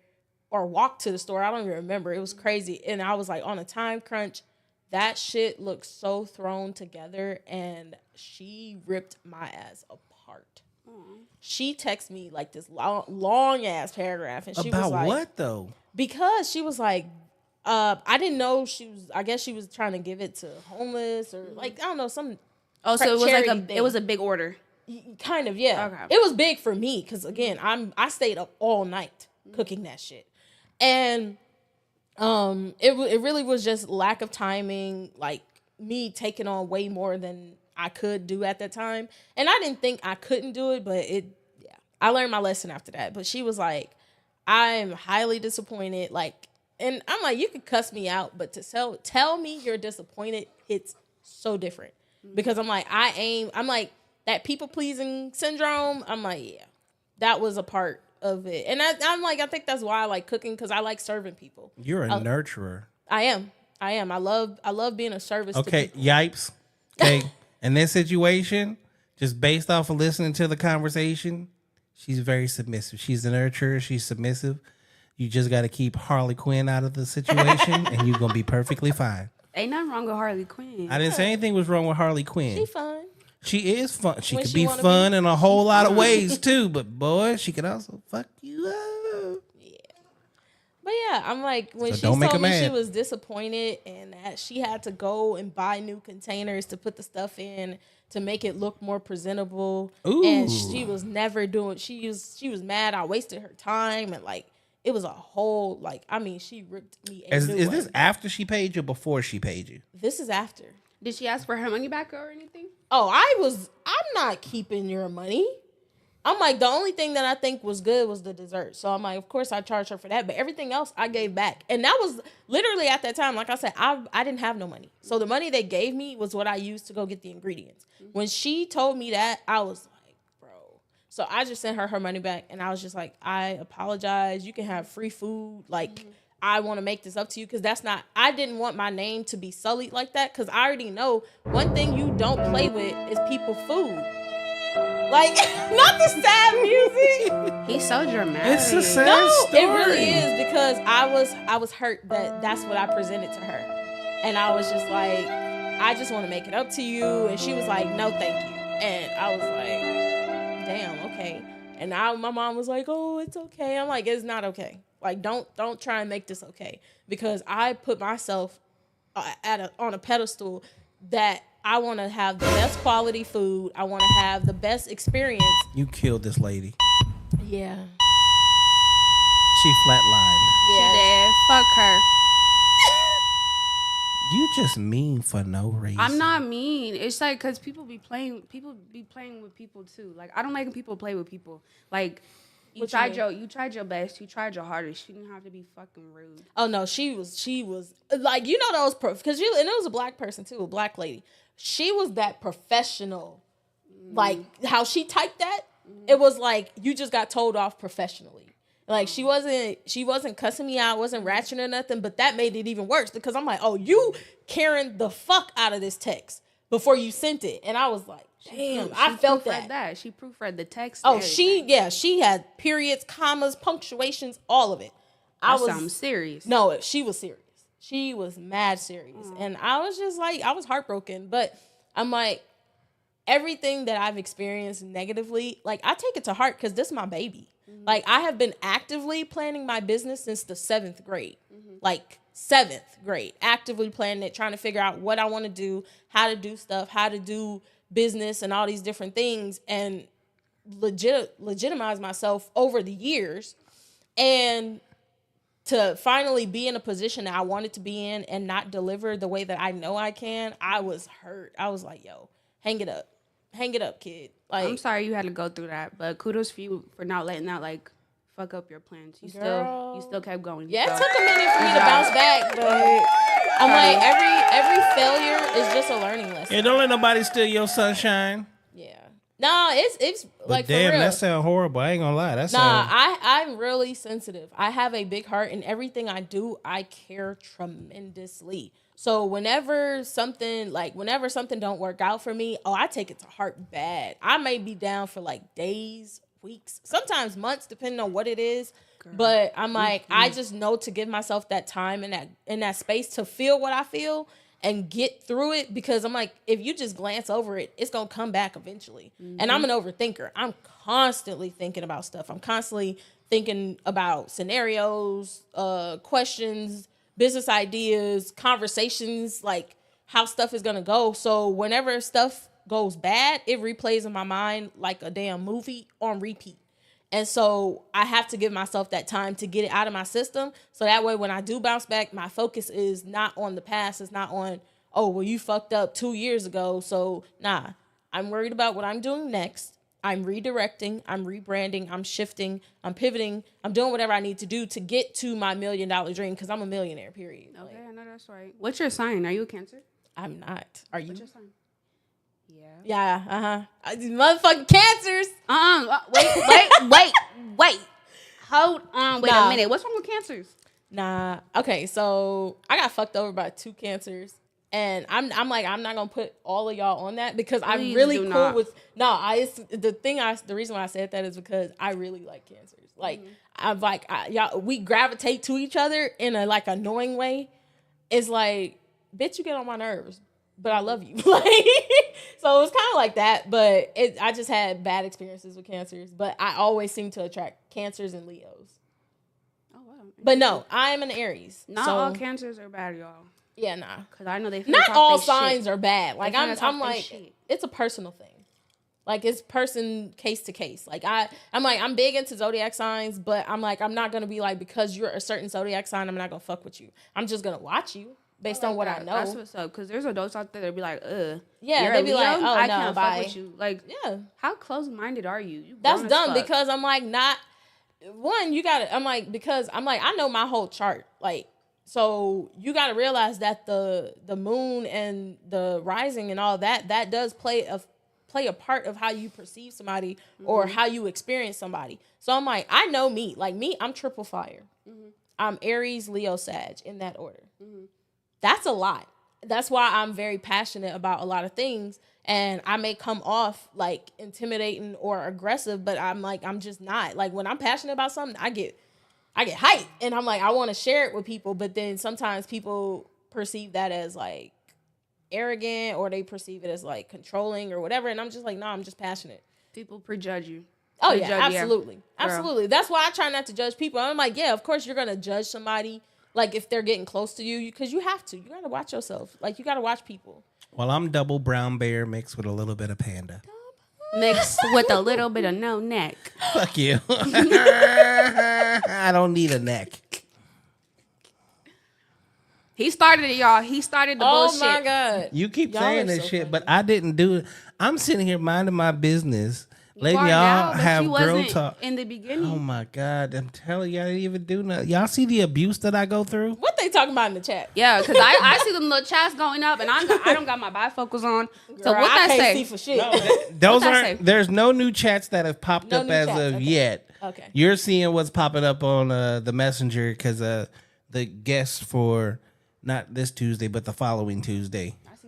S5: or walk to the store. I don't even remember. It was crazy. And I was like on a time crunch. That shit looked so thrown together, and she ripped my ass apart. She texted me like this long ass paragraph, and she
S1: About
S5: was like,
S1: what though?
S5: because she was like, I didn't know I guess she was trying to give it to homeless or like, I don't know, some
S2: Oh, so it was like
S5: charity thing.
S2: it was a big order.
S5: Kind of, yeah.
S2: Okay.
S5: It was big for me because again, I stayed up all night cooking that shit, and it really was just lack of timing, like me taking on way more than I could do at that time, and I didn't think I couldn't do it, but I learned my lesson after that. But she was like, I'm highly disappointed, like, and I'm like, you could cuss me out, but to tell me you're disappointed, it's so different because I'm like, I'm like that people pleasing syndrome. I'm like, yeah, that was a part of it, and I'm like, I think that's why I like cooking because I like serving people.
S1: You're a nurturer.
S5: I am. I love being a service.
S1: Okay,
S5: to people.
S1: yipes. Okay, in this situation, just based off of listening to the conversation, she's very submissive. She's a nurturer. She's submissive. You just got to keep Harley Quinn out of the situation, and you're gonna be perfectly fine.
S2: Ain't nothing wrong with Harley Quinn.
S1: I didn't say anything was wrong with Harley Quinn.
S5: She fun.
S1: She is fun. She
S5: When
S1: could
S5: she
S1: be
S5: wanna
S1: fun
S5: be.
S1: in a whole lot of ways too. But boy, she could also fuck you up.
S5: But yeah, I'm like, when
S1: So
S5: she
S1: don't make
S5: told
S1: her
S5: me she
S1: mad.
S5: was disappointed and that she had to go and buy new containers to put the stuff in to make it look more presentable.
S1: Ooh.
S5: And she was never doing, she was mad I wasted her time, and like, it was a whole, like, I mean, she ripped me a
S1: Is
S5: new
S1: this
S5: one.
S1: after she paid you or before she paid you?
S5: This is after.
S2: Did she ask for her money back or anything?
S5: Oh, I'm not keeping your money. I'm like, the only thing that I think was good was the dessert. So I'm like, of course I charged her for that, but everything else I gave back. And that was literally at that time, like I said, I didn't have no money. So the money they gave me was what I used to go get the ingredients. When she told me that, I was like, bro. So I just sent her money back, and I was just like, I apologize. You can have free food. Like, I want to make this up to you because I didn't want my name to be sullied like that because I already know one thing you don't play with is people food. Like, not the sad music.
S2: He's so dramatic.
S1: It's a sad
S5: No,
S1: story.
S5: it really is because I was hurt that that's what I presented to her. And I was just like, I just want to make it up to you. And she was like, no, thank you. And I was like, damn, okay. And my mom was like, oh, it's okay. I'm like, it's not okay. Like, don't try and make this okay. Because I put myself on a pedestal that I want to have the best quality food. I want to have the best experience.
S1: You killed this lady.
S5: Yeah.
S1: She flatlined.
S2: She did. Fuck her.
S1: You just mean for no reason.
S2: I'm not mean. It's like because people be playing with people too. Like I don't like when people play with people. Like you tried your best. You tried your hardest. You didn't have to be fucking rude.
S5: Oh no, she was like, you know, those because and it was a black person too, a black lady. She was that professional, like how she typed that. It was like you just got told off professionally. Like she wasn't cussing me out, wasn't ratcheting or nothing, but that made it even worse because I'm like, oh, you carrying the fuck out of this text before you sent it, and I was like, damn, I felt that.
S2: She proofread the text.
S5: Oh, she had periods, commas, punctuations, all of it.
S2: That sounds serious.
S5: No, she was serious. She was mad serious, and I was just like, I was heartbroken. But I'm like, everything that I've experienced negatively, like I take it to heart because this is my baby. Like, I have been actively planning my business since the 7th grade. Like, 7th grade. Actively planning it, trying to figure out what I want to do, how to do stuff, how to do business and all these different things. And legitimize myself over the years. And to finally be in a position that I wanted to be in and not deliver the way that I know I can, I was hurt. I was like, yo, hang it up. Hang it up, kid. Like,
S2: I'm sorry you had to go through that, but kudos for you for not letting that like fuck up your plans. You still kept going.
S5: Yeah, it took a minute for me to bounce back, but I'm like every failure is just a learning lesson.
S1: Yeah, don't let nobody steal your sunshine.
S5: Yeah. Nah, it's
S1: But
S5: like
S1: damn,
S5: for real.
S1: that sound horrible. I ain't gonna lie. That
S5: Nah,
S1: sound...
S5: I'm really sensitive. I have a big heart, and everything I do, I care tremendously. So whenever something don't work out for me, I take it to heart bad. I may be down for like days, weeks, sometimes months, depending on what it is. Girl. But I'm like, I just know to give myself that time and that space to feel what I feel and get through it, because I'm like, if you just glance over it, it's gonna come back eventually. And I'm an overthinker. I'm constantly thinking about stuff. I'm constantly thinking about scenarios, questions, business ideas, conversations, like how stuff is gonna go. So whenever stuff goes bad, it replays in my mind like a damn movie on repeat. And so I have to give myself that time to get it out of my system. So that way when I do bounce back, my focus is not on the past. It's not on, oh, well, you fucked up 2 years ago. So nah, I'm worried about what I'm doing next. I'm redirecting, I'm rebranding, I'm shifting, I'm pivoting, I'm doing whatever I need to do to get to my $1 million dream, because I'm a millionaire, period.
S2: Okay, I know that's right. What's your sign? Are you a Cancer?
S5: I'm not. Are you?
S2: What's your sign? Yeah.
S5: Yeah, motherfucking Cancers.
S2: Wait. Hold on, wait a minute. What's wrong with Cancers?
S5: Nah. Okay, so I got fucked over by 2 Cancers. And I'm like, I'm not gonna put all of y'all on that because I'm really cool with the reason why I said that is because I really like Cancers. Like I'm like y'all, we gravitate to each other in a like annoying way. It's like, bitch, you get on my nerves, but I love you. Like, so it's kind of like that. But I just had bad experiences with Cancers. But I always seem to attract Cancers and Leos. Oh wow. But no, I am an Aries.
S2: Not all Cancers are bad, y'all.
S5: Yeah, nah.
S2: Because I know they
S5: not all signs are bad. Like I'm like,
S2: shit.
S5: It's a personal thing. Like it's person case to case. Like I'm big into zodiac signs, but I'm like, I'm not gonna be like, because you're a certain zodiac sign, I'm not gonna fuck with you. I'm just gonna watch you based on what I know.
S2: That's what's up. Because there's adults out there that be like,
S5: yeah, they be like, oh
S2: I
S5: no,
S2: can't
S5: bye.
S2: fuck with you. Like, yeah, how close minded are you?
S5: That's dumb because I'm like, not one. You got to. I'm like, because I'm like, I know my whole chart. Like, so you got to realize that the moon and the rising and all that does play a part of how you perceive somebody or how you experience somebody. So I'm like, I know me. Like me, I'm triple fire. I'm Aries, Leo, Sag in that order. That's a lot. That's why I'm very passionate about a lot of things. And I may come off like intimidating or aggressive, but I'm like, I'm just not. Like when I'm passionate about something, I get hyped and I'm like, I want to share it with people. But then sometimes people perceive that as like arrogant or they perceive it as like controlling or whatever. And I'm just like, no, I'm just passionate.
S2: People prejudge you.
S5: Oh
S2: Prejudge,
S5: yeah, absolutely.
S2: Girl.
S5: Absolutely. That's why I try not to judge people. I'm like, yeah, of course you're going to judge somebody like if they're getting close to you because you have to. You got to watch yourself. Like you got to watch people.
S1: Well, I'm double brown bear mixed with a little bit of panda.
S2: Mixed with a little bit of no neck.
S1: Fuck you. I don't need a neck.
S2: He started it, y'all. He started the bullshit.
S5: Oh my God.
S1: You keep
S5: Y'all
S1: saying
S5: are
S1: this
S5: so
S1: shit,
S5: funny.
S1: but I didn't do it. I'm sitting here minding my business, letting
S2: are
S1: y'all
S2: now, but
S1: have
S2: you
S1: girl
S2: wasn't
S1: talk.
S2: in the beginning.
S1: Oh my God, I'm telling you, I didn't even do nothing. Y'all see the abuse that I go through?
S5: What they talking about in the chat?
S2: Yeah, because I see them little chats going up, and I don't got my bifocals on. So
S5: Girl,
S2: what
S5: I
S2: that
S5: can't
S2: say?
S5: see for shit.
S1: Those
S2: that
S1: aren't.
S2: say?
S1: There's no new chats that have popped
S5: No
S1: up
S5: new
S1: as
S5: chats,
S1: of
S5: okay.
S1: yet.
S5: Okay.
S1: You're seeing what's popping up on the messenger because the guest for not this Tuesday but the following Tuesday.
S2: I see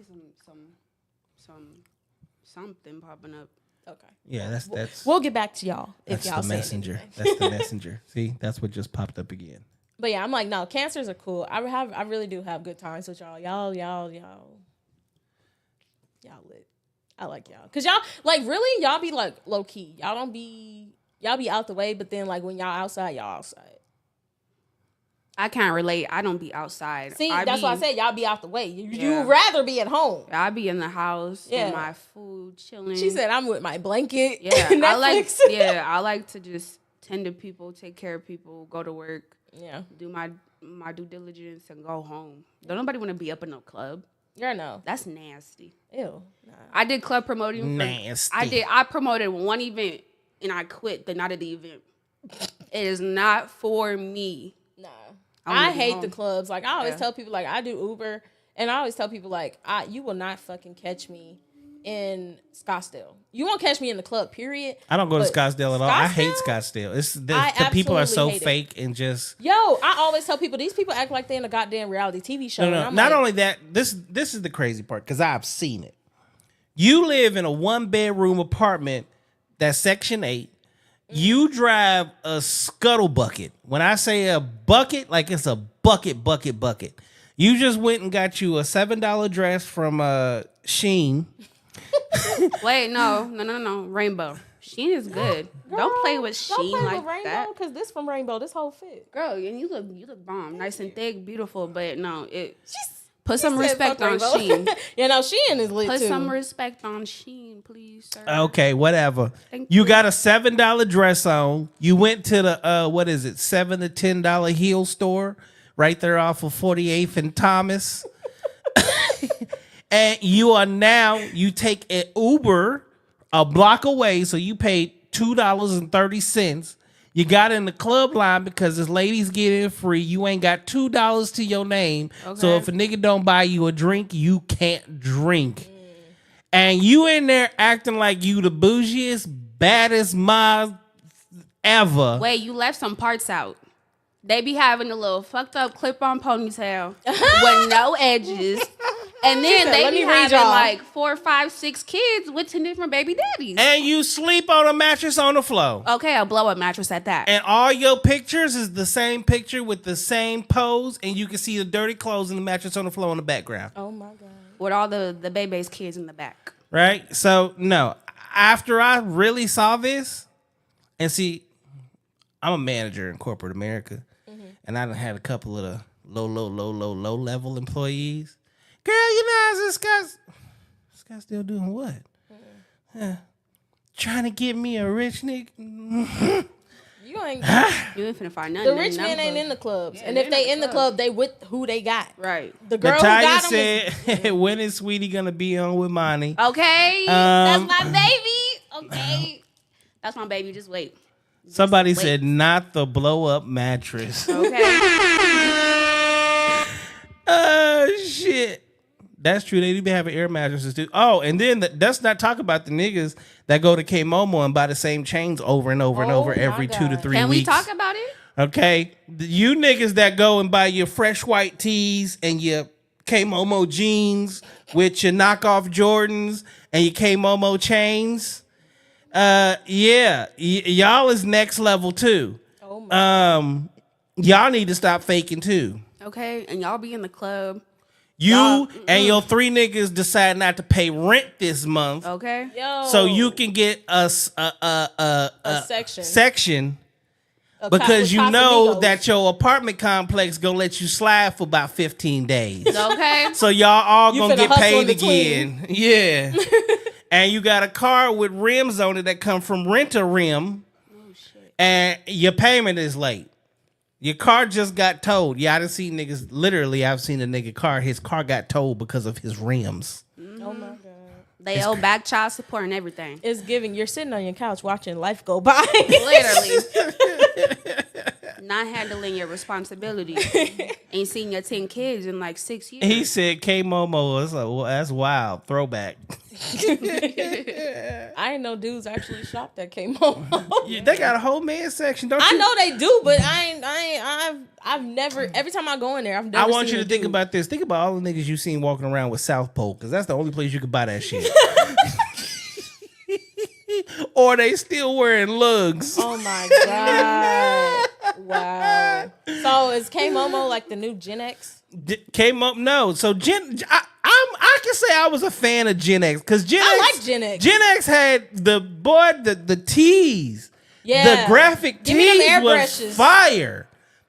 S2: something popping up.
S5: Okay.
S1: Yeah, that's
S5: We'll get back to y'all if
S1: that's
S5: y'all
S1: the
S5: say
S1: messenger.
S5: anything.
S1: That's the messenger. See, that's what just popped up again.
S5: But yeah, I'm like, no, cancers are cool. I really do have good times with y'all. Y'all lit. I like y'all. Cause y'all like really y'all be like low key. Y'all be out the way, but then like when y'all outside, y'all outside.
S2: I can't relate. I don't be outside.
S5: See, that's why I said y'all be out the way. You rather be at home.
S2: I be in the house
S5: Yeah.
S2: with my food, chilling.
S5: She said I'm with my blanket.
S2: "Yeah,
S5: Netflix.
S2: I like to just tend to people, take care of people, go to work,
S5: Yeah.
S2: do my due diligence, and go home. Don't nobody want to be up in no club.
S5: You're no.
S2: That's nasty.
S5: Ew. Nah.
S2: I did club promoting.
S1: Nasty.
S2: I promoted one event and I quit the night of the event. It is not for me.
S5: Nah.
S2: I wanna
S5: I
S2: be
S5: hate
S2: home.
S5: the clubs. Like I always
S2: Yeah.
S5: tell people, like I do Uber, and I always tell people, like you will not fucking catch me in Scottsdale. You won't catch me in the club. Period.
S1: I don't go to
S5: But
S1: Scottsdale at all. I hate
S5: Scottsdale?
S1: Scottsdale. It's
S5: I
S1: the people are so
S5: absolutely hate it.
S1: fake and just.
S5: Yo, I always tell people these people act like they're in a goddamn reality TV show.
S1: No.
S5: And I'm
S1: Not
S5: like,
S1: only that, this is the crazy part because I've seen it. You live in a 1-bedroom apartment that's Section 8. You drive a scuttle bucket. When I say a bucket, like it's a bucket. You just went and got you a $7 dress from Shein.
S2: Wait, no. Rainbow. Sheen is good. Don't play with
S5: don't
S2: Sheen
S5: play
S2: like
S5: with Rainbow,
S2: that.
S5: because this from Rainbow, this whole fit.
S2: Girl, and you look bomb. Nice and thick, beautiful, but no,
S5: She's
S2: put some
S5: said
S2: respect
S5: fuck
S2: on
S5: Rainbow.
S2: Sheen.
S5: You know, Shein is lit
S2: Put
S5: too.
S2: some respect on Sheen, please, sir.
S1: Okay, whatever.
S2: Thank
S1: You
S2: you.
S1: got a $7 dress on. You went to the $7 to $10 heel store right there off of 48th and Thomas. And you take an Uber a block away, so you paid $2.30. You got in the club line because this lady's getting free. You ain't got $2 to your name. So
S2: Okay.
S1: if a nigga don't buy you a drink, you can't drink. And you in there acting like you the bougiest, baddest mob ever.
S2: Wait, you left some parts out. They be having a little fucked up clip-on ponytail with no edges. And then
S5: said,
S2: they
S5: "Let
S2: be
S5: me read
S2: having
S5: y'all."
S2: like 4, 5, 6 kids with 10 different baby daddies.
S1: And you sleep on a mattress on the floor.
S2: Okay, a blow-up mattress at that.
S1: And all your pictures is the same picture with the same pose, and you can see the dirty clothes and the mattress on the floor in the background.
S5: Oh my god.
S2: With all the baby's kids in the back.
S1: Right? So, no. After I really saw this, and see, I'm a manager in corporate America, and I done had a couple of the low level employees. Girl, you know, Scott's still doing what? Trying to get me a rich nigga.
S5: You ain't
S2: You ain't finna find nothing.
S5: the rich men ain't in the clubs.
S2: Yeah,
S5: and
S2: they're
S5: if they
S2: not
S5: in the club, they with who they got.
S2: Right.
S5: The girl who
S1: Natalia
S5: got them
S1: said, when is Sweetie gonna be on with Monty?
S2: Okay, that's my baby. Okay. That's my baby. Just wait.
S1: Somebody
S2: wait.
S1: said, not the blow up mattress.
S2: Okay.
S1: Shit. That's true. They do be having air mattresses too. Oh, and then let's not talk about the niggas that go to K Momo and buy the same chains over and over and
S5: Oh
S1: over
S5: my
S1: every 2 to
S5: God.
S1: 3
S2: Can
S1: weeks.
S2: we talk about it?
S1: Okay, you niggas that go and buy your fresh white tees and your K Momo jeans with your knockoff Jordans and your K Momo chains. Y'all is next level too.
S5: Oh my
S1: Y'all need to stop faking too.
S2: Okay. And y'all be in the club.
S1: You and your 3 niggas decide not to pay rent this month,
S2: Okay.
S5: Yo.
S1: so you can get a section because you know that your apartment complex gonna let you slide for about 15 days.
S2: Okay.
S1: So y'all all
S5: You
S1: gonna
S5: finna
S1: get
S5: hustle
S1: paid
S5: in between.
S1: again. Yeah. And you got a car with rims on it that come from Rent-A-Rim. And your payment is late. Your car just got towed. Yeah, I done seen niggas. Literally, I've seen a nigga car. His car got towed because of his rims.
S5: Oh my god.
S2: They owe back child support and everything.
S5: It's giving. You're sitting on your couch watching life go by.
S2: Literally. Not handling your responsibility. Ain't seen your 10 kids in like 6 years.
S1: He said, "K Momo." It's like, well, that's wild. Throwback.
S5: I didn't know dudes actually shopped at Kmart.
S1: Yeah, they got a whole man section, don't you?
S5: I know they do, but I've never. Every time I go in there, I've never.
S1: I want
S5: seen
S1: you
S5: a
S1: to think
S5: dude.
S1: about this. Think about all the niggas you seen walking around with South Pole, because that's the only place you could buy that shit. Or they still wearing lugs.
S5: Oh my god! Wow. So is K Momo like the new Gen X?
S1: Came up, no. So I can say I was a fan of Gen X because
S5: I like Gen X.
S1: Gen X had the tees.
S5: Yeah.
S1: The graphic
S5: Give me them
S1: tees was
S5: airbrushes.
S1: fire.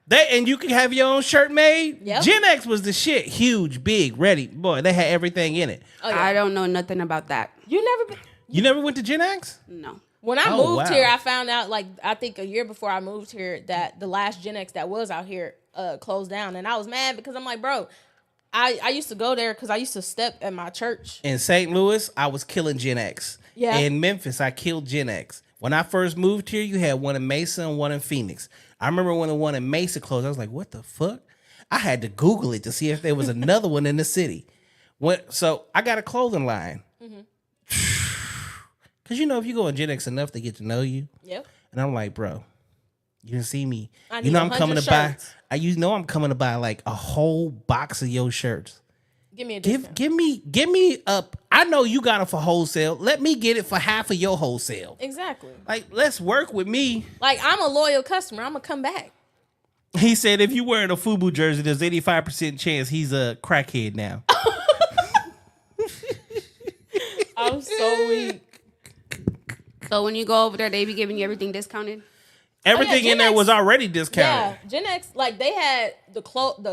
S1: And you can have your own shirt made.
S5: Yep.
S1: Gen X was the shit. Huge, big, ready. Boy, they had everything in it.
S5: Oh, yeah.
S2: I don't know nothing about that.
S5: You never been.
S1: You never went to Gen X?
S2: No.
S5: When I
S1: Oh,
S5: moved
S1: wow.
S5: here, I found out, like, I think a year before I moved here, that the last Gen X that was out here closed down. And I was mad because I'm like, bro, I used to go there because I used to step at my church.
S1: In St. Louis, I was killing Gen X.
S5: Yeah.
S1: In Memphis, I killed Gen X. When I first moved here, you had one in Mesa and one in Phoenix. I remember when the one in Mesa closed, I was like, what the fuck? I had to Google it to see if there was another one in the city. So I got a clothing line. Because, you know, if you go in Gen X enough, they get to know you.
S5: Yep.
S1: And I'm like, bro, you can see me.
S5: I
S1: You
S5: need
S1: know I'm
S5: 100
S1: coming to
S5: shirts.
S1: buy. You know I'm coming to buy like a whole box of your shirts.
S5: Give me a discount.
S1: Give me up. I know you got it for wholesale. Let me get it for half of your wholesale.
S5: Exactly.
S1: Like, let's work with me.
S5: Like, I'm a loyal customer. I'm going to come back.
S1: He said if you wearing a FUBU jersey, there's 85% chance he's a crackhead now.
S5: I'm so weak.
S2: So when you go over there, they be giving you everything discounted?
S1: Everything
S5: Gen
S1: in there
S5: X-
S1: was already
S5: Yeah,
S1: discounted.
S5: Gen X, like, they had the club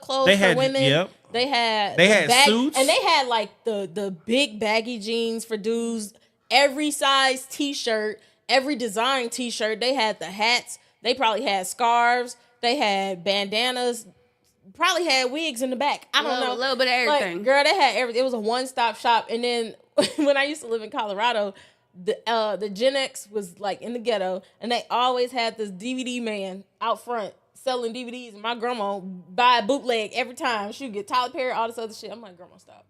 S5: clothes
S1: They had-
S5: for women.
S1: yep.
S5: They had
S1: suits.
S5: and they had like the big baggy jeans for dudes. Every size T-shirt, every design T-shirt. They had the hats. They probably had scarves. They had bandanas. Probably had wigs in the back. I don't know,
S2: A little bit of everything.
S5: Like, girl, they had everything. It was a one-stop shop. And then when I used to live in Colorado, the Gen X was like in the ghetto, and they always had this DVD man out front selling DVDs. And my grandma buy a bootleg every time. She would get Tyler Perry, all this other shit. I'm like, grandma, stop.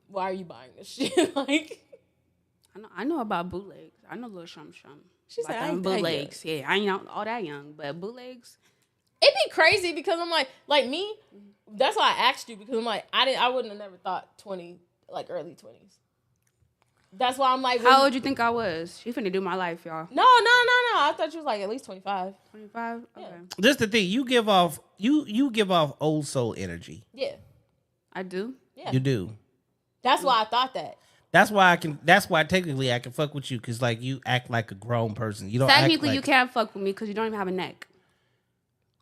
S5: Why are you buying this shit? Like,
S2: I know about bootlegs. I know little shum.
S5: She said,
S2: About
S5: I
S2: them
S5: ain't that
S2: bootlegs. Yeah, I ain't not all that young, but bootlegs.
S5: it'd be crazy because I'm like me. That's why I asked you, because I'm like, I wouldn't have never thought 20, like early 20s. That's why I'm like,
S2: How old you think I was? She finna do my life, y'all.
S5: No. I thought you was like at least 25.
S2: 25? Okay.
S1: This the thing. You give off old soul energy.
S5: Yeah.
S2: I do.
S5: Yeah.
S1: You do.
S5: That's why I thought that.
S1: That's why technically I can fuck with you, because like you act like a grown person. You don't
S2: Technically,
S1: act
S2: you
S1: like,
S2: can't fuck with me because you don't even have a neck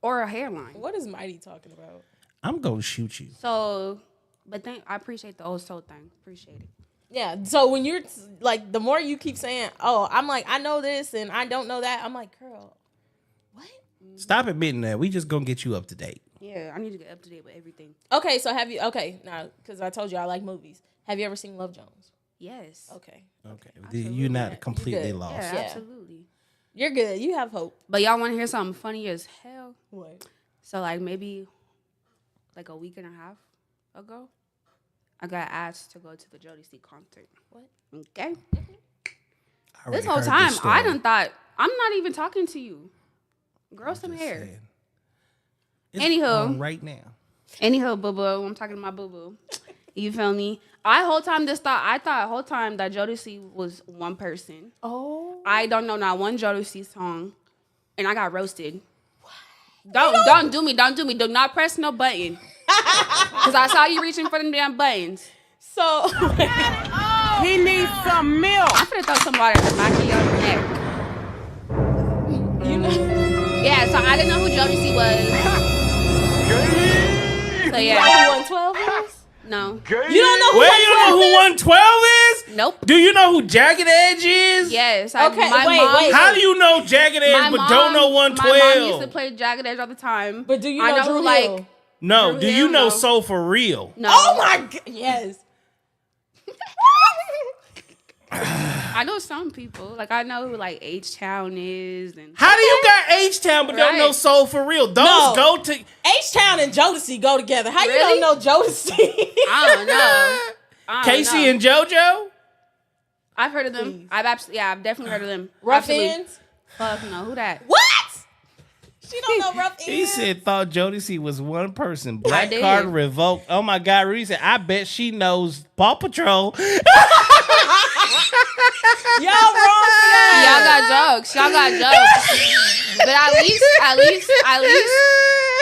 S2: or a hairline.
S5: What is Mighty talking about?
S1: I'm gonna shoot you.
S2: So, but I appreciate the old soul thing. Appreciate it.
S5: Yeah. So when you're like, the more you keep saying, oh, I'm like, I know this and I don't know that. I'm like, girl, what?
S1: Stop admitting that. We just gonna get you up to date.
S2: Yeah, I need to get up to date with everything.
S5: Okay. So now, because I told you I like movies. Have you ever seen Love Jones?
S2: Yes.
S5: Okay.
S1: Okay, you're not completely
S5: good.
S1: lost.
S2: Yeah,
S5: Yeah.
S2: absolutely.
S5: You're good. You have hope.
S2: But y'all want to hear something funny as hell?
S5: What?
S2: So like maybe like a week and a half ago, I got asked to go to the Jodeci concert.
S5: What?
S2: Okay.
S1: I already
S2: This whole
S1: heard
S2: time
S1: story.
S2: I done thought I'm not even talking to you. Grow some
S1: Just
S2: hair.
S1: saying. It's
S2: Anywho.
S1: on right now.
S2: Anywho, boo boo, I'm talking to my boo boo. You feel me? I thought whole time that Jodeci was one person.
S5: Oh.
S2: I don't know not one Jodeci song, and I got roasted. Don't do me. Do not press no button. Cause I saw you reaching for them damn buttons.
S5: So
S7: He needs some milk.
S2: I'm finna throw some water in the back of your neck.
S5: you know,
S2: Yeah, so I didn't know who Jodeci was. So
S5: you
S2: yeah,
S5: know who 112 is?
S2: no,
S5: You don't know who
S1: Well, you don't know who 112 is?
S2: nope.
S1: Do you know who Jagged Edge is?
S2: Yes.
S5: Okay,
S2: my
S5: wait,
S2: mom,
S5: wait.
S1: How do you know Jagged Edge but don't know
S2: My mom used to
S1: 112?
S2: play Jagged Edge all the time.
S5: But do you
S2: I
S5: know Drew
S2: who,
S5: Hill?
S1: No,
S2: Drew
S1: do you
S2: Hill,
S1: know
S2: no.
S1: Soul for Real?
S2: No.
S5: Oh my god, yes.
S2: I know some people. Like I know who like H-Town is, and
S1: How do you got H-Town but don't
S2: Right.
S1: know Soul for Real? Those
S5: No.
S1: go to...
S5: H-Town and Jodeci go together. How
S2: Really?
S5: you don't know Jodeci?
S2: I don't know. I don't
S1: Casey
S2: know.
S1: and JoJo?
S2: I've heard of them.
S5: Please.
S2: I've definitely heard of them.
S5: Rough
S2: Absolutely.
S5: Ends?
S2: Fuck no. Who that?
S5: What? She don't know Rough Ends.
S1: He said thought Jodeci was one person. Black
S2: did.
S1: card revoked. Oh my God, Rudy said, I bet she knows Paw Patrol.
S5: Y'all wrong for that.
S2: Y'all got jokes. Y'all got jokes. But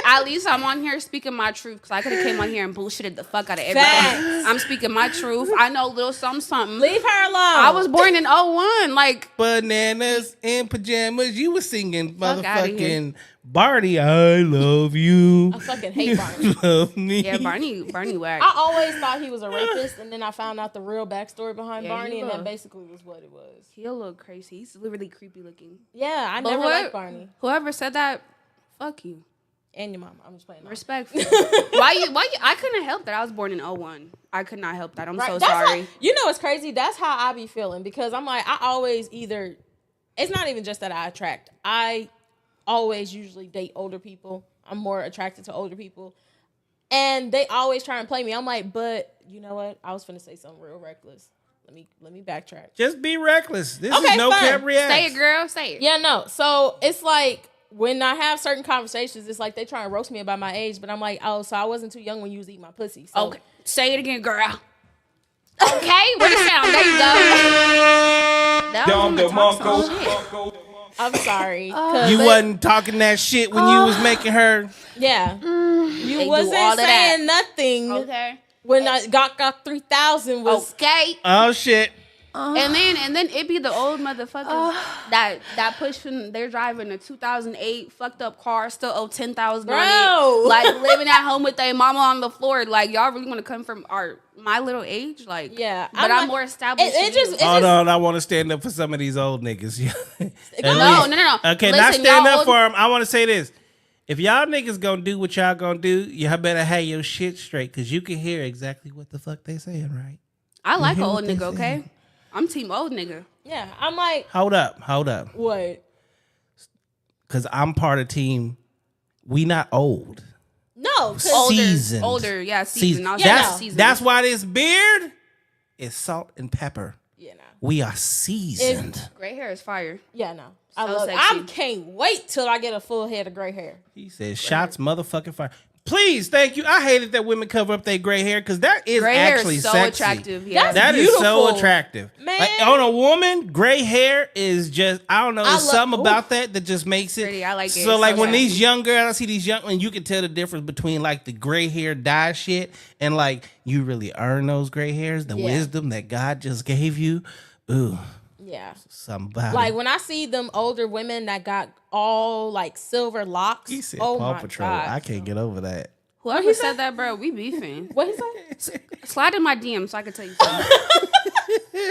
S2: at least I'm on here speaking my truth, because I could have came on here and bullshitted the fuck out of everything.
S5: Facts.
S2: I'm speaking my truth. I know a little something.
S5: Leave her alone.
S2: I was born in 01. Like,
S1: Bananas in pajamas. You were singing
S2: Fuck outta here.
S1: motherfucking Barney, I love you.
S5: I fucking hate Barney.
S1: Love me.
S2: yeah, Barney whack.
S5: I always thought he was a rapist, and then I found out the real backstory behind
S2: Yeah,
S5: Barney,
S2: he
S5: and that
S2: was.
S5: basically was what it was.
S2: He a little crazy. He's literally creepy looking.
S5: Yeah, I
S2: But
S5: never
S2: what-
S5: liked Barney.
S2: Whoever said that, fuck you.
S5: And your mama. I'm just playing.
S2: Respectful. Why you? I couldn't help that. I was born in 01. I could not help that. I'm so
S5: That's
S2: sorry.
S5: How, you know what's crazy? That's how I be feeling, because I'm like, I always either, it's not even just that I attract. I always usually date older people. I'm more attracted to older people. And they always try and play me. I'm like, but you know what? I was finna say something real reckless. Let me backtrack.
S1: Just be reckless. This
S5: Okay,
S1: is no
S5: fine.
S1: cap react.
S2: Say it, girl. Say it.
S5: Yeah, no. So it's like when I have certain conversations, it's like they try and roast me about my age, but I'm like, oh, so I wasn't too young when you was eating my pussy. So
S2: Okay. Say it again, girl. Okay. Where the sound? There you go. That was
S3: Down
S2: when
S3: the
S2: talk some
S3: Monco.
S2: shit.
S5: I'm sorry. 'Cause-
S1: You wasn't talking that shit when you was making her.
S5: Yeah. You
S2: They do
S5: wasn't
S2: all of that.
S5: saying nothing
S2: Okay.
S5: when I got 3000 was
S2: Okay.
S1: Oh shit.
S2: And then it be the old motherfuckers that pushing. They're driving a 2008 fucked up car, still owe 10,000 on
S5: Bro.
S2: it. Like living at home with their mama on the floor. Like y'all really want to come from my little age? Like
S5: Yeah,
S2: but I'm
S5: like-
S2: more established.
S5: It
S2: than
S5: just-
S2: you.
S5: it
S1: Hold on, I want to stand up for some of these old niggas.
S2: No.
S1: Okay,
S2: Listen,
S1: not stand
S2: y'all
S1: up
S2: old-
S1: for them. I want to say this. If y'all niggas gonna do what y'all gonna do, y'all better have your shit straight, because you can hear exactly what the fuck they saying, right?
S2: I like an
S1: hear
S2: old
S1: what they
S2: nigga.
S1: saying.
S2: Okay, I'm team old nigga.
S5: yeah. I'm like,
S1: Hold up.
S5: what?
S1: Because I'm part of team. We not old.
S5: No, 'cause-
S2: Older,
S1: Seasoned.
S2: older, yeah, seasoned. I was
S5: Yeah,
S2: yeah,
S5: no.
S2: seasoned.
S1: That's why this beard is salt and pepper.
S5: yeah, no.
S1: We are seasoned.
S2: gray hair is fire.
S5: Yeah, no. I
S2: So
S5: love it.
S2: sexy.
S5: I can't wait till I get a full head of gray hair.
S1: He said, "Shots, motherfucking fire." Please, thank you. I hated that women cover up their gray hair, because that is
S2: Gray hair
S1: actually
S2: is so
S1: sexy.
S2: attractive. Yeah,
S5: That's
S1: That is so
S5: beautiful.
S1: attractive.
S5: Man.
S1: Like, on a woman, gray hair is just, I don't know,
S5: I
S1: there's
S5: love-
S1: something
S5: ooh.
S1: about that just makes it.
S2: Pretty, I like it.
S1: So like
S2: So
S1: when
S2: sexy.
S1: these young girls, I see these young, and you can tell the difference between like the gray hair dye shit and like you really earn those gray hairs, the
S5: Yeah.
S1: wisdom that God just gave you. Ooh,
S5: Yeah.
S1: somebody.
S5: Like when I see them older women that got all like silver locks.
S1: He said
S5: oh
S1: Paw
S5: my
S1: Patrol.
S5: God.
S1: I can't get over that.
S2: Whoever said that, bro, we beefing.
S5: What he say?
S2: Slide in my DMs so I can tell you something.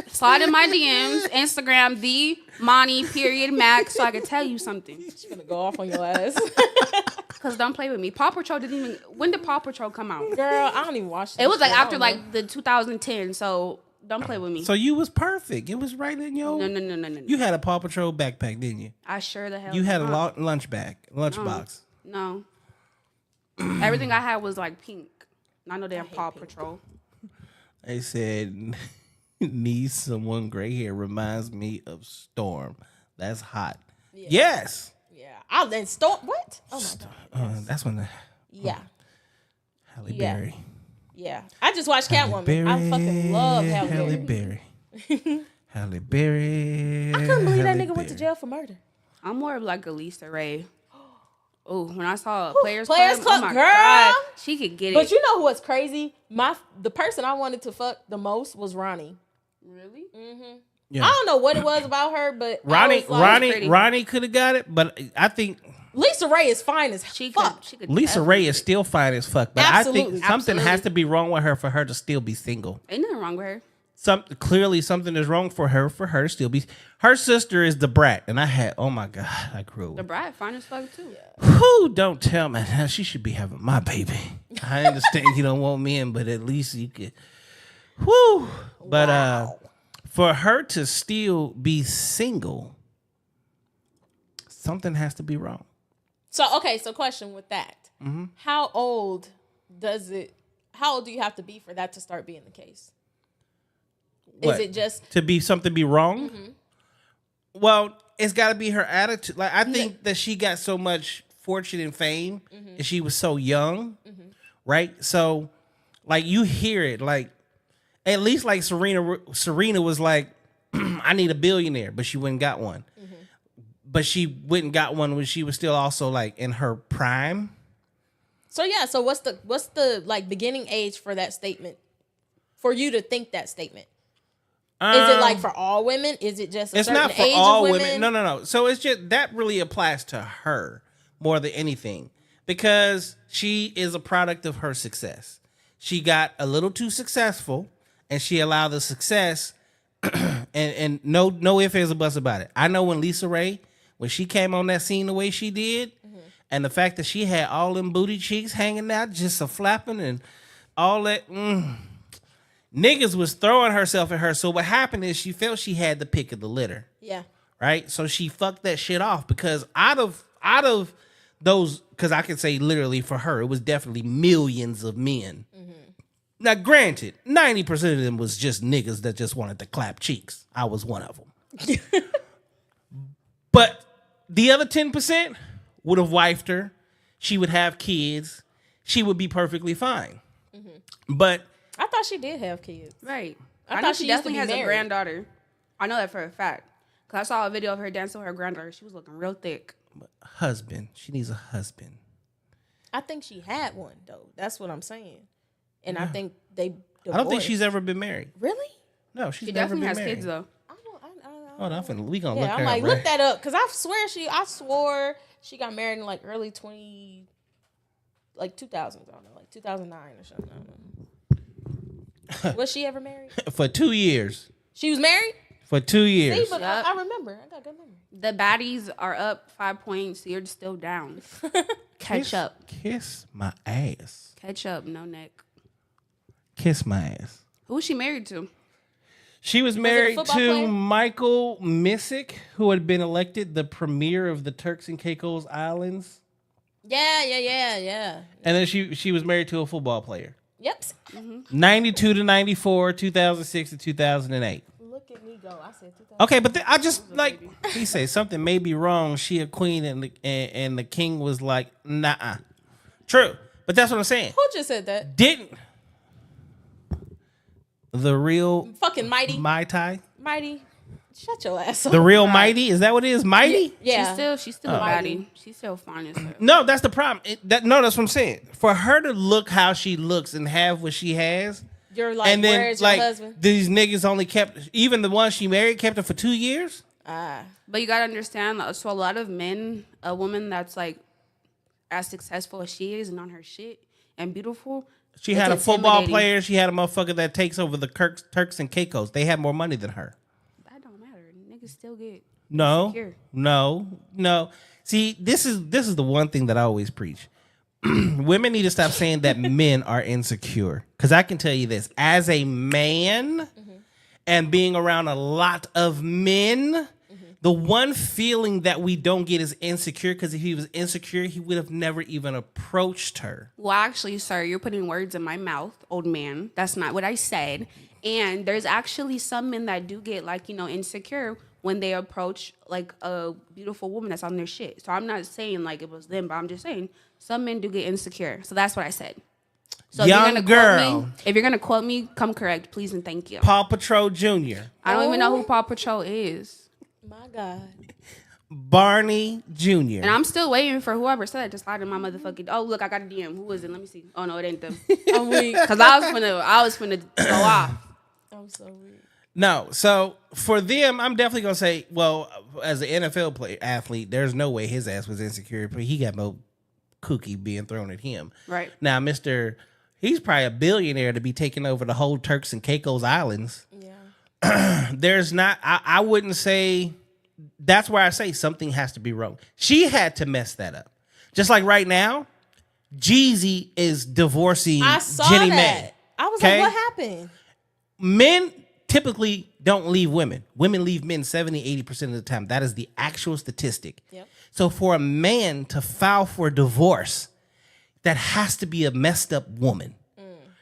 S2: Slide in my DMs, Instagram, the Monty period Max, so I can tell you something.
S5: She's gonna go off on your ass.
S2: Cause don't play with me. Paw Patrol didn't even. When did Paw Patrol come out?
S5: Girl, I don't even watch
S2: It was like
S5: shit. I
S2: after
S5: don't
S2: like
S5: know.
S2: the 2010. So don't play with me.
S1: So you was perfect. It was right in your.
S2: No.
S1: You had a Paw Patrol backpack, didn't you?
S2: I sure the hell.
S1: You had a
S2: not.
S1: lunchbox.
S2: No. Everything I had was like pink. Not no damn Paw Patrol.
S1: They said, "Needs someone gray hair reminds me of Storm. That's hot." Yes.
S5: Yeah. I then Storm. What? Oh my God.
S1: That's when the
S5: Yeah.
S1: Halle
S5: Yeah.
S1: Berry.
S5: Yeah. I just watched Catwoman. I fucking love Halle Berry.
S1: Halle Berry.
S5: I couldn't believe that nigga went to jail for murder.
S2: I'm more of like a Lisa Ray. Oh, when I saw Players
S5: Players
S2: Club,
S5: Club,
S2: oh my
S5: girl.
S2: God, she could get it.
S5: But you know what's crazy? The person I wanted to fuck the most was Ronnie.
S2: really?
S1: Yeah.
S5: I don't know what it was about her, but I was like,
S1: Ronnie could have got it, but I think
S5: Lisa Ray is fine as
S2: She
S5: fuck.
S2: could. She could.
S1: Lisa
S2: definitely
S1: Ray
S2: get
S1: is
S2: it.
S1: still fine as fuck. But I
S5: Absolutely.
S1: think something has
S2: Absolutely.
S1: to be wrong with her for her to still be single.
S2: Ain't nothing wrong with her.
S1: Clearly something is wrong for her to still be. Her sister is the brat, and oh my God, I grew.
S2: The bride fine as fuck too.
S1: Who don't tell me she should be having my baby. I understand you don't want men, but at least you could. Whoo! But for her to still be single, something has to be wrong.
S5: So question with that.
S1: Mm-hmm.
S5: How old do you have to be for that to start being the case?
S1: What?
S5: Is it just
S1: to be something be wrong? Well, it's got to be her attitude. Like I think that she got so much fortune and fame, and she was so young, right? So, like you hear it, like at least like Serena was like, I need a billionaire, but she went and got one. But she went and got one when she was still also like in her prime.
S5: so what's the like beginning age for that statement? For you to think that statement? Is it like for all women? Is it just a
S1: It's
S5: certain
S1: not for
S5: age
S1: all
S5: of
S1: women. No. So it's just that really applies to her more than anything because she is a product of her success. She got a little too successful, and she allowed the success. and no ifs, ands, or buts about it. I know when Lisa Ray, when she came on that scene the way she did, and the fact that she had all them booty cheeks hanging out, just a flapping and all that. Niggas was throwing herself at her. So what happened is she felt she had the pick of the litter.
S5: Yeah.
S1: Right? So she fucked that shit off because out of those, because I could say literally for her, it was definitely millions of men. Now, granted, 90% of them was just niggas that just wanted to clap cheeks. I was one of them. But the other 10% would have wifed her. She would have kids. She would be perfectly fine. But
S5: I thought she did have kids.
S2: Right.
S5: I
S2: I
S5: thought
S2: know
S5: she
S2: she
S5: used to
S2: definitely
S5: be
S2: has
S5: married.
S2: a granddaughter. I know that for a fact. Cause I saw a video of her dancing with her granddaughter. She was looking real thick.
S1: husband, she needs a husband.
S5: I think she had one though. That's what I'm saying. And I think they divorced.
S1: I don't think she's ever been married.
S5: Really?
S1: No, she's
S2: She
S1: never
S2: definitely
S1: been
S2: has
S1: married.
S2: kids though.
S1: Hold on, we gonna
S5: Yeah,
S1: look
S5: I'm
S1: her
S5: like,
S1: up,
S5: look
S1: right?
S5: that up because I swore she got married in like early 2000s. I don't know, like 2009 or something. I don't know. Was she ever married?
S1: For 2 years.
S5: She was married.
S1: For 2 years.
S5: See, but
S2: Yup.
S5: I remember. I got good memory.
S2: The baddies are up 5 points. You're still down. Catch up.
S1: Kiss my ass.
S2: Catch up. No neck.
S1: Kiss my ass.
S2: Who's she married to?
S1: She was
S5: it a
S1: married
S5: football
S1: to
S5: player?
S1: Michael Missick, who had been elected the premier of the Turks and Caicos Islands.
S5: Yeah.
S1: And then she was married to a football player.
S5: Yep.
S1: 92 to 94, 2006 to 2008.
S5: Look at me go. I said 2000.
S1: Okay, but I just like he said something may be wrong. She a queen and the king was like, nah. True, but that's what I'm saying.
S5: Who just said that?
S1: Didn't the real
S5: Fucking Mighty.
S1: Mai Tai?
S5: Mighty. Shut your ass up.
S1: The real Mighty? Is that what it is? Mighty?
S5: Yeah.
S2: She's still a baddie. She's still fine as hell.
S1: No, that's the problem. That's what I'm saying. For her to look how she looks and have what she has,
S5: You're like,
S1: and then
S5: where's your
S1: like
S5: husband?
S1: these niggas only kept, even the one she married kept her for 2 years.
S2: But you gotta understand, so a lot of men, a woman that's like as successful as she is and on her shit and beautiful.
S1: She
S2: it's
S1: had a football
S2: intimidating.
S1: player. She had a motherfucker that takes over the Turks and Caicos. They had more money than her.
S2: That don't matter. Niggas still get
S1: No,
S2: insecure.
S1: no. See, this is the one thing that I always preach. Women need to stop saying that men are insecure. Because I can tell you this, as a man and being around a lot of men, the one feeling that we don't get is insecure. Because if he was insecure, he would have never even approached her.
S2: Well, actually, sir, you're putting words in my mouth, old man. That's not what I said. And there's actually some men that do get like, insecure when they approach like a beautiful woman that's on their shit. So I'm not saying like it was them, but I'm just saying some men do get insecure. So that's what I said. So
S1: Young
S2: if you're gonna quote me, come correct, please and thank you.
S1: Paw Patrol Jr.
S2: I don't even know who Paw Patrol is.
S5: My God.
S1: Barney Jr.
S2: And I'm still waiting for whoever said it to slide in my motherfucking. Oh, look, I got a DM. Who is it? Let me see. Oh no, it ain't them.
S5: I'm weak.
S2: Cause I was finna go off.
S5: I'm so weak.
S1: No, so for them, I'm definitely gonna say, well, as an NFL athlete, there's no way his ass was insecure, but he got no cookie being thrown at him.
S2: Right.
S1: Now, he's probably a billionaire to be taking over the whole Turks and Caicos Islands.
S5: Yeah.
S1: There's not. I wouldn't say. That's where I say something has to be wrong. She had to mess that up. Just like right now, Jeezy is divorcing
S5: I saw
S1: Jenny
S5: that.
S1: May.
S5: I was
S1: Okay?
S5: like, what happened?
S1: Men typically don't leave women. Women leave men 70-80% of the time. That is the actual statistic.
S5: Yep.
S1: So for a man to file for divorce, that has to be a messed up woman.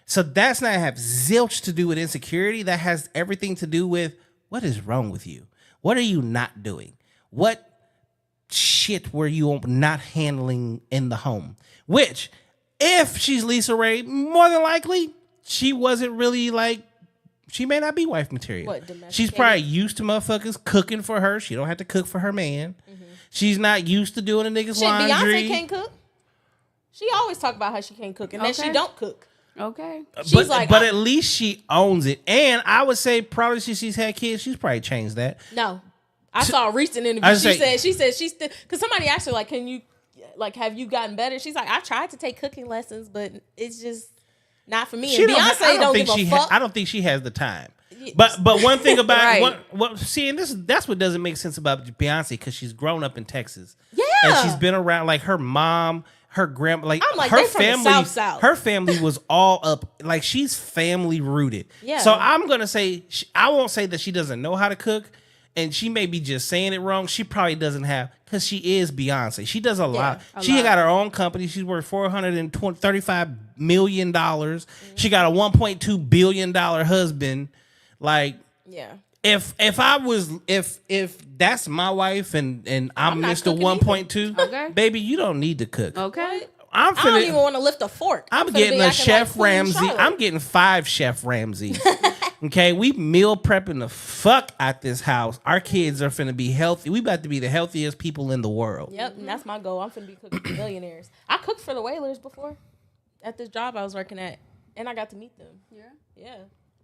S1: So that's not have zilch to do with insecurity. That has everything to do with what is wrong with you. What are you not doing? What shit were you not handling in the home? Which, if she's Lisa Ray, more than likely, she wasn't really like, she may not be wife material.
S5: What,
S1: She's
S5: domesticated?
S1: probably used to motherfuckers cooking for her. She don't have to cook for her man. She's not used to doing a nigga's
S5: Shit,
S1: laundry.
S5: Beyonce can't cook. She always talk about how she can't cook, and then she
S2: Okay.
S5: don't cook.
S2: Okay.
S5: She's like,
S1: but at least she owns it. And I would say probably since she's had kids, she's probably changed that.
S5: No. I saw a recent interview.
S1: I
S5: She
S1: say-
S5: said she's still, because somebody asked her, like, have you gotten better? She's like, I tried to take cooking lessons, but it's just not for me. And Beyonce don't give a fuck.
S1: I don't think she has the time. But one thing about
S2: Right.
S1: that's what doesn't make sense about Beyonce, because she's grown up in Texas.
S5: Yeah.
S1: And she's been around, like, her mom, her grandma, like,
S5: I'm like,
S1: her
S5: they from the
S1: family.
S5: South South.
S1: Her family was all up, like, she's family rooted.
S5: Yeah.
S1: So I'm gonna say I won't say that she doesn't know how to cook, and she may be just saying it wrong. She probably doesn't have, because she is Beyonce. She does a lot. She got her own company. She's worth $435 million. She got a $1.2 billion husband. Like,
S5: Yeah.
S1: if that's my wife and I'm
S5: not
S1: Mr.
S5: cooking
S1: 1.2,
S2: Okay.
S1: baby, you don't need to cook.
S2: Okay.
S1: I'm
S5: I don't
S1: finna,
S5: even want to lift a fork.
S1: I'm
S5: finna
S1: getting
S5: be
S1: a
S5: acting
S1: Chef
S5: like Queen
S1: Ramsey.
S5: Charlotte.
S1: I'm getting 5 Chef Ramseys. Okay, we meal prepping the fuck at this house. Our kids are finna be healthy. We about to be the healthiest people in the world.
S5: Yep, and that's my goal. I'm finna be cooking for millionaires. I cooked for the Whalers before at this job I was working at, and I got to meet them.
S2: Yeah.
S5: Yeah.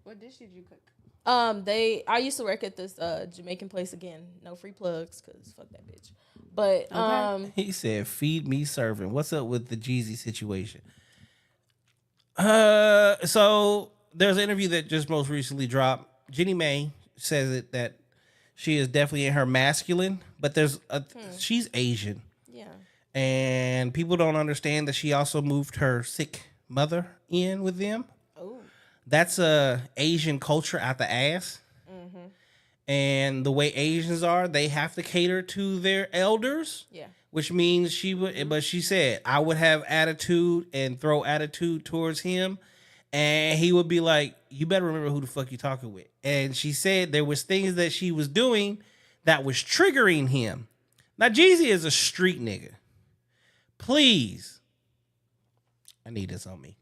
S2: What dish did you cook?
S5: I used to work at this Jamaican place again. No free plugs, cause fuck that bitch. But
S1: He said, "Feed me serving." What's up with the Jeezy situation? So there's an interview that just most recently dropped. Jenny May says it that she is definitely in her masculine, but she's Asian,
S5: yeah,
S1: and people don't understand that she also moved her sick mother in with them.
S5: oh,
S1: That's a Asian culture out the ass. And the way Asians are, they have to cater to their elders.
S5: yeah,
S1: Which means she would, but she said, I would have attitude and throw attitude towards him. And he would be like, you better remember who the fuck you talking with. And she said there was things that she was doing that was triggering him. Now, Jeezy is a street nigga. Please. I need this on me.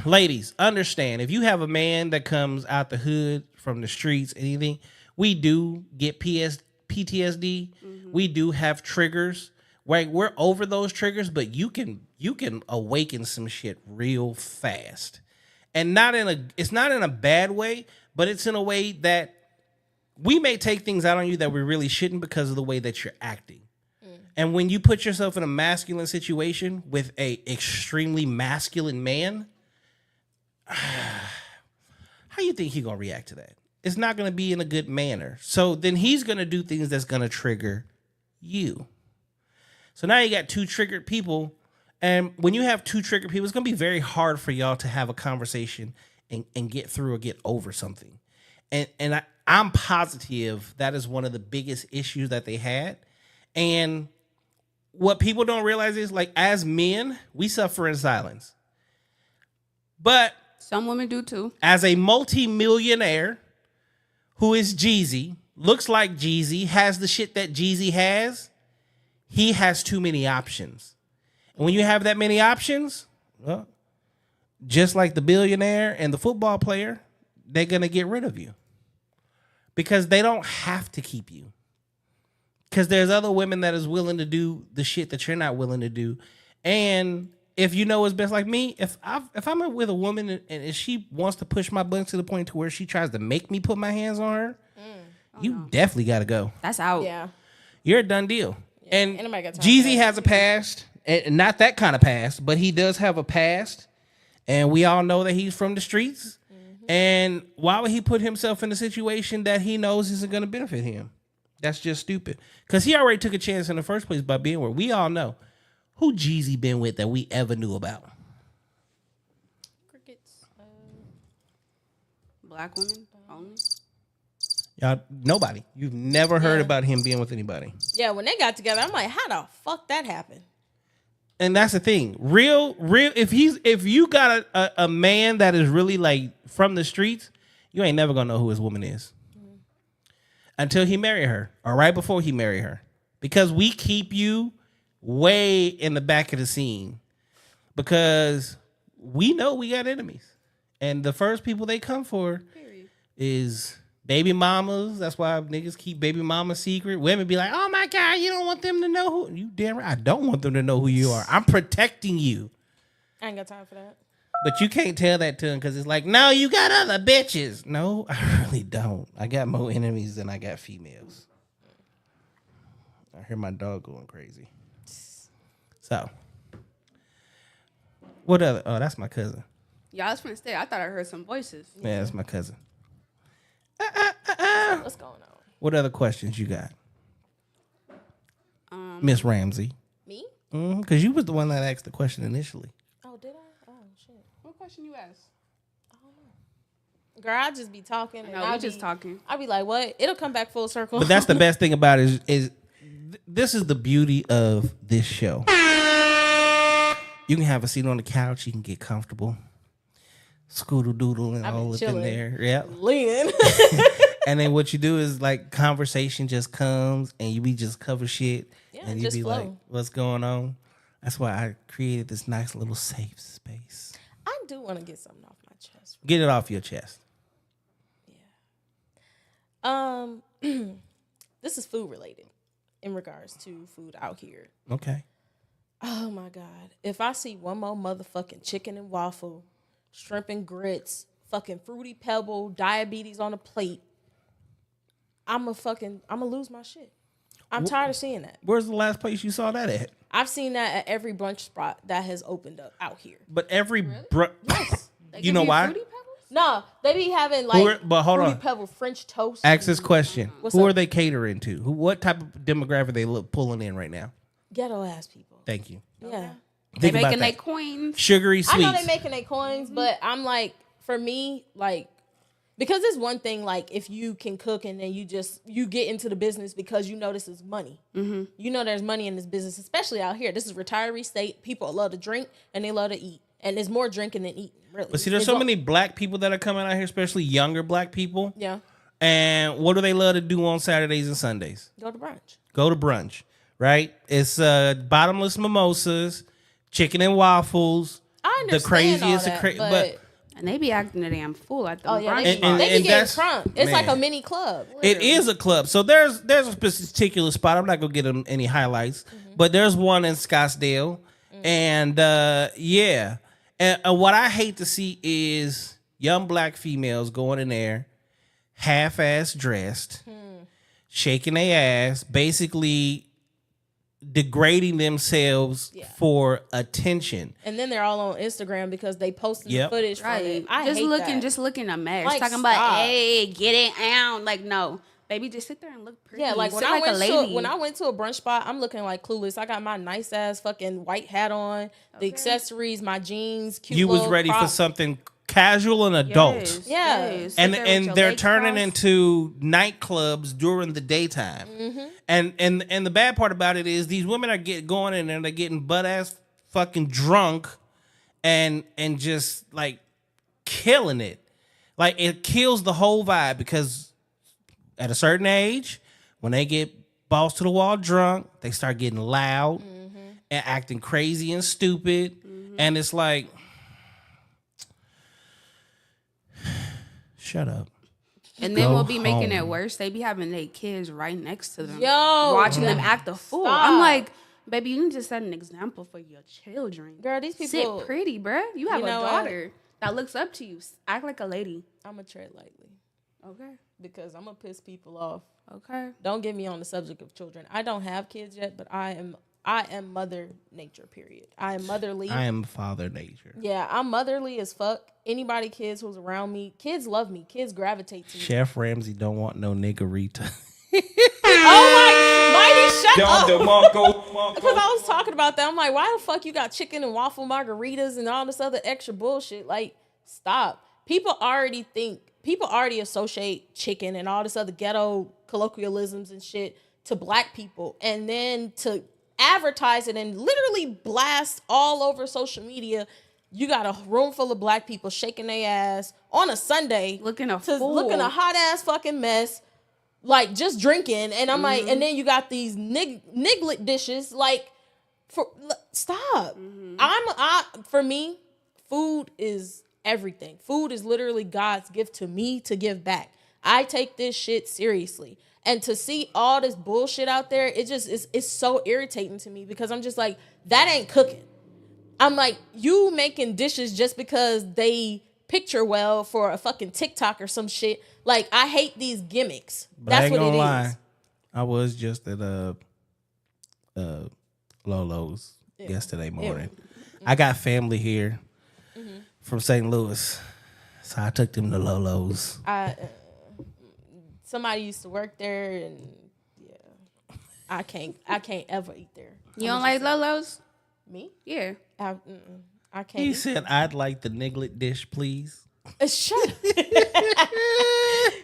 S1: Ladies, understand, if you have a man that comes out the hood from the streets, anything, we do get PTSD. We do have triggers. Right? We're over those triggers, but you can awaken some shit real fast. And it's not in a bad way, but it's in a way that we may take things out on you that we really shouldn't because of the way that you're acting. And when you put yourself in a masculine situation with a extremely masculine man, how you think he's going to react to that? It's not going to be in a good manner. So then he's going to do things that's going to trigger you. So now you got 2 triggered people. And when you have 2 triggered people, it's going to be very hard for y'all to have a conversation and get through or get over something. And I'm positive that is one of the biggest issues that they had. And what people don't realize is, like, as men, we suffer in silence. But
S2: Some women do too.
S1: as a multi-millionaire who is Jeezy, looks like Jeezy, has the shit that Jeezy has, he has too many options. And when you have that many options, well, just like the billionaire and the football player, they're going to get rid of you. Because they don't have to keep you. Because there's other women that is willing to do the shit that you're not willing to do. And if you know what's best, like me, if I'm with a woman and if she wants to push my buttons to the point to where she tries to make me put my hands on her, you definitely got to go.
S2: That's out.
S5: Yeah.
S1: You're a done deal. And
S5: Ain't nobody got time for
S1: Jeezy
S5: that.
S1: has a past, and not that kind of past, but he does have a past. And we all know that he's from the streets. And why would he put himself in a situation that he knows isn't going to benefit him? That's just stupid. Because he already took a chance in the first place by being where we all know. Who Jeezy been with that we ever knew about?
S5: Crickets.
S2: Black women only.
S1: Y'all, nobody. You've never heard about him being with anybody.
S5: Yeah, when they got together, I'm like, how the fuck that happened?
S1: And that's the thing. Real. If you got a man that is really like from the streets, you ain't never gonna know who his woman is until he marry her or right before he marry her, because we keep you way in the back of the scene because we know we got enemies, and the first people they come for is baby mamas. That's why niggas keep baby mama secret. Women be like, oh my God, you don't want them to know who you. Damn right, I don't want them to know who you are. I'm protecting you.
S5: I ain't got time for that.
S1: But you can't tell that to him because it's like, no, you got other bitches. No, I really don't. I got more enemies than I got females. I hear my dog going crazy. So, what other? Oh, that's my cousin.
S2: Y'all was finna say, I thought I heard some voices.
S1: Yeah, that's my cousin.
S5: What's going on?
S1: What other questions you got? Miss Ramsey.
S5: Me?
S1: Because you was the one that asked the question initially.
S5: Oh, did I? Oh, shit.
S2: What question you asked?
S5: Girl, I just be talking. And
S2: No,
S5: I'll
S2: we just
S5: be
S2: talking.
S5: I'll be like, what? It'll come back full circle.
S1: But that's the best thing about it is this is the beauty of this show. You can have a seat on the couch. You can get comfortable. Scoodle doodle and
S5: I've been
S1: all up in
S5: chilling.
S1: there. Yeah.
S5: leaning.
S1: And then what you do is like conversation just comes and we just cover shit.
S5: Yeah,
S1: and you
S5: just
S1: be
S5: flow.
S1: like, what's going on? That's why I created this nice little safe space.
S5: I do want to get something off my chest.
S1: Get it off your chest.
S5: This is food related in regards to food out here.
S1: Okay.
S5: Oh my God. If I see one more motherfucking chicken and waffle, shrimp and grits, fucking fruity pebble, diabetes on a plate, I'ma lose my shit. I'm tired of seeing that.
S1: Where's the last place you saw that at?
S5: I've seen that at every brunch spot that has opened up out here.
S1: But every
S5: Yes.
S1: you know why?
S5: No, they be having like
S1: But hold
S5: fruity
S1: on.
S5: pebble French toast.
S1: Ask this question.
S5: What's
S1: Who
S5: up?
S1: are they catering to? What type of demographic they pulling in right now?
S5: Ghetto ass people.
S1: Thank you.
S5: Yeah.
S2: They
S1: Think about
S2: making their
S1: that.
S2: coins.
S1: Sugary
S5: I
S1: sweets.
S5: know they making their coins, but I'm like, for me, like, because it's one thing, like, if you can cook and then you get into the business because you know this is money. Mm-hmm. You know there's money in this business, especially out here. This is retiree state. People love to drink and they love to eat. And there's more drinking than eating, really.
S1: But see, there's so many black people that are coming out here, especially younger black people.
S5: Yeah.
S1: And what do they love to do on Saturdays and Sundays?
S5: Go to brunch.
S1: Go to brunch, right? It's bottomless mimosas, chicken and waffles.
S5: I understand
S1: the craziest,
S5: all that,
S1: but
S2: And they be acting a damn fool at the
S5: oh yeah,
S2: brunch
S5: they,
S2: spot.
S5: they be
S1: and
S5: getting
S1: that's-
S5: crunk. It's like
S1: man.
S5: a mini club.
S1: it
S5: literally.
S1: is a club. So there's a particular spot. I'm not gonna get them any highlights, but there's one in Scottsdale, and yeah. And what I hate to see is young black females going in there, half-ass dressed, shaking their ass, basically degrading themselves for attention.
S5: And then they're all on Instagram because they posted
S1: Yep.
S5: the footage from
S2: Right.
S5: it. I
S2: just
S5: hate
S2: looking,
S5: that.
S2: just looking a mess.
S5: Like,
S2: Talking
S5: stop.
S2: about, hey, get it out. Like, no. Baby, just sit there and look pretty.
S5: Yeah, like when
S2: Sit
S5: I
S2: like a
S5: went
S2: lady.
S5: when I went to a brunch spot, I'm looking like clueless. I got my nice ass fucking white hat on, the accessories, my jeans, cute.
S1: You was
S5: little
S1: ready for
S5: crop.
S1: something casual and adult.
S2: Yes,
S5: Yeah.
S2: yes. Sit
S1: And
S2: there with your
S1: they're
S2: legs
S1: turning
S2: crossed.
S1: into nightclubs during the daytime. And the bad part about it is these women are going in and they're getting butt ass fucking drunk and just like killing it. Like it kills the whole vibe because at a certain age, when they get balls to the wall drunk, they start getting loud and acting crazy and stupid. And it's like, shut up.
S2: And then
S1: Go
S2: we'll be making it
S1: home.
S2: worse. They be having their kids right next to them.
S5: Yo,
S2: watching them act a fool.
S5: Stop.
S2: I'm like, baby, you need to set an example for your children.
S5: Girl, these people
S2: Sit pretty, bruh. You have
S5: You know
S2: a
S5: what?
S2: daughter that looks up to you. Act like a lady.
S5: I'm gonna tread lightly
S2: Okay.
S5: because I'm gonna piss people off.
S2: Okay.
S5: Don't get me on the subject of children. I don't have kids yet, but I am mother nature, period. I am motherly.
S1: I am Father Nature.
S5: Yeah, I'm motherly as fuck. Anybody, kids who's around me, kids love me. Kids gravitate to me.
S1: Chef Ramsey don't want no niggerita.
S5: Oh my, Mighty, shut
S3: Don
S5: up.
S3: DeMarco.
S5: Because I was talking about that. I'm like, why the fuck you got chicken and waffle margaritas and all this other extra bullshit? Like, stop. People already associate chicken and all this other ghetto colloquialisms and shit to black people. And then to advertise it and literally blast all over social media, you got a room full of black people shaking their ass on a Sunday.
S2: Looking a fool.
S5: Looking a hot ass fucking mess. Like, just drinking. And I'm like, and then you got these niglet dishes. Like, stop. For me, food is everything. Food is literally God's gift to me to give back. I take this shit seriously. And to see all this bullshit out there, it's so irritating to me because I'm just like, that ain't cooking. I'm like, you making dishes just because they picture well for a fucking TikTok or some shit. Like, I hate these gimmicks.
S1: But I
S5: That's
S1: ain't
S5: what
S1: gonna
S5: it
S1: lie.
S5: is.
S1: I was just at Lolo's yesterday morning. I got family here from St. Louis, so I took them to Lolo's.
S5: Somebody used to work there, and yeah, I can't ever eat there.
S2: You don't like Lolo's?
S5: Me?
S2: Yeah.
S5: I can't.
S1: He said, "I'd like the niglet dish, please."
S5: Shut up.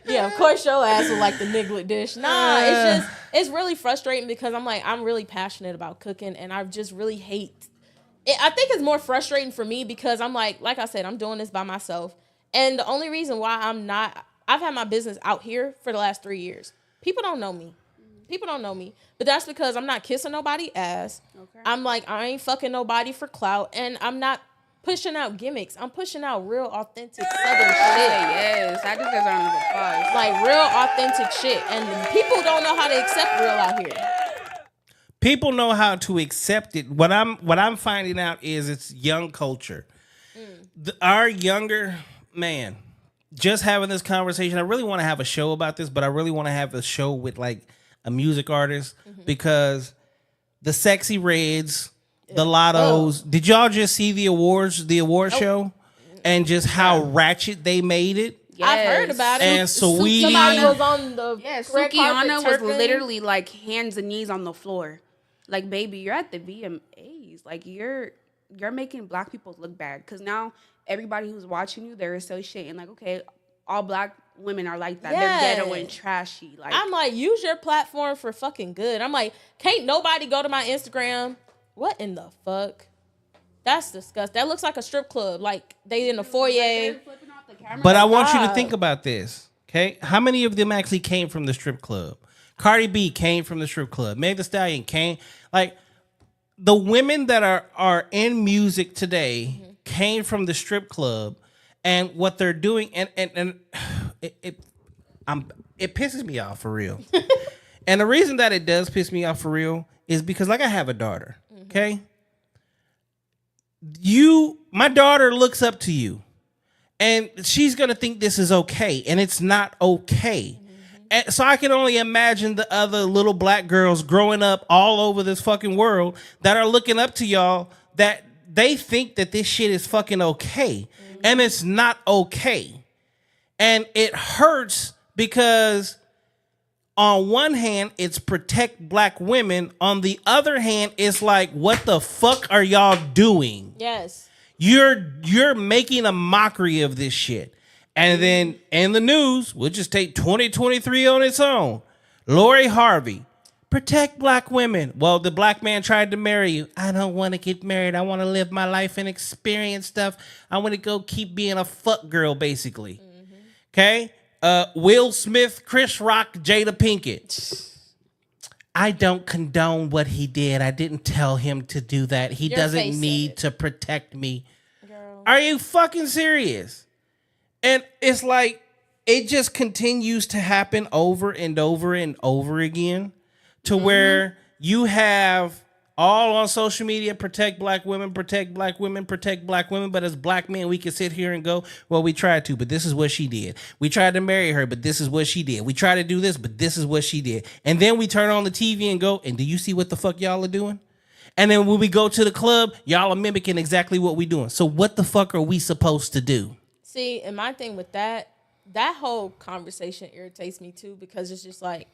S5: Yeah, of course your ass would like the niglet dish. Nah, it's really frustrating because I'm really passionate about cooking, and I just really hate it. I think it's more frustrating for me because I'm like I said, I'm doing this by myself. And the only reason why I've had my business out here for the last 3 years. People don't know me. But that's because I'm not kissing nobody's ass. Okay. I'm like, I ain't fucking nobody for clout, and I'm not pushing out gimmicks. I'm pushing out real authentic Southern shit.
S2: Yes, I deserve a round of applause.
S5: Like real authentic shit. And people don't know how to accept real out here.
S1: People know how to accept it. What I'm finding out is it's young culture. Our younger man, just having this conversation. I really want to have a show about this, but I really want to have a show with like a music artist because the Sexy Reds, the Lottos. Did y'all just see the award show and just how ratchet they made it?
S2: Yes.
S5: I've heard about it.
S1: And Saweetie-
S5: Somebody was on the red carpet
S2: Sukiana was
S5: twerking.
S2: literally like hands and knees on the floor. Like, baby, you're at the VMAs. Like, you're making black people look bad. Because now everybody who's watching you, they're associating like, okay, all black women are like that.
S5: Yeah.
S2: They're ghetto and trashy. Like,
S5: I'm like, use your platform for fucking good. I'm like, can't nobody go to my Instagram? What in the fuck? That's disgusting. That looks like a strip club. Like, they in the foyer.
S1: But I want you to think about this, okay? How many of them actually came from the strip club? Cardi B came from the strip club. Meg Thee Stallion came. Like, the women that are in music today came from the strip club, and what they're doing, and it pisses me off for real. And the reason that it does piss me off for real is because, like, I have a daughter, okay? My daughter looks up to you, and she's gonna think this is okay, and it's not okay. And so I can only imagine the other little black girls growing up all over this fucking world that are looking up to y'all, that they think that this shit is fucking okay. And it's not okay. And it hurts because on one hand, it's protect black women. On the other hand, it's like, what the fuck are y'all doing?
S5: Yes.
S1: You're making a mockery of this shit. And then in the news, we'll just take 2023 on its own. Lori Harvey, protect black women. Well, the black man tried to marry you. I don't want to get married. I want to live my life and experience stuff. I want to go keep being a fuck girl, basically. Okay? Will Smith, Chris Rock, Jada Pinkett. I don't condone what he did. I didn't tell him to do that. He
S5: Your face
S1: doesn't
S5: said
S1: need
S5: it.
S1: to protect me.
S5: Girl.
S1: Are you fucking serious? And it's like, it just continues to happen over and over and over again to where you have all on social media, protect black women, protect black women, protect black women. But as black men, we can sit here and go, well, we tried to, but this is what she did. We tried to marry her, but this is what she did. We tried to do this, but this is what she did. And then we turn on the TV and go, and do you see what the fuck y'all are doing? And then when we go to the club, y'all are mimicking exactly what we doing. So what the fuck are we supposed to do?
S5: See, and my thing with that whole conversation irritates me too, because it's just like,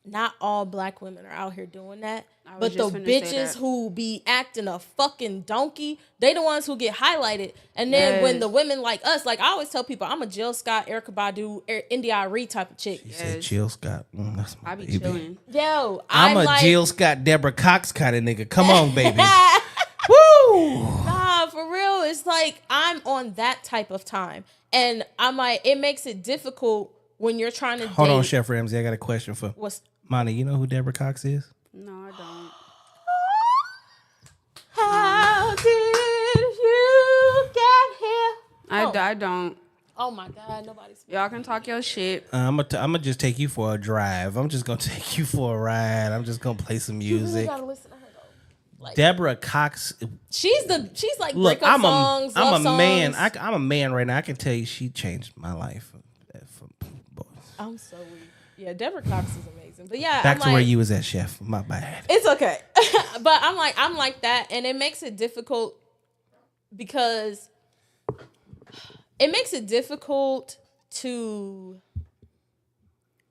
S5: not all black women are out here doing that. But the bitches who be acting a fucking donkey, they the ones who get highlighted. And then when the women like us, like I always tell people, I'm a Jill Scott, Erykah Badu, India Arie type of chick.
S1: She said Jill Scott. That's my
S2: be
S1: baby.
S2: chilling.
S5: Yo,
S1: I'm a
S5: like,
S1: Jill Scott, Deborah Cox kind of nigga. Come on, baby. Woo!
S5: Nah, for real. It's like I'm on that type of time. And I'm like, it makes it difficult when you're trying to
S1: Hold
S5: date.
S1: on, Chef Ramsey. I got a question for Monty. You know who Deborah Cox is?
S2: No, I don't.
S5: How did you get here?
S2: I don't.
S5: Oh my God, nobody's.
S2: Y'all can talk your shit.
S1: I'm gonna just take you for a drive. I'm just gonna take you for a ride. I'm just gonna play some
S5: You really
S1: music.
S5: gotta listen to her though. Like,
S1: Deborah Cox.
S5: she's like
S1: Look,
S5: breakup songs.
S1: I'm
S5: love
S1: a man.
S5: songs.
S1: I'm a man right now. I can tell you, she changed my life.
S5: I'm so weak. Yeah, Deborah Cox is amazing. But yeah,
S1: Back
S5: I'm
S1: to
S5: like,
S1: where you was at, Chef. My bad.
S5: it's okay. But I'm like that, and it makes it difficult because it makes it difficult to,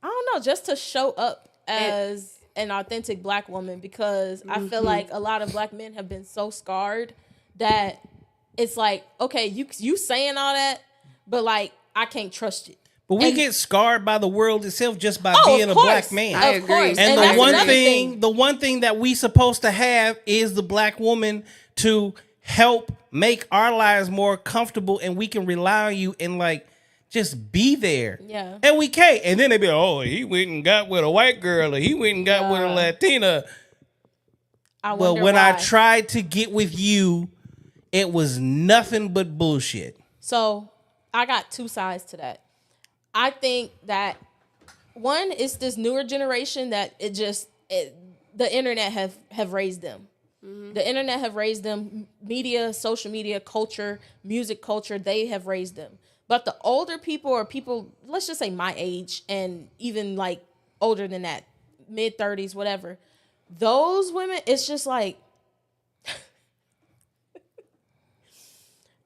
S5: I don't know, just to show up as an authentic black woman, because I feel like a lot of black men have been so scarred that it's like, okay, you saying all that, but like I can't trust you.
S1: But we get scarred by the world itself just by
S5: Oh,
S1: being
S5: of
S1: a
S5: course.
S1: black man.
S2: I agree.
S5: Course.
S1: And
S5: that's
S1: the
S5: another thing.
S1: one thing that we supposed to have is the black woman to help make our lives more comfortable, and we can rely on you and like just be there.
S5: Yeah.
S1: And we can't. And then they be like, oh, he went and got with a white girl, or he went and got with a Latina. Well, when I tried to get with you, it was nothing but bullshit.
S5: So I got two sides to that. I think that one is this newer generation that the internet have raised them. Mm-hmm. The internet have raised them. Media, social media, culture, music culture, they have raised them. But the older people, or people, let's just say my age and even like older than that, mid-30s, whatever, those women, it's just like,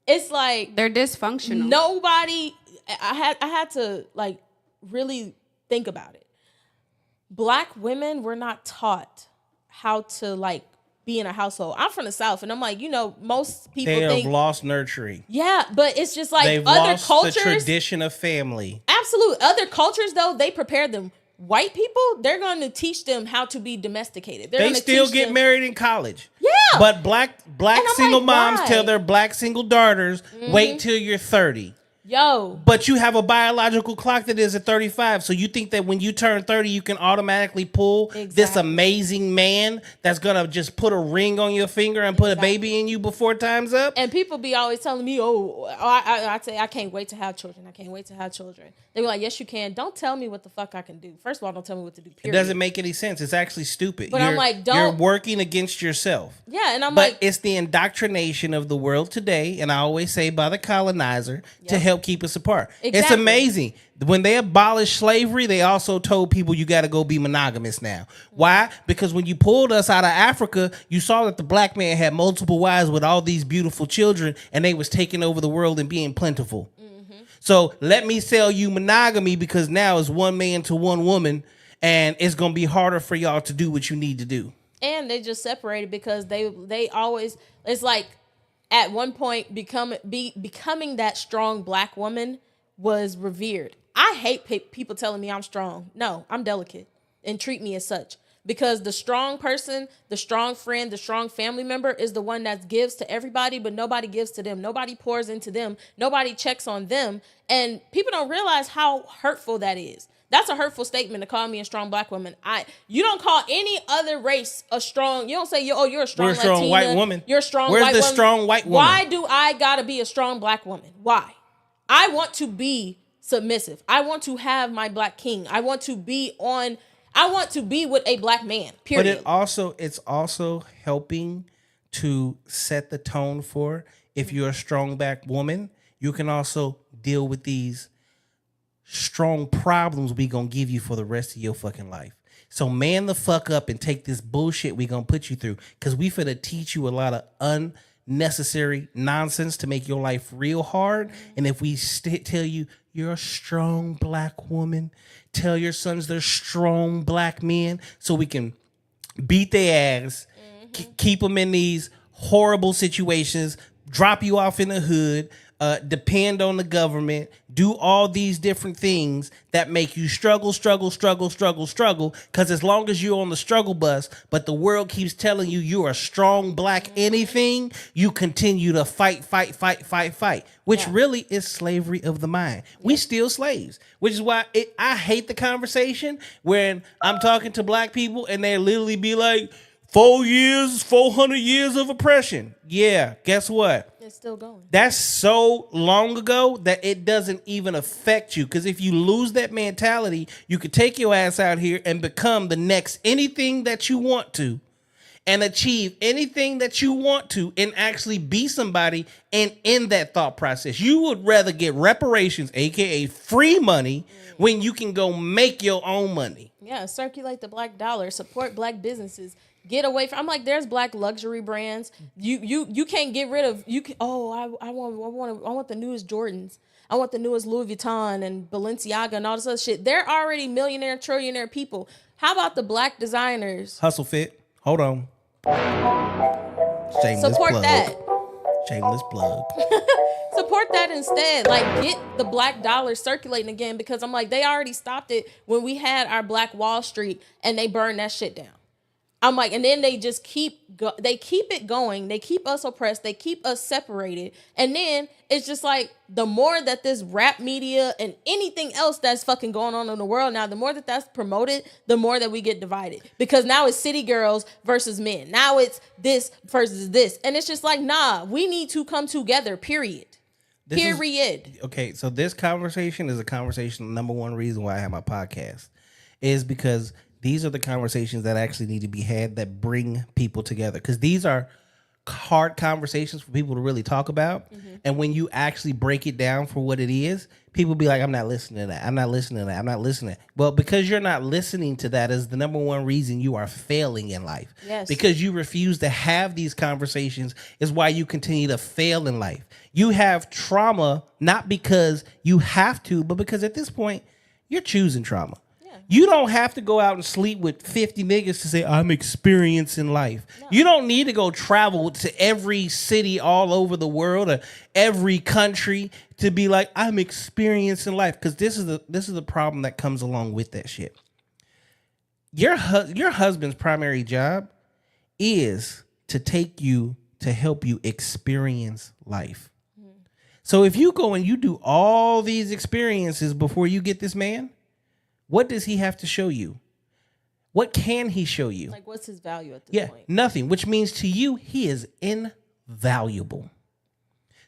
S5: it's like
S2: They're dysfunctional.
S5: nobody. I had to like really think about it. Black women were not taught how to like be in a household. I'm from the South, and I'm like, most people
S1: They
S5: think,
S1: have lost nurturing.
S5: yeah, but it's just like
S1: They've
S5: other
S1: lost
S5: cultures.
S1: the tradition of family.
S5: Absolute other cultures, though, they prepare them. White people, they're going to teach them how to be domesticated. They're
S1: They
S5: gonna
S1: still
S5: teach
S1: get
S5: them-
S1: married in college.
S5: Yeah.
S1: But black
S5: And I'm
S1: single
S5: like,
S1: moms
S5: why?
S1: tell their black single daughters, wait till you're 30.
S5: Yo,
S1: But you have a biological clock that is at 35. So you think that when you turn 30, you can automatically pull this
S5: Exactly.
S1: amazing man that's going to just put a ring on your finger and put a baby in you before time's up?
S5: and people be always telling me, I say, I can't wait to have children. I can't wait to have children. They be like, yes, you can. Don't tell me what the fuck I can do. First of all, don't tell me what to do,
S1: It
S5: period.
S1: doesn't make any sense. It's actually stupid.
S5: But I'm like,
S1: You're
S5: don't-
S1: working against yourself.
S5: Yeah, and I'm
S1: But
S5: like,
S1: it's the indoctrination of the world today, and I always say by the colonizer, to help keep us apart. It's
S5: Exactly.
S1: amazing. When they abolished slavery, they also told people you got to go be monogamous now. Why? Because when you pulled us out of Africa, you saw that the black man had multiple wives with all these beautiful children, and they was taking over the world and being plentiful. So let me sell you monogamy, because now it's one man to one woman, and it's going to be harder for y'all to do what you need to do.
S5: and they just separated because they always, it's like at one point becoming that strong black woman was revered. I hate people telling me I'm strong. No, I'm delicate, and treat me as such. Because the strong person, the strong friend, the strong family member is the one that gives to everybody, but nobody gives to them. Nobody pours into them. Nobody checks on them. And people don't realize how hurtful that is. That's a hurtful statement to call me a strong black woman. You don't call any other race a strong. You don't say, you're a strong
S1: We're a strong
S5: Latina,
S1: white woman.
S5: You're a strong
S1: Where's
S5: white
S1: the
S5: woman.
S1: strong white woman?
S5: Why do I gotta be a strong black woman? Why? I want to be submissive. I want to have my black king. I want to be with a black man. Period.
S1: But it's also helping to set the tone for if you're a strong black woman, you can also deal with these strong problems we gonna give you for the rest of your fucking life. So man the fuck up and take this bullshit we gonna put you through, because we finna teach you a lot of unnecessary nonsense to make your life real hard. And if we tell you you're a strong black woman, tell your sons they're strong black men, so we can beat their ass, keep them in these horrible situations, drop you off in the hood, depend on the government, do all these different things that make you struggle. Because as long as you're on the struggle bus, but the world keeps telling you you're a strong black anything, you continue to fight, which really is slavery of the mind. We still slaves, which is why I hate the conversation when I'm talking to black people and they literally be like, 400 years of oppression. Yeah, guess what?
S5: It's still going.
S1: That's so long ago that it doesn't even affect you. Because if you lose that mentality, you could take your ass out here and become the next anything that you want to and achieve anything that you want to and actually be somebody and in that thought process. You would rather get reparations, aka free money, when you can go make your own money.
S5: Yeah, circulate the black dollar, support black businesses. Get away from. I'm like, there's black luxury brands. You can't get rid of. I want the newest Jordans. I want the newest Louis Vuitton and Balenciaga and all this other shit. They're already millionaire, trillionaire people. How about the black designers?
S1: Hustle Fit. Hold on. Shameless
S5: Support
S1: plug.
S5: that.
S1: Shameless plug.
S5: Support that instead. Like, get the black dollar circulating again, because I'm like, they already stopped it when we had our Black Wall Street and they burned that shit down. I'm like, and then they just keep it going. They keep us oppressed. They keep us separated. And then it's just like, the more that this rap media and anything else that's fucking going on in the world now, the more that that's promoted, the more that we get divided. Because now it's city girls versus men. Now it's this versus this. And it's just like, nah, we need to come together, period.
S1: Okay, so this conversation is a conversation. The number one reason why I have my podcast is because these are the conversations that actually need to be had that bring people together. Because these are hard conversations for people to really talk about. Mm-hmm. And when you actually break it down for what it is, people be like, I'm not listening to that. I'm not listening to that. I'm not listening. Well, because you're not listening to that is the number one reason you are failing in life.
S5: Yes.
S1: Because you refuse to have these conversations is why you continue to fail in life. You have trauma, not because you have to, but because at this point, you're choosing trauma. You don't have to go out and sleep with 50 niggas to say, I'm experiencing life. No. You don't need to go travel to every city all over the world or every country to be like, I'm experiencing life. Because this is the problem that comes along with that shit. Your husband's primary job is to take you to help you experience life. So if you go and you do all these experiences before you get this man, what does he have to show you? What can he show you?
S5: Like, what's his value at this point?
S1: Nothing, which means to you, he is invaluable.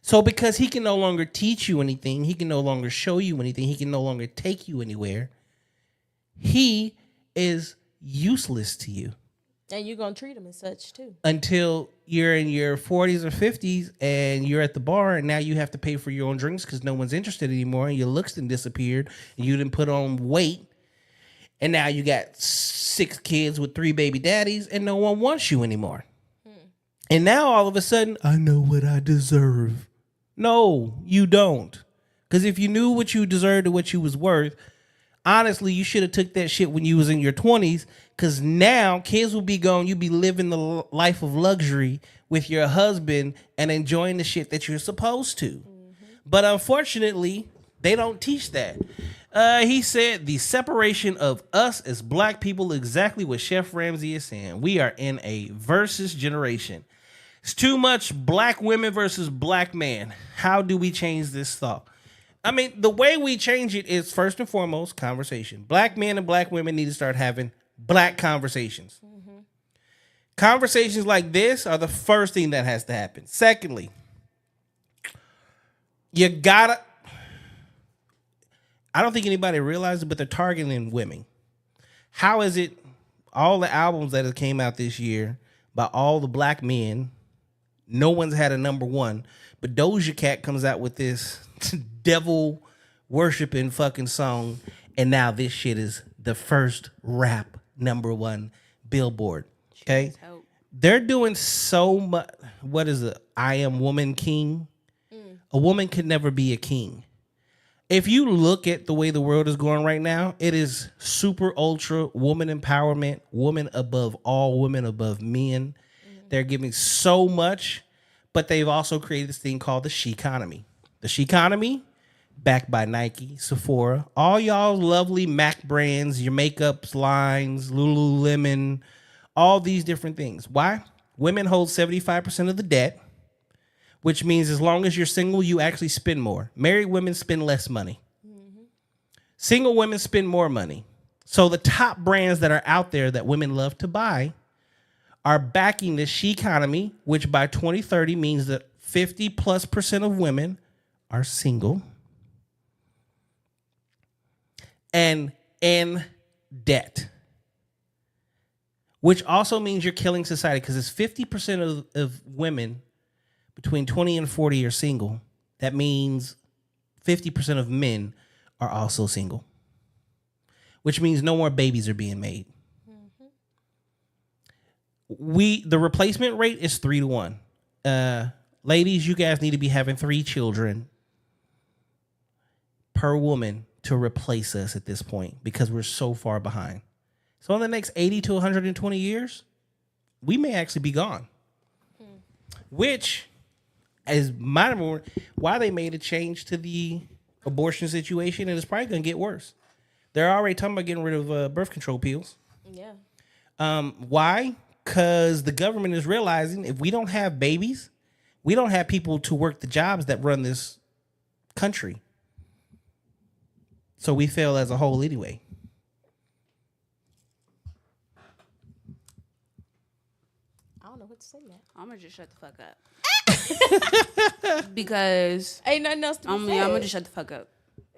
S1: So because he can no longer teach you anything, he can no longer show you anything, he can no longer take you anywhere, he is useless to you.
S5: And you're going to treat him as such, too.
S1: Until you're in your 40s or 50s and you're at the bar and now you have to pay for your own drinks because no one's interested anymore and your looks done disappeared and you didn't put on weight. And now you got 6 kids with 3 baby daddies and no one wants you anymore. And now all of a sudden, I know what I deserve. No, you don't. Because if you knew what you deserved or what you was worth, honestly, you should have took that shit when you was in your 20s, because now kids will be gone. You'll be living the life of luxury with your husband and enjoying the shit that you're supposed to. Mm-hmm. But unfortunately, they don't teach that. He said the separation of us as black people, exactly what Chef Ramsey is saying. We are in a versus generation. It's too much black women versus black men. How do we change this thought? I mean, the way we change it is first and foremost conversation. Black men and black women need to start having black conversations. Mm-hmm. Conversations like this are the first thing that has to happen. Secondly, you gotta, I don't think anybody realized it, but they're targeting women. How is it all the albums that have came out this year by all the black men, no one's had a number one, but Doja Cat comes out with this devil worshiping fucking song, and now this shit is the first rap number one Billboard. Okay, they're doing so much. What is it? I am woman king. A woman could never be a king. If you look at the way the world is going right now, it is super ultra woman empowerment, woman above all, women above men. They're giving so much, but they've also created this thing called the she economy. The she economy, backed by Nike, Sephora, all y'all lovely Mac brands, your makeup lines, Lululemon, all these different things. Why? Women hold 75% of the debt, which means as long as you're single, you actually spend more. Married women spend less money. Single women spend more money. So the top brands that are out there that women love to buy are backing the she economy, which by 2030 means that 50+% of women are single and in debt, which also means you're killing society because it's 50% of women between 20 and 40 are single. That means 50% of men are also single, which means no more babies are being made. The replacement rate is 3-1. Ladies, you guys need to be having 3 children per woman to replace us at this point because we're so far behind. So in the next 80 to 120 years, we may actually be gone. Which is why they made a change to the abortion situation, and it's probably going to get worse. They're already talking about getting rid of birth control pills.
S5: Yeah.
S1: Why? Because the government is realizing if we don't have babies, we don't have people to work the jobs that run this country. So we fail as a whole anyway.
S5: I don't know what to say now.
S2: I'm gonna just shut the fuck up. Because
S5: Ain't nothing else to be
S2: I'm
S5: said.
S2: gonna just shut the fuck up.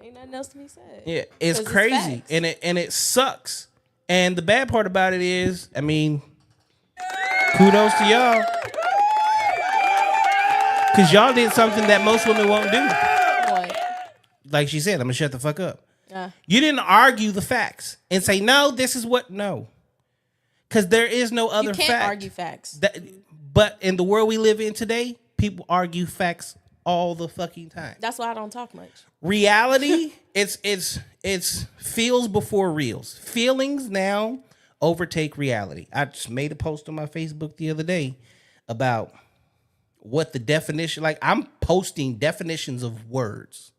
S5: Ain't nothing else to be said.
S1: Yeah, it's
S5: 'Cause
S1: crazy,
S5: facts.
S1: and it sucks. And the bad part about it is, I mean, kudos to y'all, because y'all did something that most women won't do.
S5: What?
S1: Like she said, I'm gonna shut the fuck up.
S5: Uh,
S1: You didn't argue the facts and say no. This is what no, because there is no other
S5: you can't
S1: fact.
S5: argue facts.
S1: But in the world we live in today, people argue facts all the fucking time.
S5: That's why I don't talk much.
S1: Reality, it's feels before reals. Feelings now overtake reality. I just made a post on my Facebook the other day about what the definition, like I'm posting definitions of words.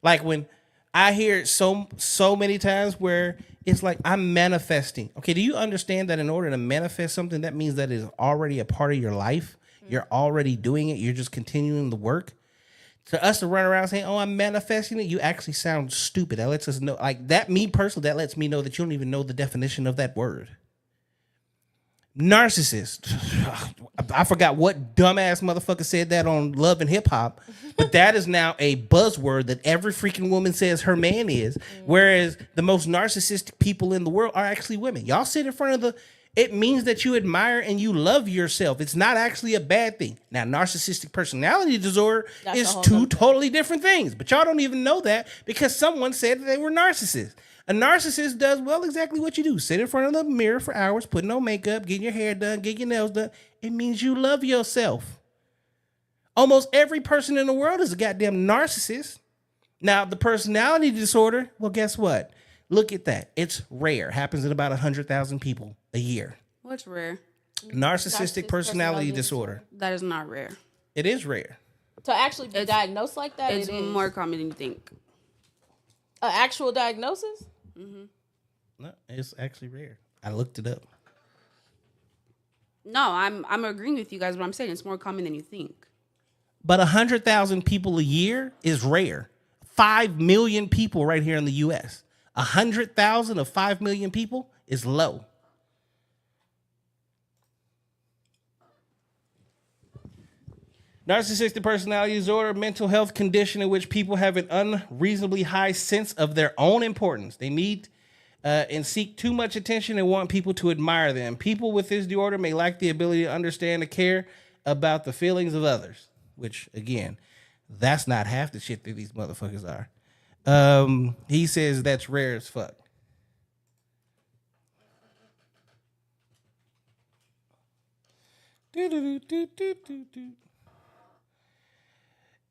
S1: Like when I hear it so many times where it's like I'm manifesting. Okay, do you understand that in order to manifest something, that means that it is already a part of your life? You're already doing it. You're just continuing the work. To us to run around saying, "Oh, I'm manifesting it," you actually sound stupid. That lets us know, like that. Me personally, that lets me know that you don't even know the definition of that word. Narcissist. I forgot what dumbass motherfucker said that on Love and Hip Hop, but that is now a buzzword that every freaking woman says her man is. Whereas the most narcissistic people in the world are actually women. Y'all sit in front of the. It means that you admire and you love yourself. It's not actually a bad thing. Now, narcissistic personality disorder
S5: That's
S1: is
S5: a whole
S1: two
S5: nother thing.
S1: totally different things. But y'all don't even know that because someone said that they were narcissists. A narcissist does, well, exactly what you do. Sit in front of the mirror for hours, putting on makeup, getting your hair done, getting your nails done. It means you love yourself. Almost every person in the world is a goddamn narcissist. Now, the personality disorder, well, guess what? Look at that. It's rare. Happens in about 100,000 people a year.
S2: What's rare?
S1: Narcissistic personality disorder.
S2: That is not rare.
S1: It is rare.
S5: To actually be diagnosed like that,
S2: It's
S5: it is
S2: more common than you think.
S5: an actual diagnosis.
S1: No, it's actually rare. I looked it up.
S2: No, I'm agreeing with you guys. But I'm saying it's more common than you think.
S1: But 100,000 people a year is rare. 5 million people right here in the U.S. 100,000 of 5 million people is low. Narcissistic personality disorder, mental health condition in which people have an unreasonably high sense of their own importance. They need and seek too much attention and want people to admire them. People with this disorder may lack the ability to understand and care about the feelings of others, which, again, that's not half the shit that these motherfuckers are. He says that's rare as fuck.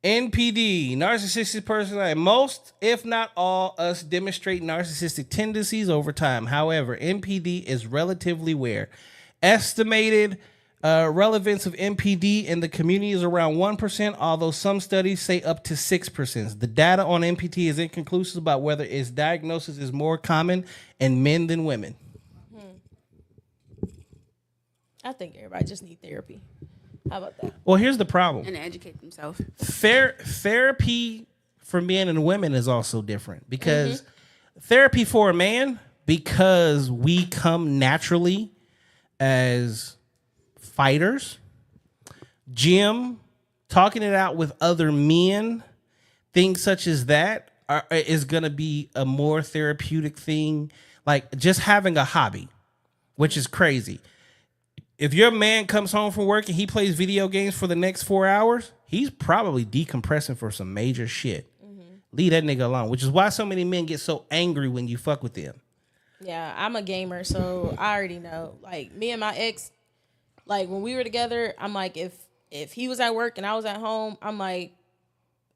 S1: NPD, narcissistic personality. Most, if not all, us demonstrate narcissistic tendencies over time. However, NPD is relatively rare. Estimated relevance of NPD in the community is around 1%, although some studies say up to 6%. The data on NPD is inconclusive about whether its diagnosis is more common in men than women.
S5: I think everybody just need therapy. How about that?
S1: Well, here's the problem.
S2: And educate themselves.
S1: Therapy for men and women is also different because therapy for a man, because we come naturally as fighters, gym, talking it out with other men, things such as that is going to be a more therapeutic thing. Like just having a hobby, which is crazy. If your man comes home from work and he plays video games for the next 4 hours, he's probably decompressing for some major shit. Leave that nigga alone, which is why so many men get so angry when you fuck with them.
S5: Yeah, I'm a gamer, so I already know. Like, me and my ex, like, when we were together, I'm like, if he was at work and I was at home, I'm like,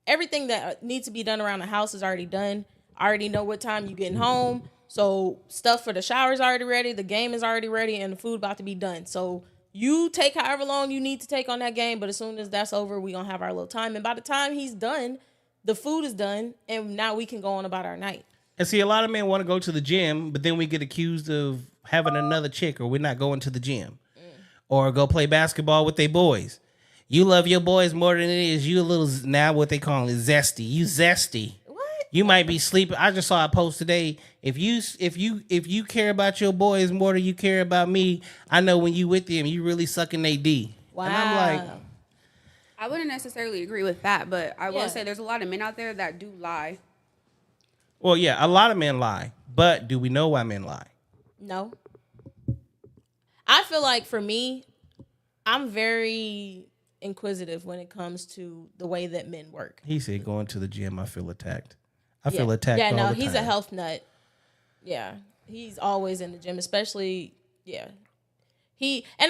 S5: everything that needs to be done around the house is already done. I already know what time you getting home. So stuff for the shower's already ready, the game is already ready, and the food about to be done. So you take however long you need to take on that game, but as soon as that's over, we gonna have our little time. And by the time he's done, the food is done, and now we can go on about our night.
S1: And see, a lot of men want to go to the gym, but then we get accused of having another chick, or we're not going to the gym, or go play basketball with their boys. You love your boys more than it is you a little, now what they call it, zesty. You zesty. You might be sleeping. I just saw a post today. If you care about your boys more than you care about me, I know when you with them, you really sucking they D.
S5: Wow.
S1: And I'm like,
S2: I wouldn't necessarily agree with that, but I will say there's a lot of men out there that do lie.
S1: well, yeah, a lot of men lie, but do we know why men lie?
S5: No. I feel like for me, I'm very inquisitive when it comes to the way that men work.
S1: He said, going to the gym, I feel attacked. I feel attacked all the time.
S5: He's a health nut. Yeah, he's always in the gym, especially, and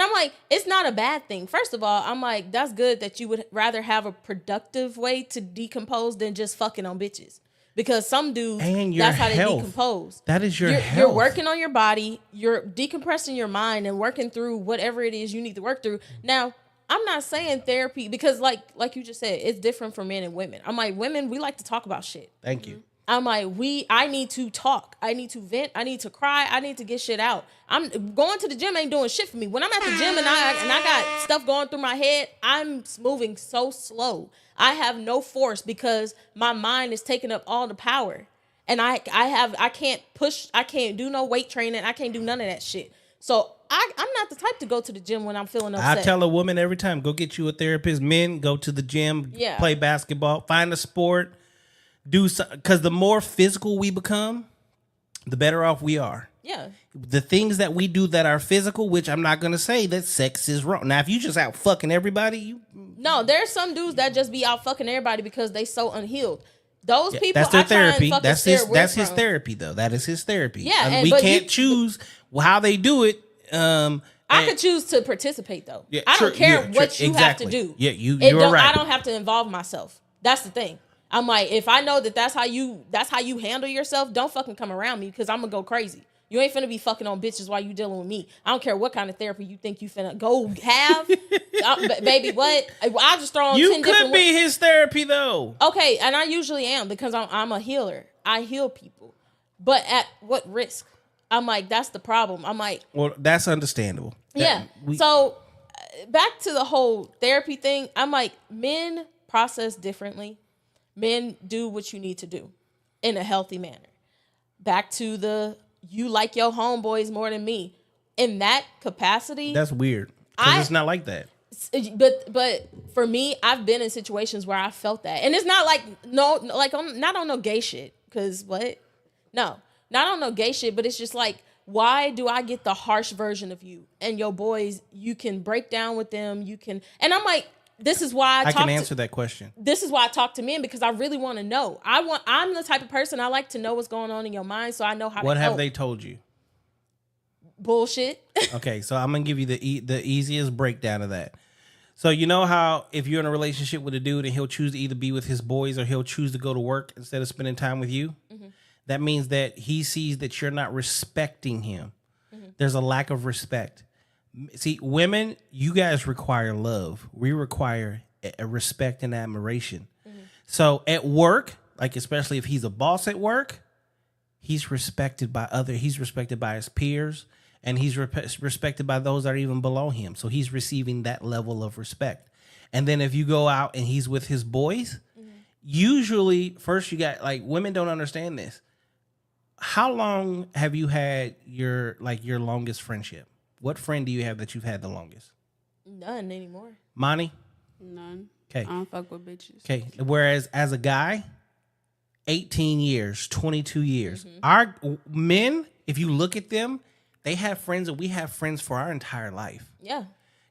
S5: I'm like, it's not a bad thing. First of all, I'm like, that's good that you would rather have a productive way to decompose than just fucking on bitches. Because some dudes, that's how they decompose.
S1: That is your health.
S5: You're working on your body, you're decompressing your mind and working through whatever it is you need to work through. Now, I'm not saying therapy because like you just said, it's different for men and women. I'm like, women, we like to talk about shit.
S1: Thank you.
S5: I'm like, I need to talk. I need to vent. I need to cry. I need to get shit out. I'm going to the gym ain't doing shit for me. When I'm at the gym and I got stuff going through my head, I'm moving so slow. I have no force because my mind is taking up all the power. And I can't push, I can't do no weight training. I can't do none of that shit. So I'm not the type to go to the gym when I'm feeling upset.
S1: I tell a woman every time, go get you a therapist. Men, go to the gym, play basketball, find a sport, do something. Because the more physical we become, the better off we are.
S5: Yeah.
S1: The things that we do that are physical, which I'm not going to say that sex is wrong. Now, if you just out fucking everybody,
S5: No, there's some dudes that just be out fucking everybody because they so unhealed. Those people,
S1: that's their therapy.
S5: That's
S1: his therapy, though. That is his therapy.
S5: Yeah,
S1: I mean, we can't choose how they do it.
S5: I could choose to participate, though.
S1: Yeah,
S5: I don't care what you have to
S1: exactly.
S5: do.
S1: Yeah, you're right.
S5: I don't have to involve myself. That's the thing. I'm like, if I know that's how you handle yourself, don't fucking come around me because I'm gonna go crazy. You ain't finna be fucking on bitches while you dealing with me. I don't care what kind of therapy you think you finna go have. Baby, what? I'll just throw on 10 different...
S1: You could be his therapy, though.
S5: Okay, and I usually am because I'm a healer. I heal people. But at what risk? I'm like, that's the problem. I'm like...
S1: Well, that's understandable.
S5: Yeah. So, back to the whole therapy thing. I'm like, men process differently. Men do what you need to do in a healthy manner. Back to the... You like your homeboys more than me. In that capacity...
S1: That's weird. Because it's not like that.
S5: But for me, I've been in situations where I felt that, and it's not like not on no gay shit. Cause what? No, not on no gay shit. But it's just like, why do I get the harsh version of you and your boys? You can break down with them. You can, and I'm like, this is why
S1: I can answer that question.
S5: This is why I talk to men, because I really want to know. I'm the type of person, I like to know what's going on in your mind, so I know how.
S1: What
S5: to
S1: have
S5: help.
S1: they told you?
S5: Bullshit.
S1: Okay, so I'm gonna give you the easiest breakdown of that. So you know how if you're in a relationship with a dude and he'll choose to either be with his boys or he'll choose to go to work instead of spending time with you, that means that he sees that you're not respecting him. There's a lack of respect. See, women, you guys require love. We require a respect and admiration. So at work, like especially if he's a boss at work, he's respected by his peers, and he's respected by those that are even below him. So he's receiving that level of respect. And then if you go out and he's with his boys, usually first you got, like, women don't understand this. How long have you had your longest friendship? What friend do you have that you've had the longest?
S5: None anymore.
S1: Monty?
S2: None.
S1: Okay.
S2: I don't fuck with bitches.
S1: Okay. Whereas as a guy, 18 years, 22 years. Our men, if you look at them, they have friends, and we have friends for our entire life.
S5: Yeah.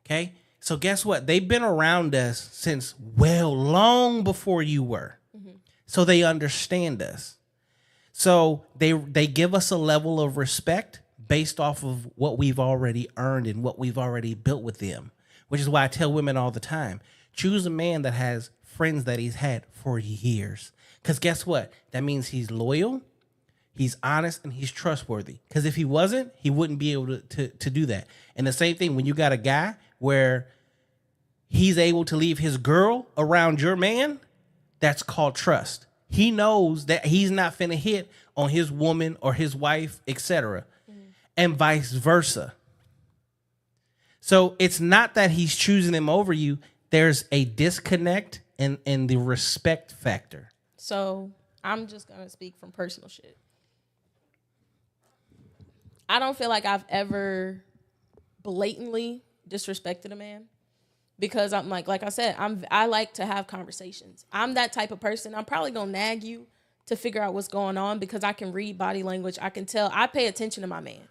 S1: Okay. So guess what? They've been around us since long before you were. So they understand us. So they give us a level of respect based off of what we've already earned and what we've already built with them, which is why I tell women all the time, choose a man that has friends that he's had for years. Because guess what? That means he's loyal, he's honest, and he's trustworthy. Because if he wasn't, he wouldn't be able to do that. And the same thing when you got a guy where he's able to leave his girl around your man, that's called trust. He knows that he's not finna hit on his woman or his wife, etc. And vice versa. So it's not that he's choosing them over you. There's a disconnect in the respect factor.
S5: So I'm just going to speak from personal shit. I don't feel like I've ever blatantly disrespected a man, because I'm like I said, I like to have conversations. I'm that type of person. I'm probably going to nag you to figure out what's going on, because I can read body language. I can tell. I pay attention to my man.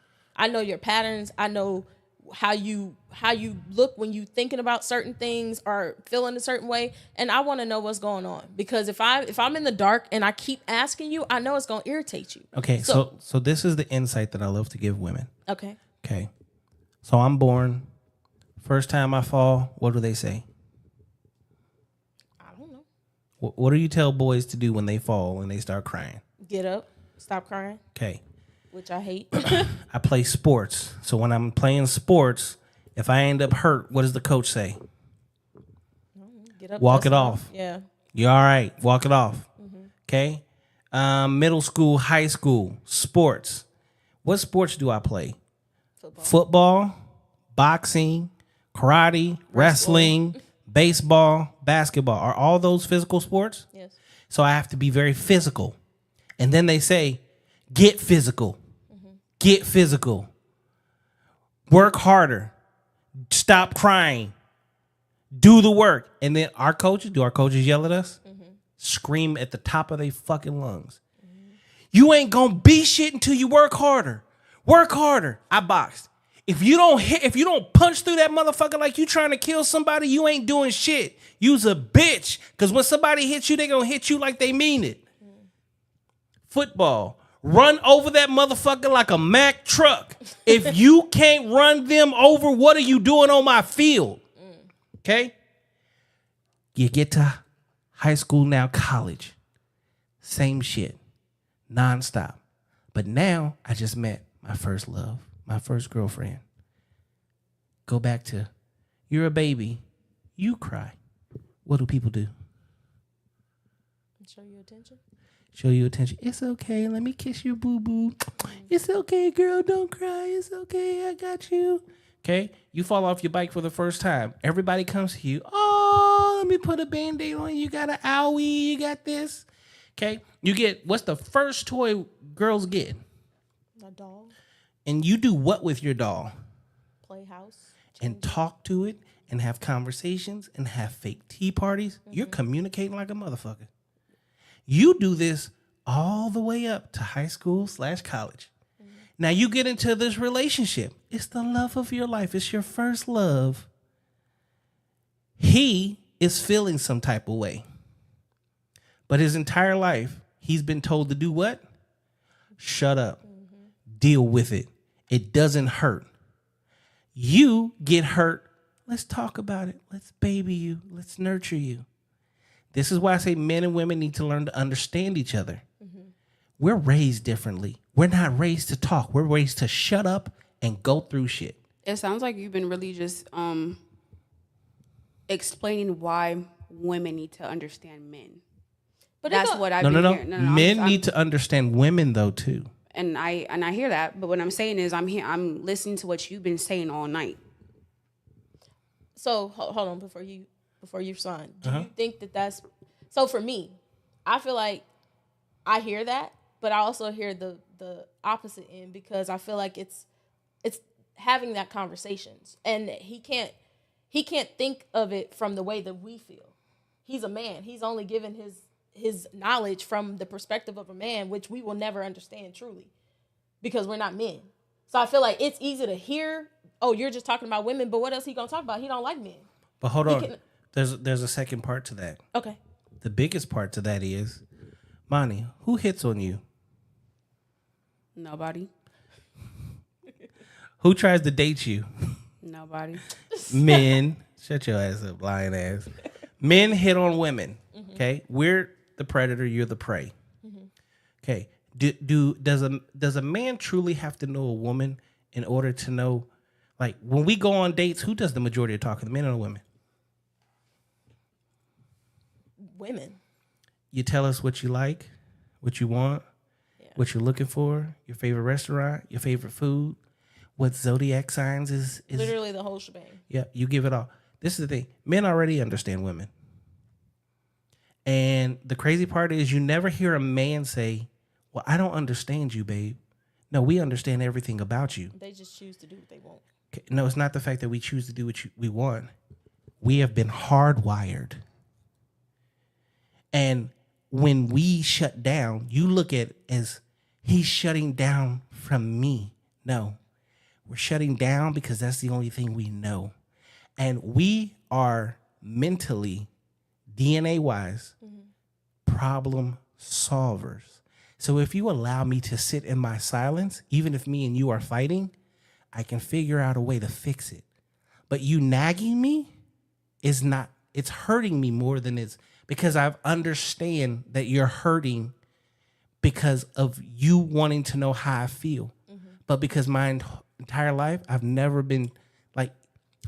S5: I know your patterns. I know how you look when you thinking about certain things or feeling a certain way, and I want to know what's going on, because if I'm in the dark and I keep asking you, I know it's going to irritate you.
S1: Okay, so this is the insight that I love to give women.
S5: Okay.
S1: So I'm born. First time I fall, what do they say?
S5: I don't know.
S1: What do you tell boys to do when they fall and they start crying?
S5: Get up. Stop crying.
S1: Okay.
S5: Which I hate.
S1: I play sports. So when I'm playing sports, if I end up hurt, what does the coach say?
S5: Get up.
S1: Walk it off.
S5: Yeah.
S1: You all right? Walk it off. Okay. Middle school, high school, sports. What sports do I play? Football, boxing, karate, wrestling, baseball, basketball. Are all those physical sports?
S5: Yes.
S1: So I have to be very physical. And then they say, get physical. Get physical. Work harder. Stop crying. Do the work. And then our coaches yell at us? Scream at the top of their fucking lungs. You ain't gonna be shit until you work harder. Work harder. I boxed. If you don't punch through that motherfucker like you trying to kill somebody, you ain't doing shit. You's a bitch. Because when somebody hits you, they gonna hit you like they mean it. Football. Run over that motherfucker like a Mack truck. If you can't run them over, what are you doing on my field? Okay? You get to high school now, college. Same shit. Nonstop. But now I just met my first love, my first girlfriend. Go back to, you're a baby. You cry. What do people do?
S5: Show you attention.
S1: Show you attention. It's okay. Let me kiss your boo-boo. It's okay, girl. Don't cry. It's okay. I got you. Okay? You fall off your bike for the first time. Everybody comes to you. Oh, let me put a Band-Aid on you. You got an owie. You got this. Okay? You get, what's the first toy girls get?
S5: A doll.
S1: And you do what with your doll?
S5: Play house.
S1: and talk to it and have conversations and have fake tea parties, you're communicating like a motherfucker. You do this all the way up to high school/college. Now you get into this relationship. It's the love of your life. It's your first love. He is feeling some type of way. But his entire life, he's been told to do what? Shut up. Deal with it. It doesn't hurt. You get hurt. Let's talk about it. Let's baby you. Let's nurture you. This is why I say men and women need to learn to understand each other. We're raised differently. We're not raised to talk. We're raised to shut up and go through shit.
S2: It sounds like you've been really just explaining why women need to understand men.
S5: But
S2: That's what I've
S1: No.
S2: been hearing. No,
S1: Men need to understand women though too.
S2: And I hear that, but what I'm saying is I'm listening to what you've been saying all night.
S5: So hold on before you respond. Do you think that that's so? For me, I feel like I hear that, but I also hear the opposite end, because I feel like it's having that conversations, and he can't think of it from the way that we feel. He's a man. He's only given his knowledge from the perspective of a man, which we will never understand truly, because we're not men. So I feel like it's easy to hear, oh, you're just talking about women, but what else he gonna talk about? He don't like men.
S1: But hold on. There's a second part to that.
S5: Okay.
S1: The biggest part to that is, Monty, who hits on you?
S2: Nobody.
S1: Who tries to date you?
S2: Nobody.
S1: Men. Shut your ass up, lying ass. Men hit on women. Okay, we're the predator. You're the prey. Okay. Does a man truly have to know a woman in order to know? Like when we go on dates, who does the majority of talking, the men or the women?
S5: Women.
S1: You tell us what you like, what you want, what you're looking for, your favorite restaurant, your favorite food, what zodiac signs is
S5: Literally the whole shebang.
S1: Yeah, you give it all. This is the thing. Men already understand women. And the crazy part is you never hear a man say, well, I don't understand you, babe. No, we understand everything about you.
S5: They just choose to do what they want.
S1: Okay, no, it's not the fact that we choose to do what we want. We have been hardwired. And when we shut down, you look at it as he's shutting down from me. No, we're shutting down because that's the only thing we know. And we are mentally, DNA-wise, problem solvers. So if you allow me to sit in my silence, even if me and you are fighting, I can figure out a way to fix it. But you nagging me is not, it's hurting me more than it's, because I understand that you're hurting because of you wanting to know how I feel. But because my entire life, I've never been like,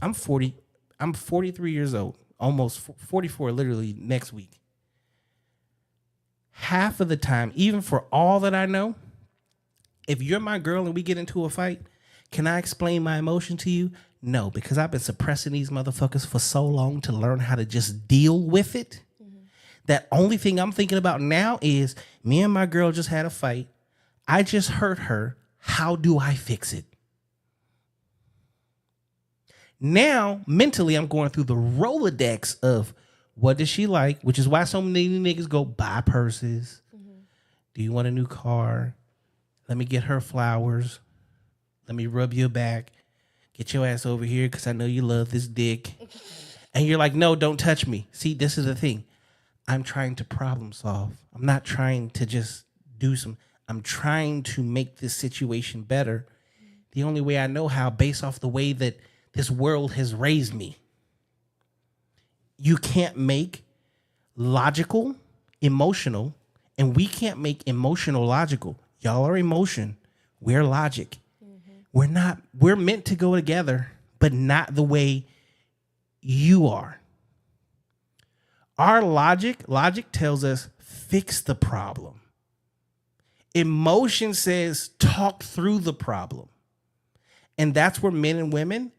S1: I'm 43 years old, almost 44 literally next week. Half of the time, even for all that I know, if you're my girl and we get into a fight, can I explain my emotion to you? No, because I've been suppressing these motherfuckers for so long to learn how to just deal with it. That only thing I'm thinking about now is me and my girl just had a fight. I just hurt her. How do I fix it? Now, mentally, I'm going through the Rolodex of what does she like, which is why so many niggas go buy purses. Do you want a new car? Let me get her flowers. Let me rub your back. Get your ass over here because I know you love this dick. And you're like, no, don't touch me. See, this is the thing. I'm trying to problem solve. I'm not trying to just do I'm trying to make this situation better. The only way I know how, based off the way that this world has raised me. You can't make logical emotional, and we can't make emotional logical. Y'all are emotion. We're logic. We're meant to go together, but not the way you are. Our logic tells us fix the problem. Emotion says talk through the problem. And that's where men and women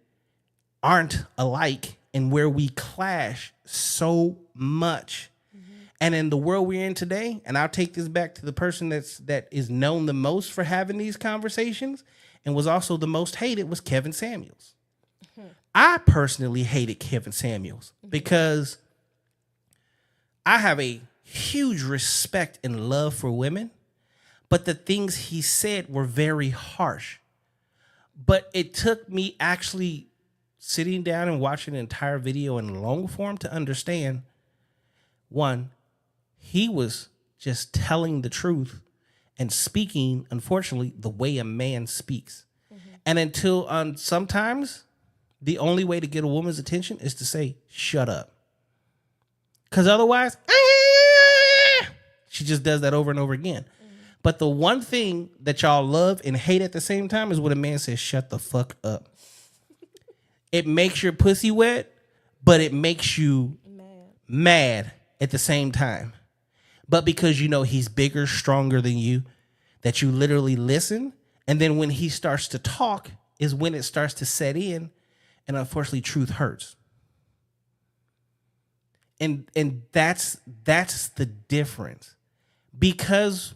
S1: aren't alike and where we clash so much. And in the world we're in today, and I'll take this back to the person that is known the most for having these conversations and was also the most hated was Kevin Samuels. I personally hated Kevin Samuels because I have a huge respect and love for women, but the things he said were very harsh. But it took me actually sitting down and watching the entire video in long form to understand, one, he was just telling the truth and speaking, unfortunately, the way a man speaks. And until sometimes the only way to get a woman's attention is to say, shut up. Because otherwise, she just does that over and over again. But the one thing that y'all love and hate at the same time is when a man says, shut the fuck up. It makes your pussy wet, but it makes you mad at the same time. But because you know he's bigger, stronger than you, that you literally listen. And then when he starts to talk is when it starts to set in. And unfortunately, truth hurts. And that's the difference. Because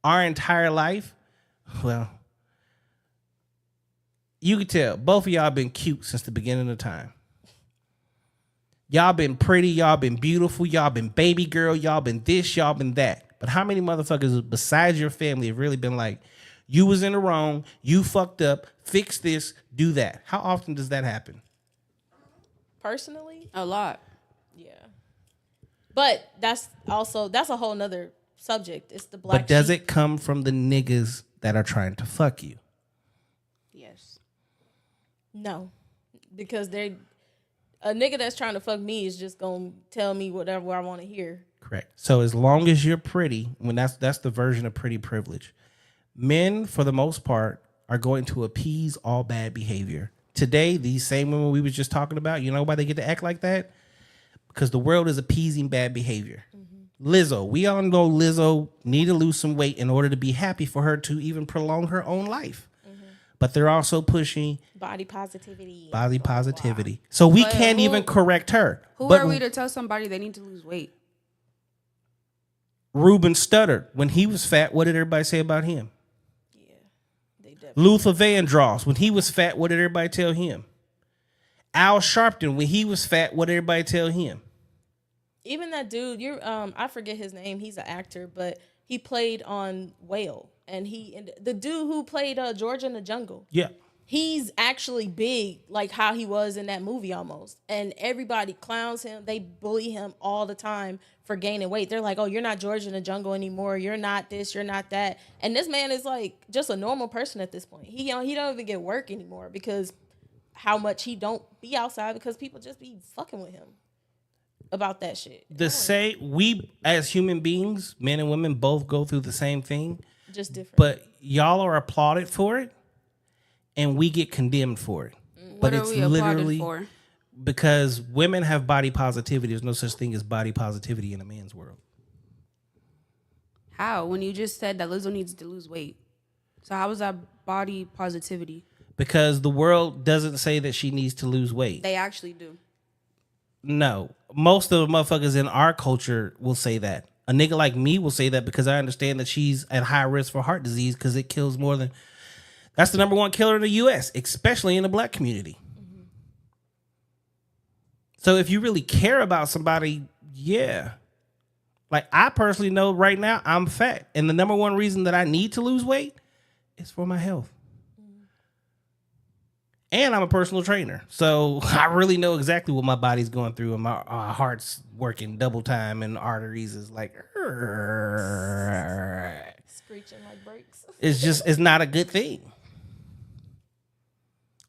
S1: our entire life, well, you can tell both of y'all been cute since the beginning of time. Y'all been pretty, y'all been beautiful, y'all been baby girl, y'all been this, y'all been that. But how many motherfuckers besides your family have really been like, you was in the wrong, you fucked up, fix this, do that? How often does that happen?
S5: Personally,
S2: A lot.
S5: yeah. But that's a whole nother subject. It's the black
S1: But does
S5: sheep.
S1: it come from the niggas that are trying to fuck you?
S2: Yes.
S5: No, because a nigga that's trying to fuck me is just gonna tell me whatever I want to hear.
S1: Correct. So as long as you're pretty, when that's the version of pretty privilege. Men, for the most part, are going to appease all bad behavior. Today, these same women we was just talking about, you know why they get to act like that? Because the world is appeasing bad behavior. Lizzo, we all know Lizzo need to lose some weight in order to be happy for her to even prolong her own life. But they're also pushing
S5: Body positivity.
S1: body positivity. So we
S2: But
S1: can't
S2: who-
S1: even correct her.
S2: Who
S1: But
S2: are we to tell somebody they need to lose weight?
S1: Ruben stuttered. When he was fat, what did everybody say about him?
S5: They definitely.
S1: Luther Vandross, when he was fat, what did everybody tell him? Al Sharpton, when he was fat, what did everybody tell him?
S5: Even that dude, I forget his name. He's an actor, but he played on Whale, and the dude who played George in the Jungle.
S1: Yeah.
S5: He's actually big, like how he was in that movie almost. And everybody clowns him. They bully him all the time for gaining weight. They're like, oh, you're not George in the Jungle anymore. You're not this, you're not that. And this man is like just a normal person at this point. He don't even get work anymore because how much he don't be outside because people just be fucking with him about that shit.
S1: We as human beings, men and women, both go through the same thing.
S5: Just different.
S1: But y'all are applauded for it. And we get condemned for it.
S2: What are we applauded for?
S1: Because women have body positivity. There's no such thing as body positivity in a man's world.
S2: How? When you just said that Lizzo needs to lose weight. So how is that body positivity?
S1: Because the world doesn't say that she needs to lose weight.
S2: They actually do.
S1: No. Most of the motherfuckers in our culture will say that. A nigga like me will say that because I understand that she's at high risk for heart disease because it kills more than... That's the number one killer in the U.S., especially in the black community. Mm-hmm. So if you really care about somebody, yeah. Like I personally know right now I'm fat. And the number one reason that I need to lose weight is for my health. Mm-hmm. And I'm a personal trainer. So I really know exactly what my body's going through and my heart's working double time and arteries is like...
S5: Screeching like brakes.
S1: It's not a good thing.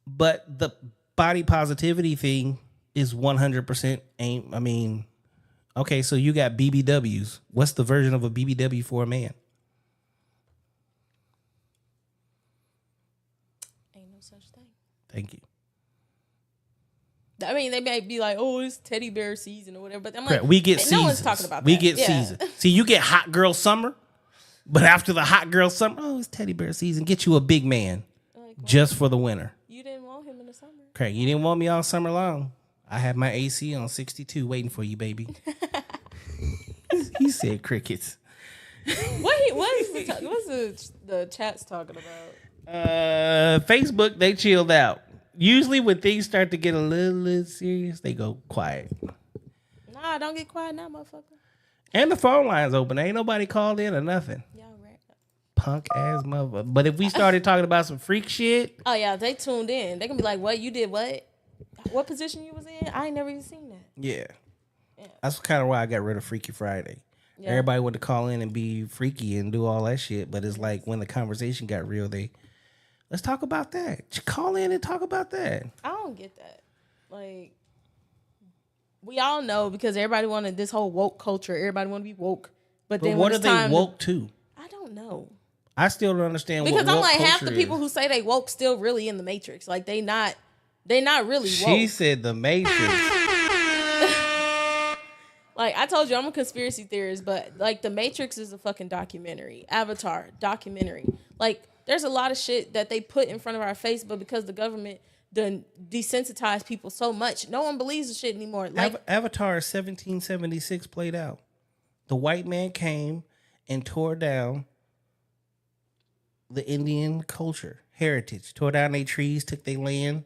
S1: But the body positivity thing is 100% okay, so you got BBWs. What's the version of a BBW for a man?
S5: Ain't no such thing.
S1: Thank you.
S5: I mean, they may be like, oh, it's teddy bear season or whatever, but I'm
S1: Correct.
S5: like,
S1: We get
S5: no
S1: seasons.
S5: one's talking about that.
S1: We get
S5: Yeah.
S1: season. See, you get hot girl summer, but after the hot girl summer, oh, it's teddy bear season. Get you a big man just for the winter.
S5: You didn't want him in the summer.
S1: Correct. You didn't want me all summer long. I have my AC on 62 waiting for you, baby. He said crickets.
S5: What's the chats talking about?
S1: Facebook, they chilled out. Usually when things start to get a little serious, they go quiet.
S5: Nah, don't get quiet now, motherfucker.
S1: And the phone line's open. Ain't nobody called in or nothing.
S5: Y'all right.
S1: Punk ass mother. But if we started talking about some freak shit,
S5: Oh yeah, they tuned in. They can be like, "What you did? What position you was in? I ain't never even seen that."
S1: yeah. That's kind of why I got rid of Freaky Friday.
S5: Yeah.
S1: Everybody wanted to call in and be freaky and do all that shit. But it's like when the conversation got real, let's talk about that. Call in and talk about that.
S5: I don't get that. Like, we all know because everybody wanted this whole woke culture. Everybody want to be woke. But then
S1: what
S5: when
S1: are
S5: it's
S1: they
S5: time
S1: woke to?
S5: I don't know.
S1: I still don't understand
S5: Because
S1: what
S5: I'm
S1: woke
S5: like half
S1: culture
S5: the people
S1: is.
S5: who say they woke still really in the Matrix. Like they not really woke.
S1: She said the Matrix.
S5: Like I told you, I'm a conspiracy theorist, but like the Matrix is a fucking documentary. Avatar, documentary. Like there's a lot of shit that they put in front of our face, but because the government done desensitized people so much, no one believes the shit anymore. Like
S1: Avatar 1776 played out. The white man came and tore down the Indian culture, heritage, tore down their trees, took their land,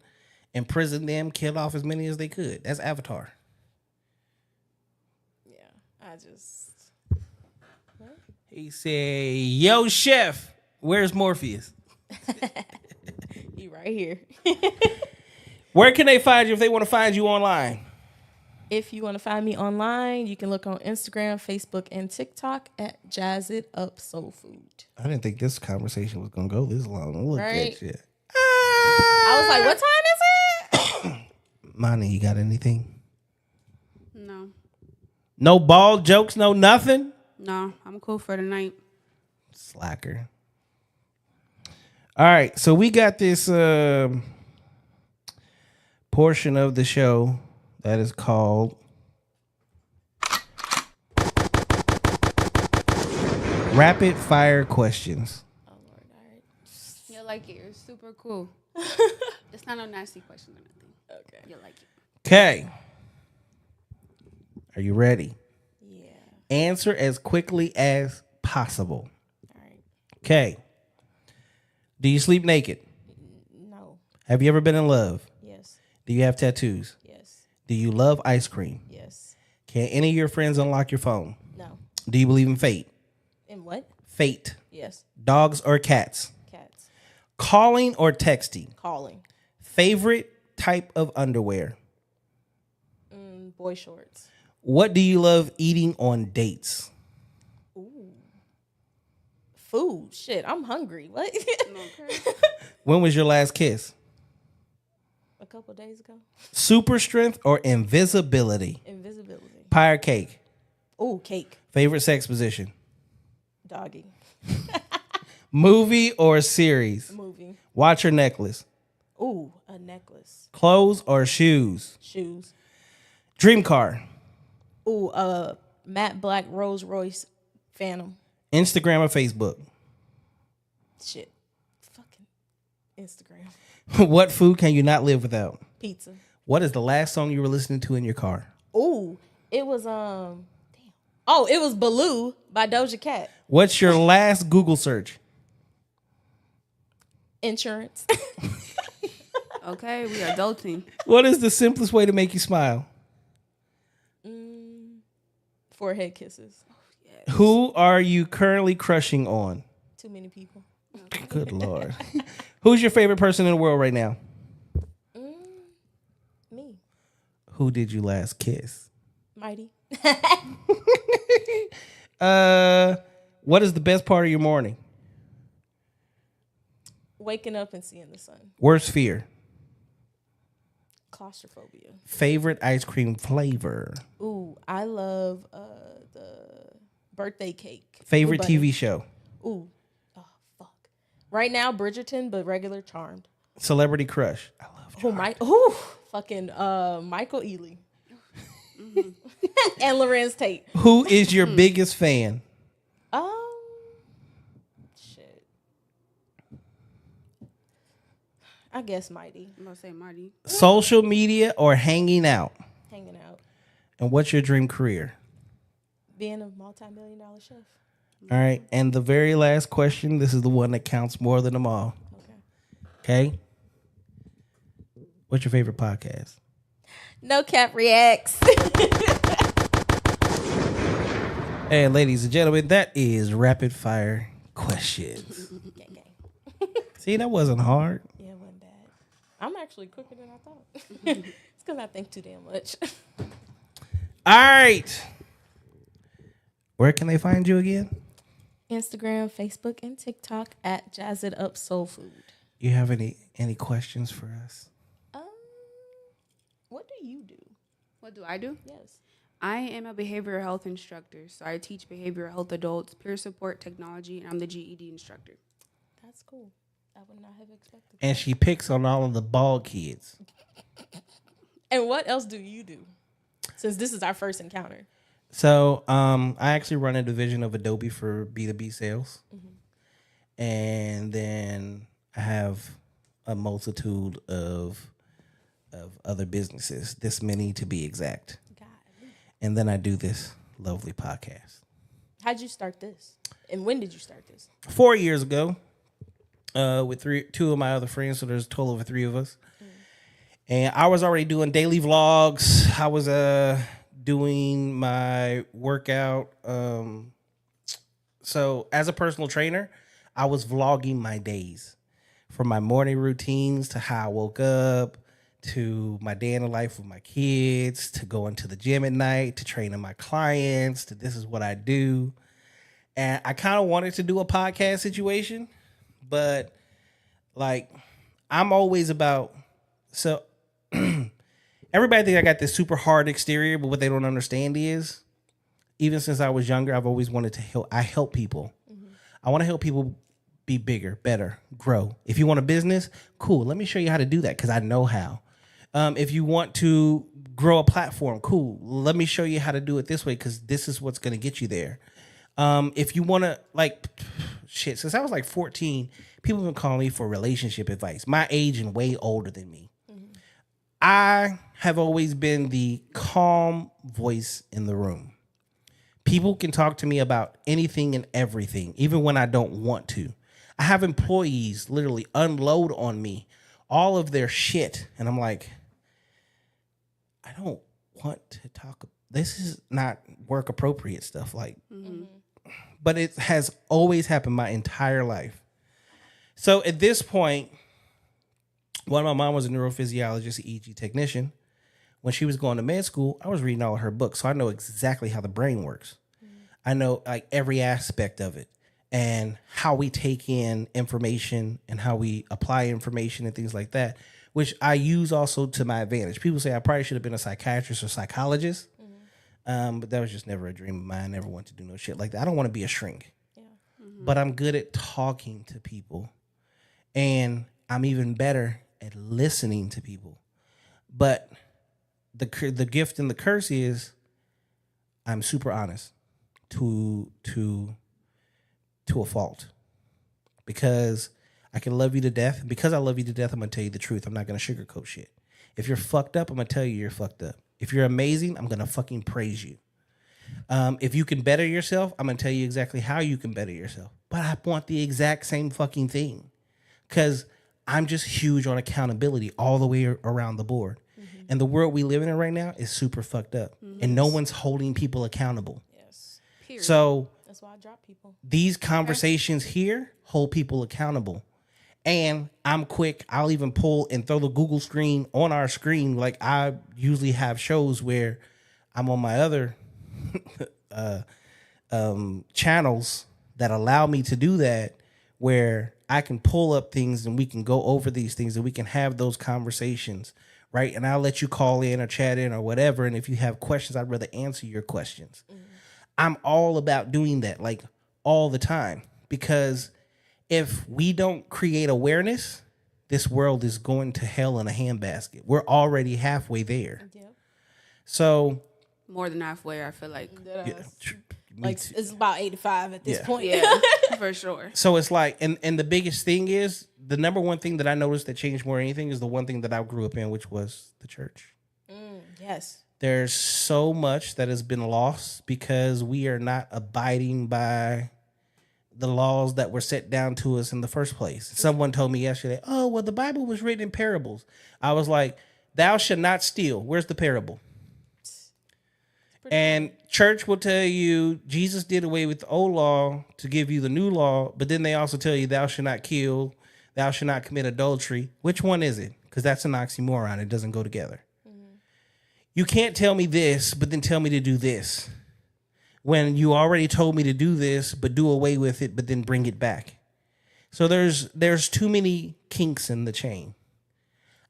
S1: imprisoned them, killed off as many as they could. That's Avatar.
S5: I just
S1: He said, "Yo, chef, where's Morpheus?"
S5: he right here.
S1: Where can they find you if they want to find you online?
S5: If you want to find me online, you can look on Instagram, Facebook, and TikTok at Jazz It Up Soul Food.
S1: I didn't think this conversation was gonna go this long. Look
S5: Right.
S1: at you.
S5: I was like, what time is it?
S1: Monty, you got anything?
S2: No.
S1: No ball jokes, no nothing?
S2: No, I'm cool for the night.
S1: Slacker. All right, so we got this portion of the show that is called Rapid Fire Questions.
S5: Oh, Lord, all right.
S2: You'll like it. You're super cool. It's not a nasty question or nothing.
S5: Okay.
S2: You'll like it.
S1: Okay. Are you ready?
S5: Yeah.
S1: Answer as quickly as possible.
S5: All right.
S1: Okay. Do you sleep naked?
S5: No.
S1: Have you ever been in love?
S5: Yes.
S1: Do you have tattoos?
S5: Yes.
S1: Do you love ice cream?
S5: Yes.
S1: Can any of your friends unlock your phone?
S5: No.
S1: Do you believe in fate?
S5: And what?
S1: Fate.
S5: Yes.
S1: Dogs or cats?
S5: Cats.
S1: Calling or texting?
S5: Calling.
S1: Favorite type of underwear?
S5: Boy shorts.
S1: What do you love eating on dates?
S5: Food. Shit, I'm hungry. What?
S1: When was your last kiss?
S5: A couple days ago.
S1: Super strength or invisibility?
S5: Invisibility.
S1: Pie or cake?
S5: Ooh, cake.
S1: Favorite sex position?
S5: Doggy.
S1: Movie or series?
S5: Movie.
S1: Watch or necklace?
S5: Ooh, a necklace.
S1: Clothes or shoes?
S5: Shoes.
S1: Dream car?
S5: Ooh, matte black Rolls Royce Phantom.
S1: Instagram or Facebook?
S5: Shit. Fucking Instagram.
S1: What food can you not live without?
S5: Pizza.
S1: What is the last song you were listening to in your car?
S5: Ooh, it was damn. Oh, it was Baloo by Doja Cat.
S1: What's your last Google search?
S5: Insurance.
S2: Okay, we are adulting.
S1: What is the simplest way to make you smile?
S5: Forehead kisses.
S1: Who are you currently crushing on?
S5: Too many people.
S1: Good Lord. Who's your favorite person in the world right now?
S5: Me.
S1: Who did you last kiss?
S5: Mighty.
S1: What is the best part of your morning?
S5: Waking up and seeing the sun.
S1: Worst fear?
S5: Claustrophobia.
S1: Favorite ice cream flavor?
S5: Ooh, I love the birthday cake.
S1: Favorite
S5: Blue Bunny.
S1: TV show?
S5: Ooh, oh fuck. Right now, Bridgerton, but regular Charmed.
S1: Celebrity crush? I love
S5: Fucking Michael Ealy. And Lorenz Tate.
S1: Who is your biggest fan?
S5: Shit. I guess Mighty.
S2: I'm gonna say Marty.
S1: Social media or hanging out?
S5: Hanging out.
S1: And what's your dream career?
S5: Being a multi-million-dollar chef.
S1: All right. And the very last question, this is the one that counts more than them all.
S5: Okay.
S1: Okay? What's your favorite podcast?
S5: No Cap Reacts.
S1: And ladies and gentlemen, that is rapid fire questions.
S5: Gang, gang.
S1: See, that wasn't hard.
S5: Yeah, it wasn't bad. I'm actually quicker than I thought. It's because I think too damn much.
S1: All right. Where can they find you again?
S5: Instagram, Facebook, and TikTok at Jazz It Up Soul Food.
S1: You have any questions for us?
S5: What do you do?
S2: What do I do?
S5: Yes.
S2: I am a behavioral health instructor, so I teach behavioral health adults, peer support technology, and I'm the GED instructor.
S5: That's cool. I would not have expected.
S1: And she picks on all of the bald kids.
S5: And what else do you do? Since this is our first encounter.
S1: So I actually run a division of Adobe for B2B sales. And then I have a multitude of other businesses, this many to be exact.
S5: God.
S1: And then I do this lovely podcast.
S5: How'd you start this? And when did you start this?
S1: 4 years ago, with two of my other friends, so there's a total of 3 of us. And I was already doing daily vlogs. I was doing my workout. So as a personal trainer, I was vlogging my days, from my morning routines to how I woke up, to my day in the life with my kids, to going to the gym at night, to training my clients, to this is what I do. And I kind of wanted to do a podcast situation, but like I'm always about, so everybody think I got this super hard exterior, but what they don't understand is, even since I was younger, I've always wanted to help. I help people. I want to help people be bigger, better, grow. If you want a business, cool. Let me show you how to do that because I know how. If you want to grow a platform, cool. Let me show you how to do it this way because this is what's going to get you there. If you want to, like, shit, since I was like 14, people have been calling me for relationship advice. My age and way older than me. I have always been the calm voice in the room. People can talk to me about anything and everything, even when I don't want to. I have employees literally unload on me all of their shit. And I'm like, I don't want to talk. This is not work appropriate stuff. Like, but it has always happened my entire life. So at this point, my mom was a neurophysiologist, EEG technician. When she was going to med school, I was reading all of her books. So I know exactly how the brain works. I know like every aspect of it and how we take in information and how we apply information and things like that, which I use also to my advantage. People say I probably should have been a psychiatrist or psychologist, but that was just never a dream of mine. I never wanted to do no shit like that. I don't want to be a shrink, but I'm good at talking to people, and I'm even better at listening to people. But the gift and the curse is I'm super honest to a fault, because I can love you to death. Because I love you to death, I'm gonna tell you the truth. I'm not gonna sugarcoat shit. If you're fucked up, I'm gonna tell you you're fucked up. If you're amazing, I'm gonna fucking praise you. If you can better yourself, I'm gonna tell you exactly how you can better yourself. But I want the exact same fucking thing, because I'm just huge on accountability all the way around the board. And the world we live in right now is super fucked up, and no one's holding people accountable.
S5: Yes.
S2: Period.
S1: So
S5: That's why I drop people.
S1: these conversations here hold people accountable. And I'm quick. I'll even pull and throw the Google screen on our screen. Like I usually have shows where I'm on my other channels that allow me to do that, where I can pull up things and we can go over these things and we can have those conversations, right? And I'll let you call in or chat in or whatever. And if you have questions, I'd rather answer your questions. I'm all about doing that, like all the time, because if we don't create awareness, this world is going to hell in a handbasket. We're already halfway there.
S5: Yep.
S1: So,
S2: More than halfway, I feel like.
S1: yeah, me
S5: Like
S1: too.
S5: it's about 85 at this
S1: Yeah.
S5: point.
S2: Yeah, for sure.
S1: So it's like, and the biggest thing is, the number one thing that I noticed that changed more than anything is the one thing that I grew up in, which was the church.
S5: Yes.
S1: There's so much that has been lost because we are not abiding by the laws that were set down to us in the first place. Someone told me yesterday, oh, well, the Bible was written in parables. I was like, thou shalt not steal. Where's the parable? And church will tell you Jesus did away with the old law to give you the new law, but then they also tell you thou shalt not kill, thou shalt not commit adultery. Which one is it? Because that's an oxymoron. It doesn't go together. Mm-hmm. You can't tell me this, but then tell me to do this. When you already told me to do this, but do away with it, but then bring it back. So there's too many kinks in the chain.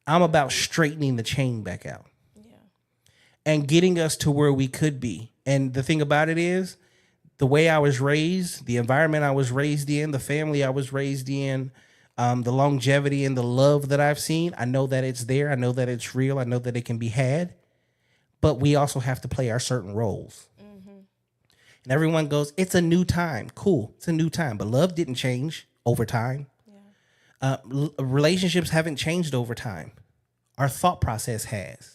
S1: I'm about straightening the chain back out. And getting us to where we could be. And the thing about it is, the way I was raised, the environment I was raised in, the family I was raised in, the longevity and the love that I've seen, I know that it's there. I know that it's real. I know that it can be had. But we also have to play our certain roles. Mm-hmm. And everyone goes, it's a new time. Cool. It's a new time. But love didn't change over time. Yeah. Relationships haven't changed over time. Our thought process has.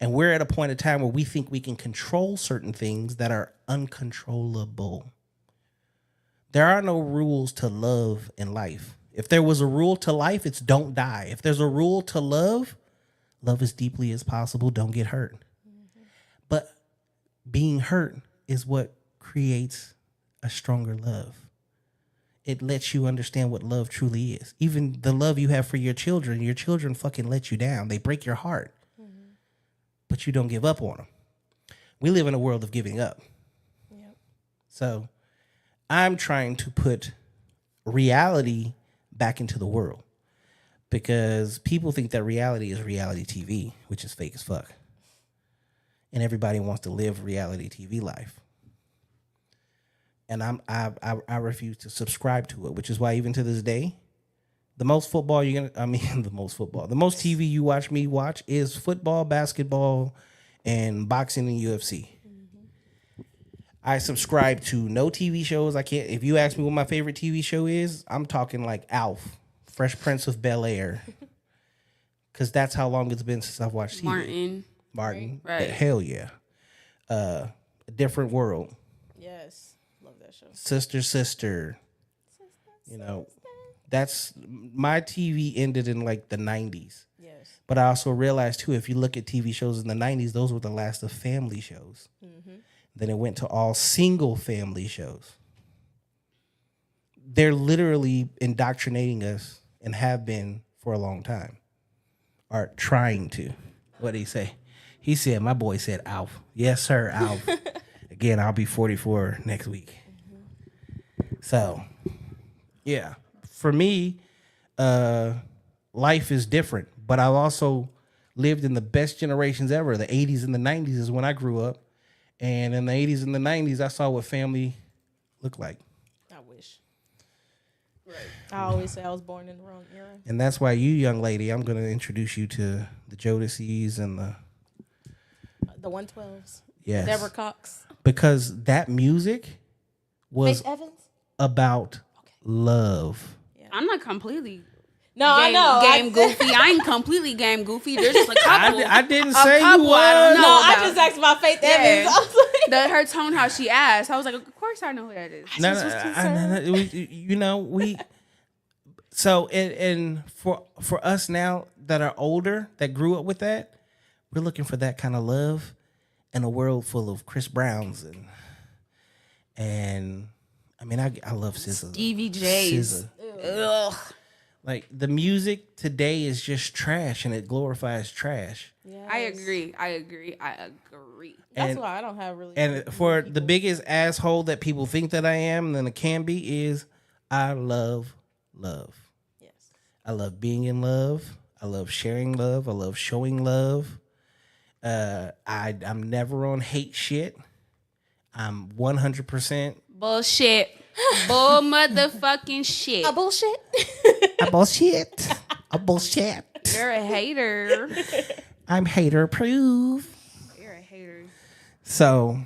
S1: And we're at a point in time where we think we can control certain things that are uncontrollable. There are no rules to love in life. If there was a rule to life, it's don't die. If there's a rule to love, love as deeply as possible, don't get hurt. Mm-hmm. But being hurt is what creates a stronger love. It lets you understand what love truly is. Even the love you have for your children fucking let you down. They break your heart. But you don't give up on them. We live in a world of giving up. Yep. So I'm trying to put reality back into the world because people think that reality is reality TV, which is fake as fuck. And everybody wants to live reality TV life. And I refuse to subscribe to it, which is why even to this day, the most TV you watch me watch is football, basketball, and boxing and UFC. Mm-hmm. I subscribe to no TV shows. I can't. If you ask me what my favorite TV show is, I'm talking like Alf, Fresh Prince of Bel-Air, because that's how long it's been since I've watched TV. Martin,
S2: right?
S1: Hell yeah. A Different World.
S5: Yes, love that show.
S1: Sister. You know. That's my TV ended in like the 90s. Yes. But I also realized too, if you look at TV shows in the 90s, those were the last of family shows. Mm-hmm. Then it went to all single family shows. They're literally indoctrinating us and have been for a long time. Or trying to. What did he say? He said, my boy said Alf. Yes, sir, Alf. Again, I'll be 44 next week. Mm-hmm. So, yeah. For me, life is different, but I've also lived in the best generations ever. The 80s and the 90s is when I grew up. And in the 80s and the 90s, I saw what family looked like.
S5: I wish. Right. I always say I was born in the wrong era.
S1: And that's why you, young lady, I'm going to introduce you to the Jodeci's and the
S5: 112s.
S1: Yes.
S5: Deborah Cox.
S1: Because that music was about love.
S2: I'm not completely
S5: I know.
S2: Game goofy. I ain't completely game goofy. There's just a couple.
S1: I didn't say you was.
S2: I don't know.
S5: No, I just asked about Faith Evans. I was like,
S2: her tone, how she asked. I was like, of course I know who that is.
S1: So and for us now that are older, that grew up with that, we're looking for that kind of love in a world full of Chris Browns and I mean, I love SZA.
S2: Stevie J's. Ugh.
S1: Like, the music today is just trash, and it glorifies trash.
S2: Yes. I agree.
S5: That's why I don't have really...
S1: And for the biggest asshole that people think that I am, and then it can be, is I love love. Yes. I love being in love. I love sharing love. I love showing love. I'm never on hate shit. I'm 100%...
S2: bullshit. Bull motherfucking shit.
S5: A bullshit.
S1: A bullshit. A bullshit.
S2: You're a hater.
S1: I'm hater proof.
S2: You're a hater.
S1: So,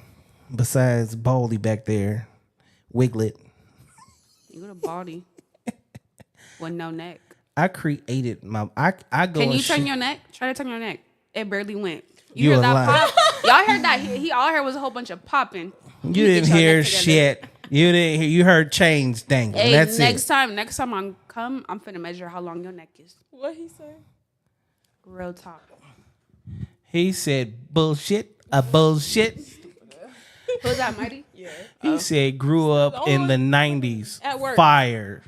S1: besides Baldy back there, Wiglet.
S2: You got a body. With no neck.
S1: I created my... I go.
S2: Can you turn your neck? Try to turn your neck. It barely went.
S1: You
S2: hear
S1: a
S2: that
S1: lie.
S2: pop? Y'all heard that? All I heard was a whole bunch of popping.
S1: You didn't hear shit. You didn't hear, you heard chains dangling.
S2: Hey,
S1: That's
S2: next
S1: it.
S2: time I come, I'm finna measure how long your neck is.
S5: What he say?
S2: Real talk.
S1: He said bullshit, a bullshit.
S2: Who's that, Mighty?
S5: Yeah.
S1: He said grew up in the 90s.
S5: At work.
S1: Fire.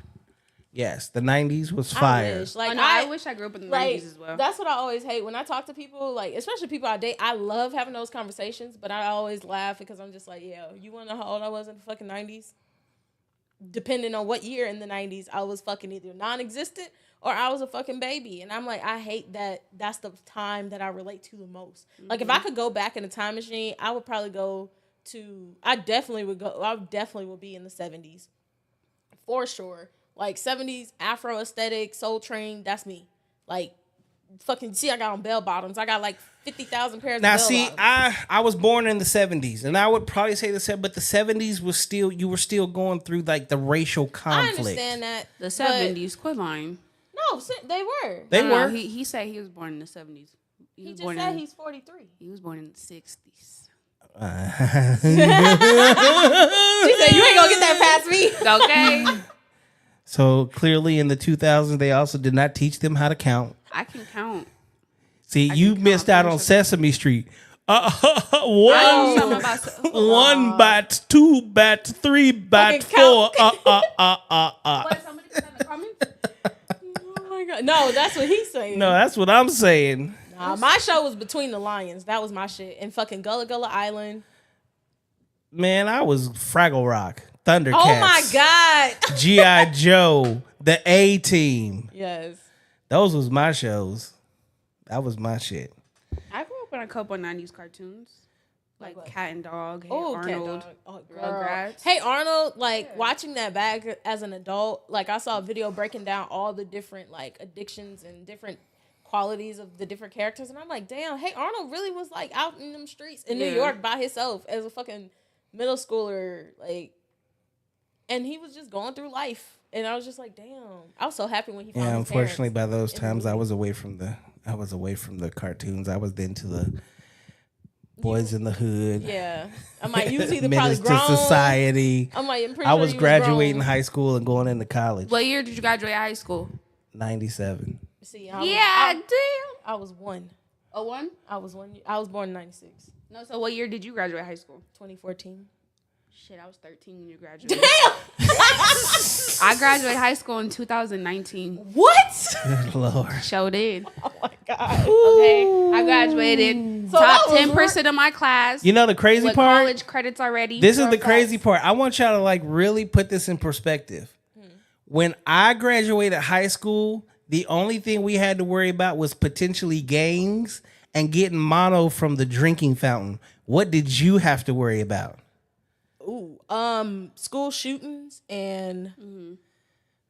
S1: Yes, the 90s was fire.
S5: I wish. Like,
S2: Oh, no, I wish I grew up in the 90s as well.
S5: That's what I always hate when I talk to people, like especially people I date. I love having those conversations, but I always laugh because I'm just like, yeah, you wanna know how old I was in the fucking 90s? Depending on what year in the 90s, I was fucking either non-existent or I was a fucking baby. And I'm like, I hate that that's the time that I relate to the most. Like if I could go back in a time machine, I would probably I definitely would be in the 70s. For sure. Like 70s, Afro aesthetic, Soul Train, that's me. Like, fucking, see, I got on bell bottoms. I got like 50,000 pairs
S1: Now,
S5: of bell
S1: see,
S5: bottoms.
S1: I was born in the 70s, and I would probably say but the 70s was still, you were still going through like the racial conflict.
S5: I understand that.
S2: The 70s, quit lying.
S5: No, they were.
S1: They
S2: No,
S1: were.
S2: he said he was born in the 70s.
S5: He
S2: was
S5: just
S2: born
S5: said
S2: in,
S5: he's 43.
S2: he was born in the 60s.
S5: She said, you ain't gonna get that past me.
S2: Okay.
S1: So clearly in the 2000s, they also did not teach them how to count.
S2: I can count.
S1: See, you
S2: count.
S1: missed out on Sesame Street.
S2: I know something
S1: One,
S2: about
S1: one bat, two bat, three bat,
S5: Fucking
S1: four.
S5: count.
S2: What, somebody said in the comments?
S5: Oh my God. No, that's what he's saying.
S1: No, that's what I'm saying.
S5: Nah, my show was Between the Lions. That was my shit. And fucking Gullah Gullah Island.
S1: Man, I was Fraggle Rock, Thundercats.
S5: Oh my God.
S1: G.I. Joe, the A-Team.
S5: Yes.
S1: Those was my shows. That was my shit.
S2: I grew up on a couple of 90s cartoons. Like
S5: what?
S2: Cat and Dog, Hey
S5: Oh,
S2: Arnold.
S5: Cat Dog. Oh, girl.
S2: Rugrats.
S5: Hey Arnold, like watching that back as an adult, like I saw a video breaking down all the different like addictions and different qualities of the different characters, and I'm like, damn, Hey Arnold really was like out in them streets in New
S2: Yeah.
S5: York by himself as a fucking middle schooler, like, and he was just going through life, and I was just like, damn, I was so happy when he found
S1: Yeah,
S5: his
S1: unfortunately, by
S5: parents
S1: those
S5: in the
S1: times, I
S5: movie.
S1: was away from the cartoons. I was into the Boys in the Hood.
S5: Yeah, I'm like, you was either
S1: Menace
S5: probably
S1: to
S5: grown.
S1: Society.
S5: I'm like, I'm pretty
S1: I
S5: sure
S1: was
S5: you
S1: graduating
S5: grown.
S1: high school and going into college.
S2: What year did you graduate high school?
S1: 97.
S5: See,
S2: Yeah, damn.
S5: I was one.
S2: Oh, one?
S5: I was 1 year. I was born in '96,
S2: No, so what year did you graduate high school?
S5: 2014.
S2: Shit, I was 13 when you graduated. I graduated high school in 2019.
S5: What?
S1: Good Lord.
S2: Sure did.
S5: Oh my God.
S2: Okay, I graduated.
S5: So
S2: Top
S5: that was
S2: 10% of my class.
S1: You know the crazy
S2: with
S1: part?
S2: college credits already.
S1: This is the
S5: Facts.
S1: crazy part. I want y'all to like really put this in perspective. When I graduated high school, the only thing we had to worry about was potentially gangs and getting mono from the drinking fountain. What did you have to worry about?
S5: School shootings and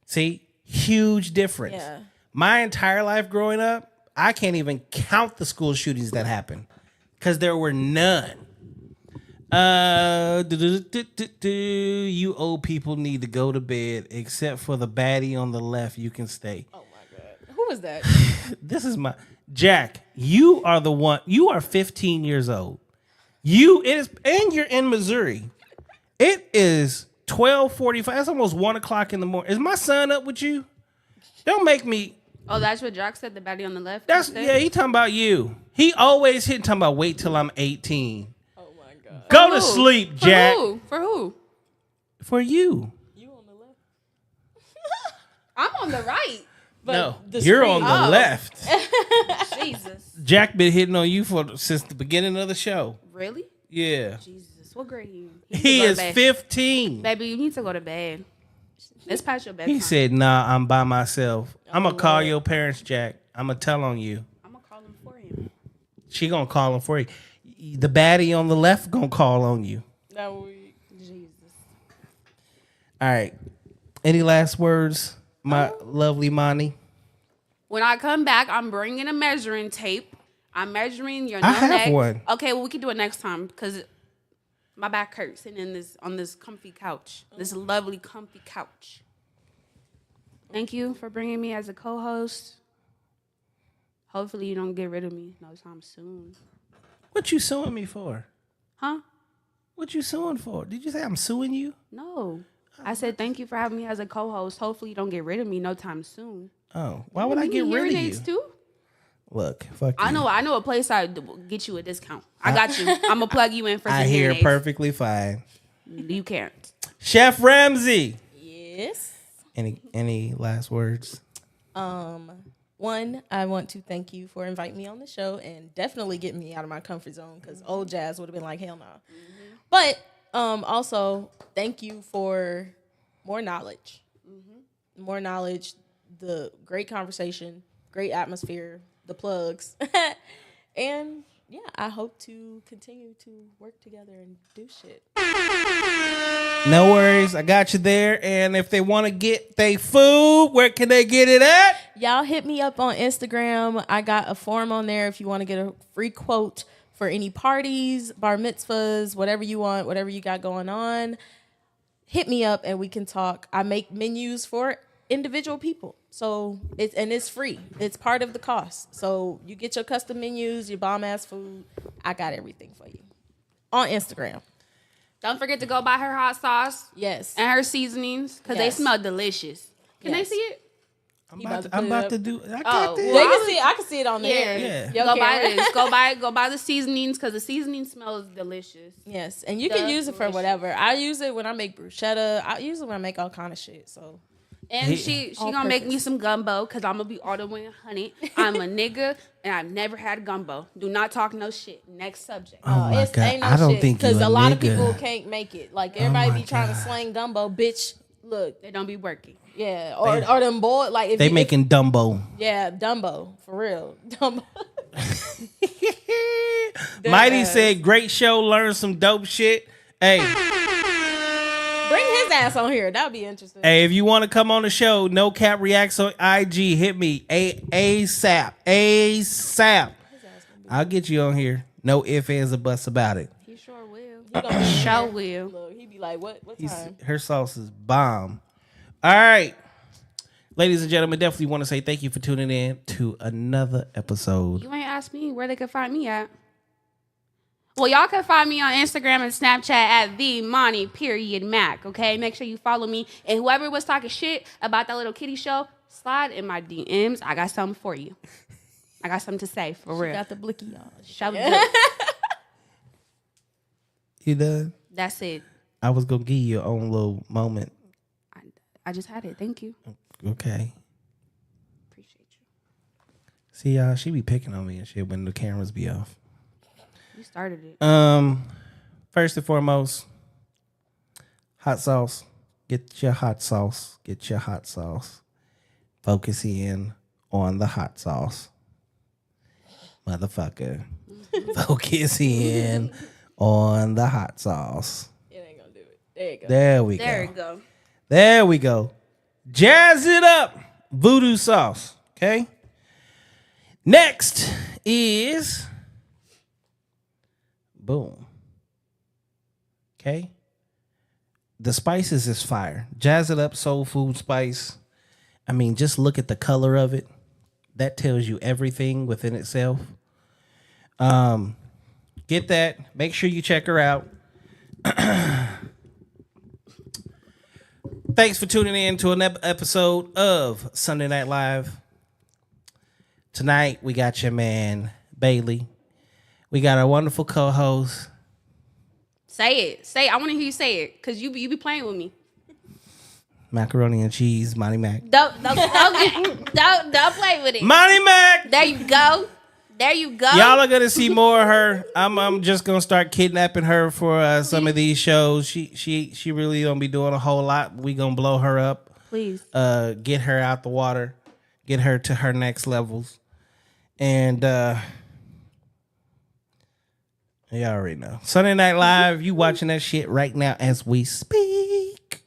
S1: See, huge difference.
S5: Yeah.
S1: My entire life growing up, I can't even count the school shootings that happened because there were none. You old people need to go to bed, except for the baddie on the left. You can stay.
S5: oh my God, who was that?
S1: This is my Jack. You are the one. You are 15 years old. And you're in Missouri. It is 12:45. It's almost 1:00 in the morning. Is my son up with you? Don't make me.
S2: Oh, that's what Jock said, the baddie on the left?
S1: That's
S2: instead?
S1: yeah. He talking about you. He always talking about wait till I'm 18.
S5: Oh my God,
S1: Go
S2: Who?
S1: to sleep,
S2: For
S1: Jack.
S2: who? For who?
S1: For you.
S5: you on the left?
S2: I'm on the right.
S5: But
S1: No,
S5: the
S1: you're
S5: screen-
S1: on the left.
S2: Jesus.
S1: Jack been hitting on you since the beginning of the show.
S2: Really?
S1: Yeah.
S2: Jesus. What grade are you?
S1: He is 15.
S2: Baby, you need to go to bed. It's past your bedtime.
S1: He said, nah, I'm by myself. I'm going to call
S5: Lord.
S1: your parents, Jack. I'm going to tell on you.
S2: I'm going to call him for him.
S1: She going to call him for you. The baddie on the left going to call on you.
S5: No, we,
S2: Jesus.
S1: All right. Any last words, my lovely Monty?
S2: When I come back, I'm bringing a measuring tape. I'm measuring your
S1: I have
S2: neck.
S1: one.
S2: Okay, well, we can do it next time because my back hurts sitting on this comfy couch, this lovely comfy couch. Thank you for bringing me as a co-host. Hopefully, you don't get rid of me no time soon.
S1: What you suing me for?
S2: Huh?
S1: What you suing for? Did you say I'm suing you?
S2: No. I said thank you for having me as a co-host. Hopefully you don't get rid of me no time soon.
S1: Oh, why would I get rid of you?
S2: Too?
S1: Look, fuck you.
S2: I know a place I get you a discount. I got you. I'm gonna plug you in for some
S1: I hear
S2: hearing aids.
S1: perfectly fine.
S2: You can't.
S1: Chef Ramsey.
S5: Yes.
S1: Any last words?
S5: One, I want to thank you for inviting me on the show and definitely getting me out of my comfort zone because old Jazz would have been like, hell no. But also, thank you for more knowledge. More knowledge, the great conversation, great atmosphere, the plugs. And yeah, I hope to continue to work together and do shit.
S1: No worries. I got you there. And if they want to get their food, where can they get it at?
S5: Y'all hit me up on Instagram. I got a form on there if you want to get a free quote for any parties, bar mitzvahs, whatever you want, whatever you got going on. Hit me up and we can talk. I make menus for individual people. So it's free. It's part of the cost. So you get your custom menus, your bomb ass food. I got everything for you. On Instagram.
S2: Don't forget to go buy her hot sauce
S5: Yes.
S2: and her seasonings because they
S5: Yes.
S2: smell delicious. Can
S5: Yes.
S2: they see it?
S1: I'm about to do. I got
S2: Oh,
S1: this.
S5: They can see it. I can see it on
S2: Yeah.
S5: there.
S1: Yeah.
S5: Your
S2: Go buy
S5: camera.
S2: this. Go buy the seasonings because the seasoning smells delicious.
S5: Yes, and you can use it for
S2: Delicious.
S5: whatever. I use it when I make bruschetta. I use it when I make all kind of shit. So
S2: And she
S5: All
S2: gonna make me
S5: purpose.
S2: some gumbo because I'm gonna be ordering 100. I'm a nigga and I've never had gumbo. Do not talk no shit. Next subject.
S1: Oh my God.
S5: ain't no
S1: I don't
S5: shit,
S1: think you
S5: because
S1: a
S5: a lot of
S1: nigga.
S5: people can't make it. Like everybody
S1: my
S5: be trying to
S1: God.
S5: slang gumbo, bitch. Look,
S2: They don't be working.
S5: yeah, or them boy like if
S1: They
S5: you,
S1: making Dumbo.
S5: yeah, Dumbo for real, Dumbo.
S1: Mighty
S5: ass.
S1: said, "Great show. Learn some dope shit." Hey,
S5: Bring his ass on here. That would be interesting.
S1: hey, if you want to come on the show, No Cap Reacts on IG. Hit me ASAP. ASAP. I'll get you on here. No ifs, ands, or buts about it.
S2: He sure will.
S5: He gonna be
S2: Sure will.
S5: Look, he be like, what time?
S1: Her sauce is bomb. All right. Ladies and gentlemen, definitely want to say thank you for tuning in to another episode.
S2: You ain't asked me where they could find me at. Well, y'all can find me on Instagram and Snapchat at @the_Money_Mac. Okay, make sure you follow me. And whoever was talking shit about that little kitty show, slide in my DMs. I got something for you. I got something to say for real.
S5: Got the blicky on.
S2: Shove it.
S1: You done?
S2: That's it.
S1: I was going to give you your own little moment.
S2: I just had it. Thank you.
S1: Okay.
S2: Appreciate you.
S1: See, y'all, she be picking on me and shit when the cameras be off.
S2: You started it.
S1: First and foremost, hot sauce. Get your hot sauce. Get your hot sauce. Focus in on the hot sauce. Motherfucker. Focus in on the hot sauce.
S5: It ain't gonna do it. There you go.
S1: There we
S2: There
S1: go.
S2: we go.
S1: There we go. Jazz it up. Voodoo sauce. Okay. Next is boom. Okay. The spices is fire. Jazz it up, soul food spice. I mean, just look at the color of it. That tells you everything within itself. Get that. Make sure you check her out. Thanks for tuning in to an episode of Sunday Night Live. Tonight, we got your man, Bailey. We got our wonderful co-host.
S2: Say it. Say it. I want to hear you say it because you be playing with me.
S1: Macaroni and cheese, Monty Mac.
S2: Don't play with it.
S1: Monty Mac!
S2: There you go. There you go.
S1: Y'all are gonna see more of her. I'm just gonna start kidnapping her for some of these shows. She really don't be doing a whole lot. We gonna blow her up.
S2: Please.
S1: Get her out the water. Get her to her next levels. And you already know. Sunday Night Live, you watching that shit right now as we speak.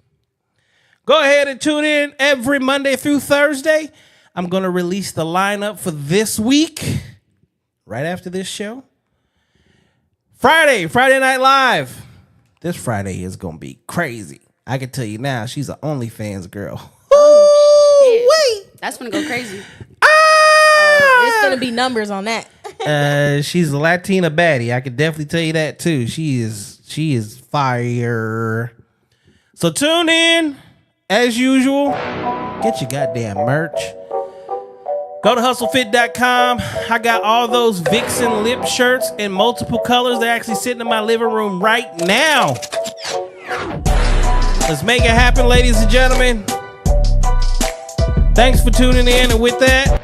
S1: Go ahead and tune in every Monday through Thursday. I'm going to release the lineup for this week right after this show. Friday Night Live. This Friday is going to be crazy. I can tell you now, she's an OnlyFans girl.
S2: Shit. That's gonna go crazy.
S5: It's gonna be numbers on that.
S1: She's a Latina baddie. I can definitely tell you that too. She's She is fire. So tune in as usual. Get your goddamn merch. Go to hustlefit.com. I got all those Vixen lip shirts in multiple colors. They're actually sitting in my living room right now. Let's make it happen, ladies and gentlemen. Thanks for tuning in. And with that,